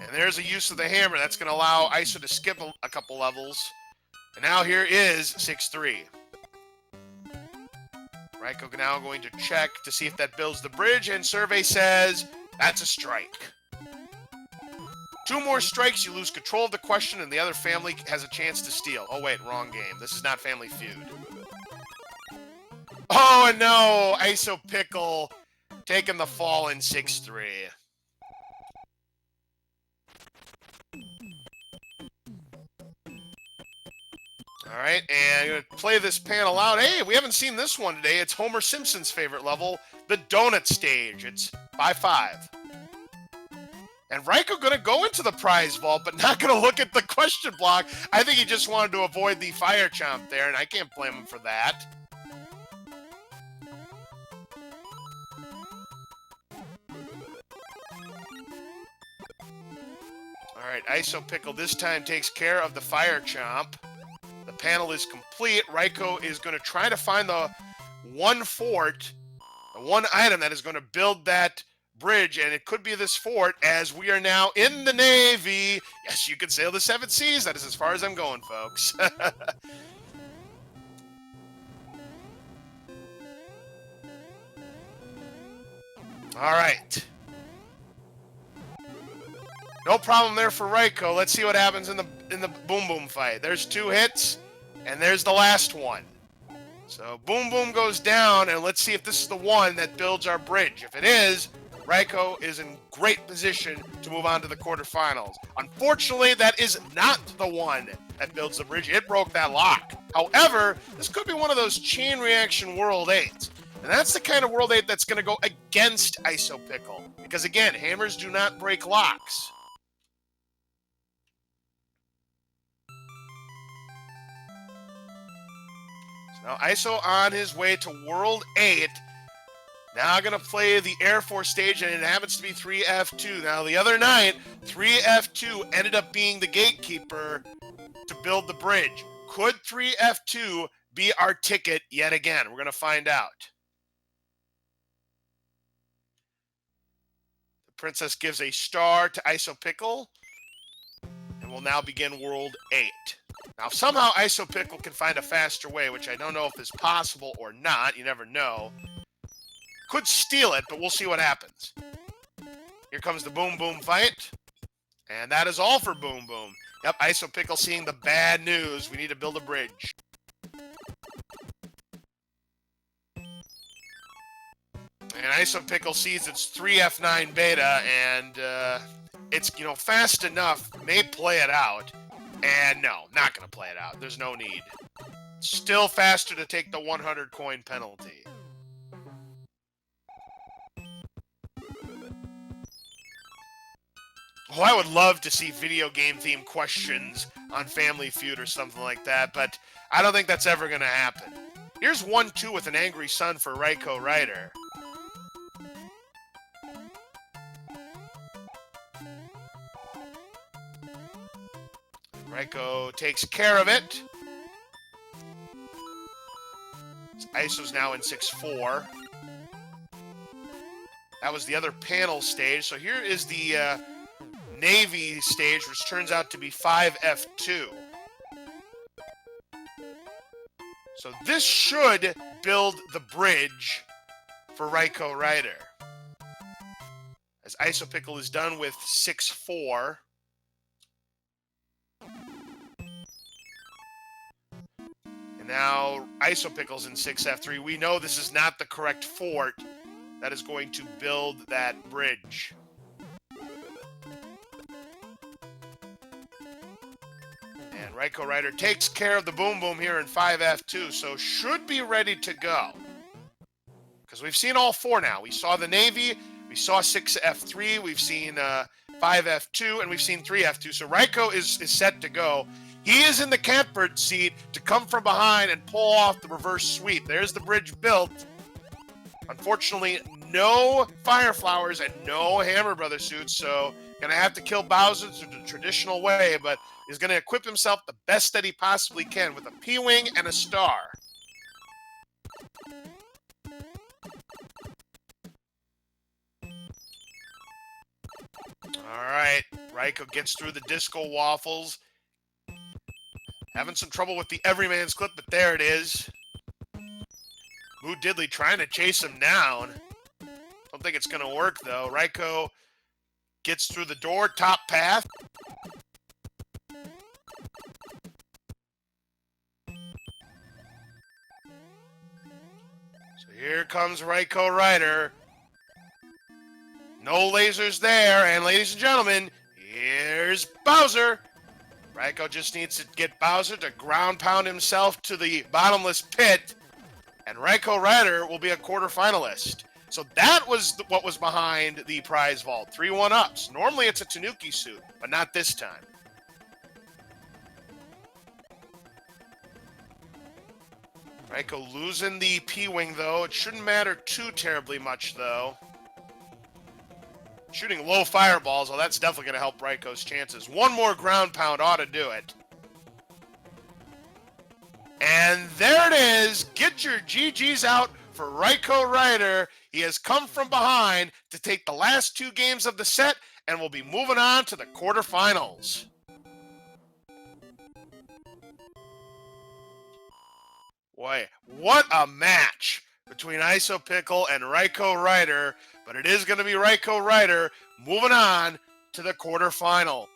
And there's a use of the hammer. That's going to allow Iso to skip a couple levels. And now here is 6-3. Raiko now going to check to see if that builds the bridge, and survey says that's a strike. 2 more strikes, you lose control of the question, and the other family has a chance to steal. Oh, wait, wrong game. This is not Family Feud. Oh, Oh, no. Isopickle taking the fall in 6-3. All right, and I'm going to play this panel out. Hey, we haven't seen this one today. It's Homer Simpson's favorite level, the donut stage. It's 5-5. And Raiko going to go into the prize vault, but not going to look at the question block. I think he just wanted to avoid the fire chomp there, and I can't blame him for that. All right, Isopickle this time takes care of the fire chomp. The panel is complete. Raiko is going to try to find the one fort, the one item that is going to build that bridge, and it could be this fort, as we are now in the Navy. Yes, you can sail the 7 seas. That is as far as I'm going, folks. All right. No problem there for Raiko. Let's see what happens in the Boom Boom fight. There's 2 hits, and there's the last one. So Boom Boom goes down, and let's see if this is the one that builds our bridge. If it is, Raiko is in great position to move on to the quarterfinals. Unfortunately, that is not the one that builds the bridge. It broke that lock. However, this could be one of those chain reaction World 8s. And that's the kind of World 8 that's going to go against Isopickle. Because again, hammers do not break locks. So now Iso on his way to World 8. Now going to play the Air Force stage, and it happens to be 3F2. Now, the other night, 3F2 ended up being the gatekeeper to build the bridge. Could 3F2 be our ticket yet again? We're going to find out. The princess gives a star to Isopickle, and we'll now begin World 8. Now, somehow Isopickle can find a faster way, which I don't know if is possible or not. You never know. Could steal it, but we'll see what happens. Here comes the Boom Boom fight. And that is all for Boom Boom. Yep, Isopickle seeing the bad news. We need to build a bridge. And Isopickle sees it's 3F9 beta, and it's, fast enough. May play it out. And no, not going to play it out. There's no need. Still faster to take the 100 coin penalty. Oh, I would love to see video game themed questions on Family Feud or something like that, but I don't think that's ever going to happen. Here's 1-2 with an angry son for raikourider. Raiko takes care of it. Iso's now in 6-4. That was the other panel stage. So here is the Navy stage, which turns out to be 5F2. So this should build the bridge for raikourider. As Isopickle is done with 6-4. And now Isopickle's in 6F3. We know this is not the correct fort that is going to build that bridge. And raikourider takes care of the Boom Boom here in 5F2, so should be ready to go. Because we've seen all 4 now. We saw the Navy, we saw 6F3, we've seen 5F2, and we've seen 3F2. So Raiko is set to go. He is in the catbird seat to come from behind and pull off the reverse sweep. There's the bridge built. Unfortunately, no Fire Flowers and no Hammer Brother suits, so going to have to kill Bowser the traditional way, but he's going to equip himself the best that he possibly can with a P-Wing and a star. All right, Raiko gets through the Disco Waffles. Having some trouble with the Everyman's Clip, but there it is. Moo Diddley trying to chase him down. Don't think it's going to work, though. Raiko gets through the door, top path. So here comes raikourider. No lasers there, and ladies and gentlemen, here's Bowser. Raiko just needs to get Bowser to ground pound himself to the bottomless pit, and raikourider will be a quarterfinalist. So that was what was behind the prize vault. 3 1-ups. Normally it's a Tanuki suit, but not this time. Raiko losing the P-Wing, though. It shouldn't matter too terribly much, though. Shooting low fireballs, well, that's definitely going to help Raiko's chances. One more ground pound ought to do it. And there it is. Get your GGs out for raikourider. He has come from behind to take the last 2 games of the set and will be moving on to the quarterfinals. Boy, what a match between isopickle and raikourider, but it is going to be raikourider moving on to the quarterfinal.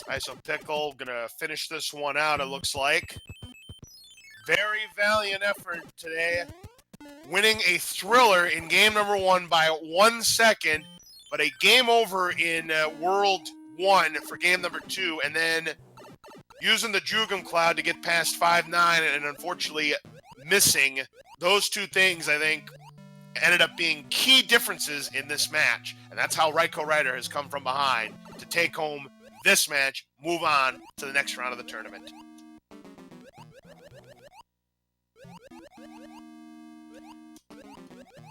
Isopickle gonna finish this one out, it looks like. Very valiant effort today. Winning a thriller in game number 1 by 1 second, but a game over in World 1 for game number 2, and then using the Jugum Cloud to get past 5-9 and unfortunately missing. Those 2 things, I think, ended up being key differences in this match, and that's how raikourider has come from behind to take home this match, move on to the next round of the tournament.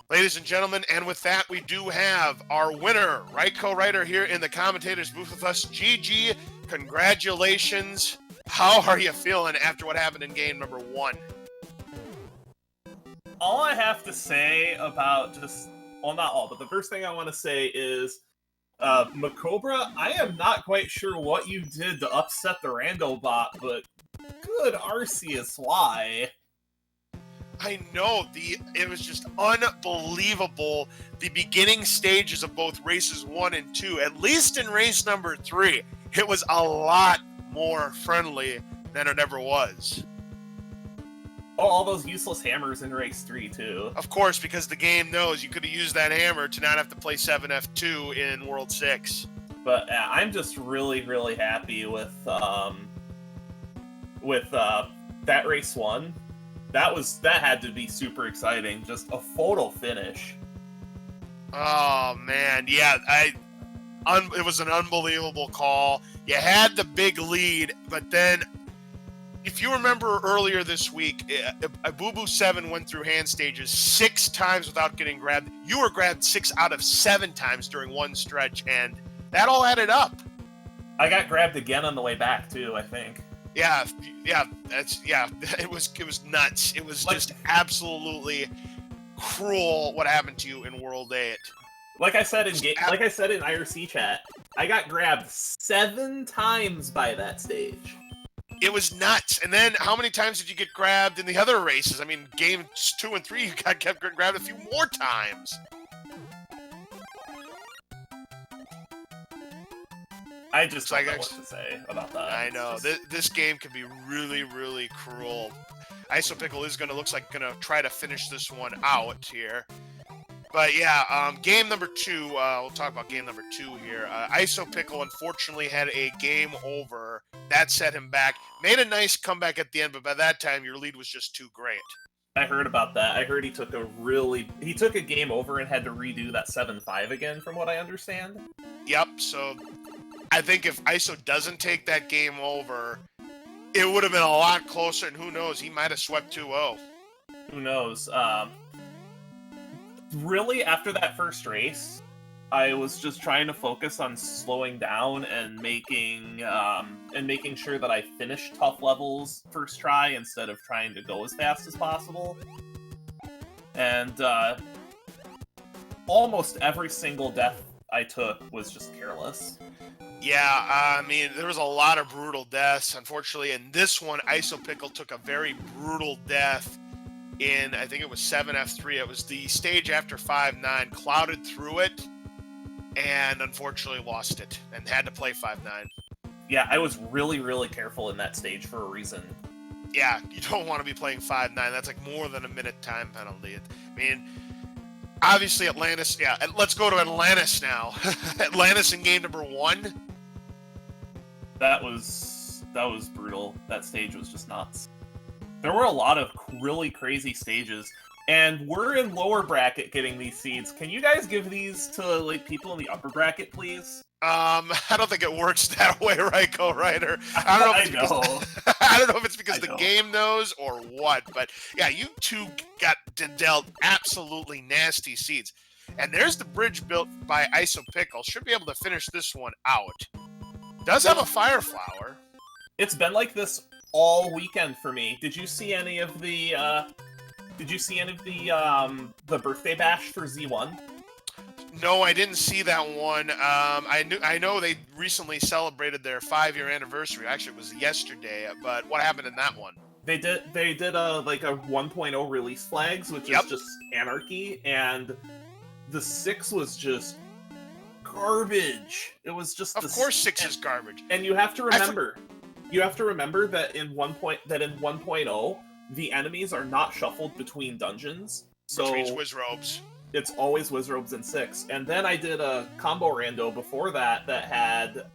Ladies and gentlemen, and with that, we do have our winner, raikourider, here in the commentator's booth with us. GG, congratulations. How are you feeling after what happened in game number 1? All I have to say about well, not all, but the first thing I want to say is, Macobra, I am not quite sure what you did to upset the rando bot, but good Arceus, why? I know, it was just unbelievable. The beginning stages of both races 1 and 2, at least in race number 3, it was a lot more friendly than it ever was. Oh, all those useless hammers in race 3, too. Of course, because the game knows you could have used that hammer to not have to play 7F2 in World 6. But I'm just really, really happy with that race 1. That had to be super exciting. Just a photo finish. Oh man, yeah, it was an unbelievable call. You had the big lead, but then, if you remember earlier this week, Boo 7 went through hand stages 6 times without getting grabbed. You were grabbed 6 out of 7 times during one stretch, and that all added up. I got grabbed again on the way back too, I think. Yeah, it was nuts. It was just absolutely cruel what happened to you in World 8. Like I said in IRC chat, I got grabbed 7 times by that stage. It was nuts. And then how many times did you get grabbed in the other races? I mean, games 2 and 3, you kept grabbed a few more times. I just don't know what to say about that. I know. This game can be really, really cruel. isopickle is looks like gonna try to finish this one out here. But yeah, game number 2, we'll talk about game number 2 here. isopickle unfortunately had a game over. That set him back. Made a nice comeback at the end, but by that time your lead was just too great. I heard about that. I heard he took a game over and had to redo that 7-5 again, from what I understand. Yep, so I think if ISO doesn't take that game over, it would have been a lot closer, and who knows, he might have swept 2-0. Who knows? Really, after that first race, I was just trying to focus on slowing down and making sure that I finished tough levels first try instead of trying to go as fast as possible. And almost every single death I took was just careless. Yeah, I mean, there was a lot of brutal deaths. Unfortunately, in this one, isopickle took a very brutal death in, I think it was 7F3. It was the stage after 5-9, clouded through it, and unfortunately lost it, and had to play 5-9. Yeah, I was really, really careful in that stage for a reason. Yeah, you don't want to be playing 5-9. That's like more than a minute time penalty. I mean, obviously Atlantis, yeah, let's go to Atlantis now. Atlantis in game number 1. That was brutal. That stage was just nuts. There were a lot of really crazy stages, and we're in lower bracket getting these seeds. Can you guys give these to like people in the upper bracket, please? I don't think it works that way, raikourider. I don't know. If it's because, I don't know if it's because the game knows or what, but yeah, you two got dealt absolutely nasty seeds. And there's the bridge built by isopickle. Should be able to finish this one out. Does have a fire flower. It's been like this all weekend for me. Did you see any of the the birthday bash for Z1? No, I didn't see that one. I know they recently celebrated their 5-year anniversary. Actually, it was yesterday. But what happened in that one? They did a 1.0 release flags, which is just anarchy, and the 6 was just garbage. It was just of course 6 is garbage. And you have to remember, that in 1.0 the enemies are not shuffled between dungeons. So which means Wizrobes. It's always Wizrobes and 6. And then I did a combo rando before that had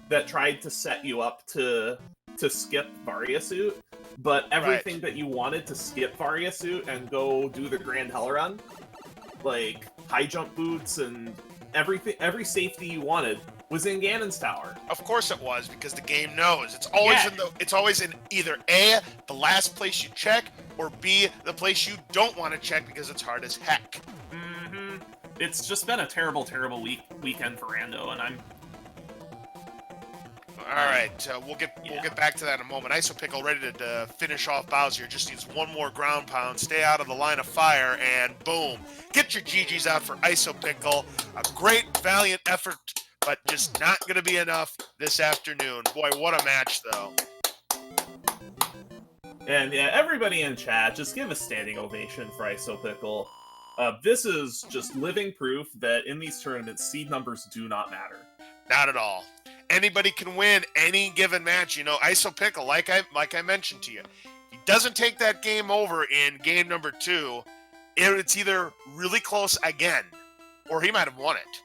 that tried to set you up to skip Varia Suit, but everything that you wanted to skip Varia Suit and go do the Grand Hell Run, like high jump boots and everything, every safety you wanted was in Ganon's Tower. Of course it was, because the game knows. It's always it's always in either A, the last place you check, or B, the place you don't want to check because it's hard as heck. Mm-hmm. It's just been a terrible, terrible weekend for Rando, and I'm... Alright, we'll get back to that in a moment. isopickle ready to finish off Bowser. Just needs one more ground pound, stay out of the line of fire, and boom. Get your GGs out for isopickle. A great, valiant effort, but just not going to be enough this afternoon. Boy, what a match, though. And yeah, everybody in chat, just give a standing ovation for isopickle. This is just living proof that in these tournaments, seed numbers do not matter. Not at all. Anybody can win any given match. You know, isopickle, like I mentioned to you, he doesn't take that game over in game number 2. It's either really close again, or he might have won it.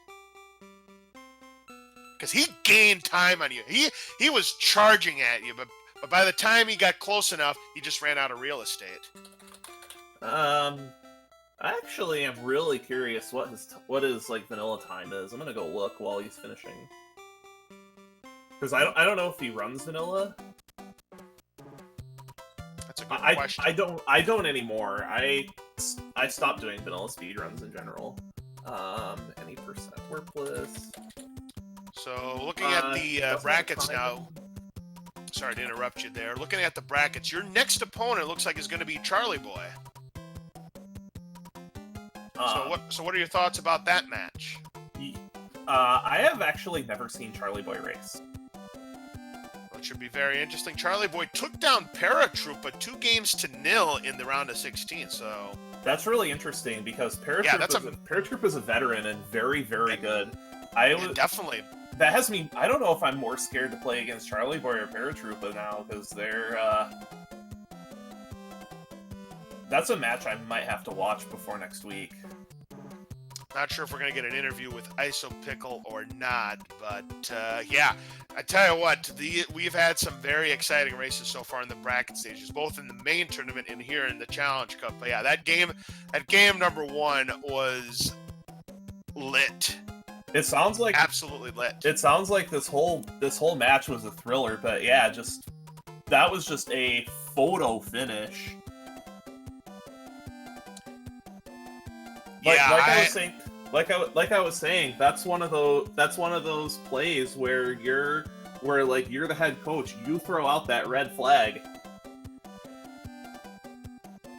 Because he gained time on you. He was charging at you, but by the time he got close enough, he just ran out of real estate. I actually am really curious what his like vanilla time is. I'm gonna go look while he's finishing. Because I don't know if he runs vanilla. That's a good question. I don't anymore. I stopped doing vanilla speedruns in general. Any percent worthless. So looking at the brackets now. Sorry to interrupt you there. Looking at the brackets, your next opponent looks like is going to be Charlie Boy. So what are your thoughts about that match? I have actually never seen Charlie Boy race. Well, it should be very interesting. Charlie Boy took down Paratroopa 2-0 in the round of 16. So that's really interesting because Paratroopa is a veteran and very, very good. Definitely. That has me. I don't know if I'm more scared to play against Charlie Boy or Paratroopa now because they're. That's a match I might have to watch before next week. Not sure if we're going to get an interview with isopickle or not, but yeah, I tell you what, we've had some very exciting races so far in the bracket stages, both in the main tournament and here in the Challenge Cup. But yeah, that game number 1 was lit. It sounds like absolutely lit. It sounds like this whole match was a thriller, but yeah, that was just a photo finish. Like I was saying, that's one of those plays where you're the head coach, you throw out that red flag.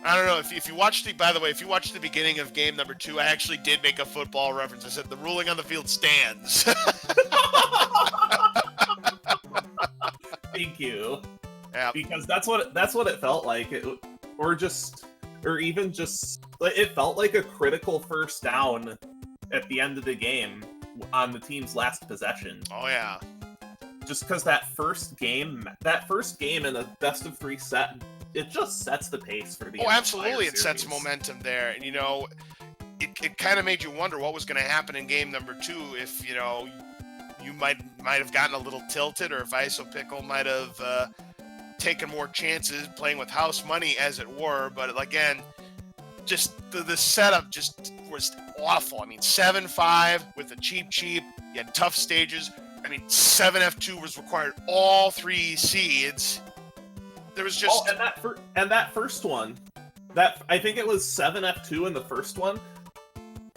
I don't know if you watched the beginning of game number 2, I actually did make a football reference. I said the ruling on the field stands. Thank you. Yeah. Because that's what it felt like. Or just or even just it felt like a critical first down at the end of the game on the team's last possession. Oh yeah. Just because that first game in a best of 3 set, it just sets the pace for the absolutely, it series. sets momentum there, and it kind of made you wonder what was going to happen in game number 2 if you might have gotten a little tilted, or if isopickle might have taken more chances playing with house money, as it were. But again, just the setup just was awful. I mean, 7-5 with a cheap. You had tough stages. I mean, 7F2 was required all 3 seeds. There was just and that first one, that I think it was 7F2 in the first one.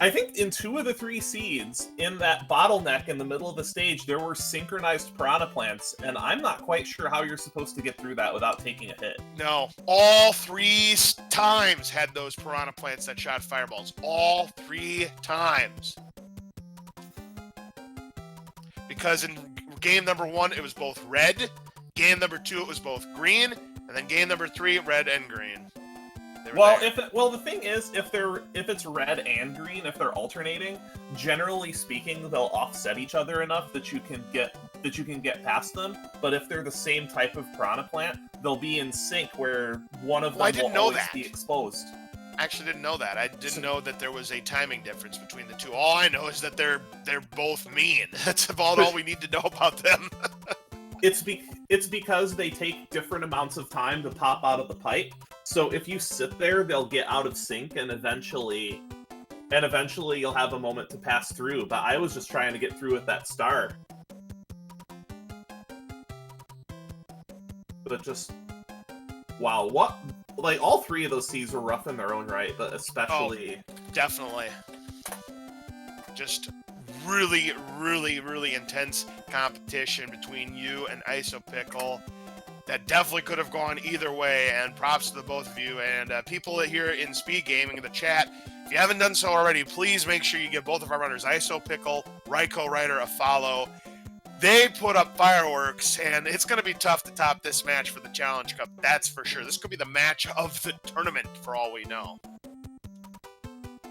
I think in 2 of the 3 seeds, in that bottleneck in the middle of the stage, there were synchronized piranha plants, and I'm not quite sure how you're supposed to get through that without taking a hit. No, all 3 times had those piranha plants that shot fireballs. All 3 times. Because in game number 1, it was both red. Game number 2, it was both green. And then game number 3, red and green. The thing is, if it's red and green, if they're alternating, generally speaking, they'll offset each other enough that you can get past them. But if they're the same type of piranha plant, they'll be in sync where one of them will always be exposed. I actually didn't know that. I didn't know that there was a timing difference between the 2. All I know is that they're both mean. That's about all we need to know about them. It's because they take different amounts of time to pop out of the pipe. So if you sit there, they'll get out of sync, and eventually you'll have a moment to pass through. But I was just trying to get through with that star. But just wow, what? Like, all 3 of those seeds were rough in their own right, but especially... Oh, definitely. Just really, really, really intense competition between you and isopickle. That definitely could have gone either way, and props to the both of you. And people here in SpeedGaming in the chat, if you haven't done so already, please make sure you give both of our runners, isopickle, raikourider, a follow. They put up fireworks, and it's going to be tough to top this match for the Challenge Cup, that's for sure. This could be the match of the tournament, for all we know.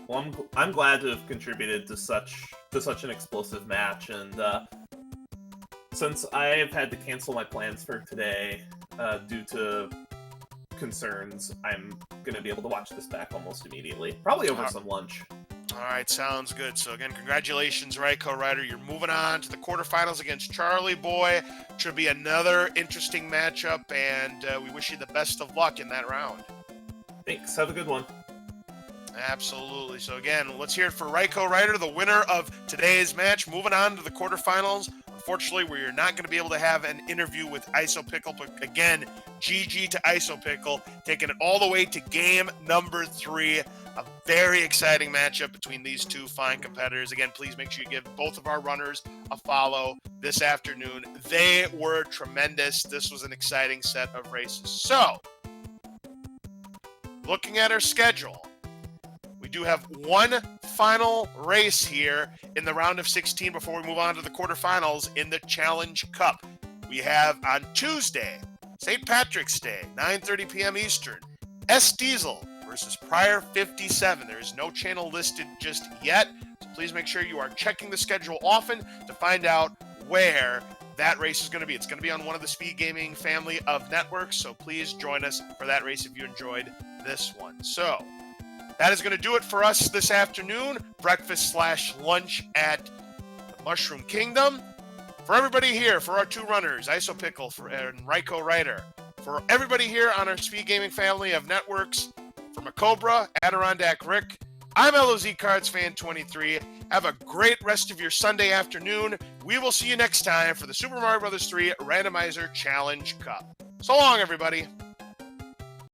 Well, I'm glad to have contributed to such an explosive match, and since I have had to cancel my plans for today due to concerns, I'm going to be able to watch this back almost immediately, probably over some lunch. All right, sounds good. So again, congratulations, raikourider. You're moving on to the quarterfinals against Charlie Boy. Should be another interesting matchup, and we wish you the best of luck in that round. Thanks. Have a good one. Absolutely. So again, let's hear it for raikourider, the winner of today's match. Moving on to the quarterfinals. Unfortunately, we're not going to be able to have an interview with isopickle, but again, GG to isopickle, taking it all the way to game number 3. A very exciting matchup between these 2 fine competitors. Again, please make sure you give both of our runners a follow this afternoon. They were tremendous. This was an exciting set of races. So, looking at our schedule, we do have one final race here in the round of 16 before we move on to the quarterfinals in the Challenge Cup. We have on Tuesday, St. Patrick's Day, 9:30 p.m. Eastern, S. Diesel versus Prior 57. There is no channel listed just yet, so please make sure you are checking the schedule often to find out where that race is going to be. It's going to be on one of the SpeedGaming family of networks, so please join us for that race if you enjoyed this one. So, that is going to do it for us this afternoon. Breakfast/lunch at the Mushroom Kingdom. For everybody here, for our 2 runners, isopickle and raikourider, for everybody here on our SpeedGaming family of networks, for Macobra, Adirondack Rick, I'm LOZ Cards Fan 23. Have a great rest of your Sunday afternoon. We will see you next time for the Super Mario Bros. 3 Randomizer Challenge Cup. So long, everybody.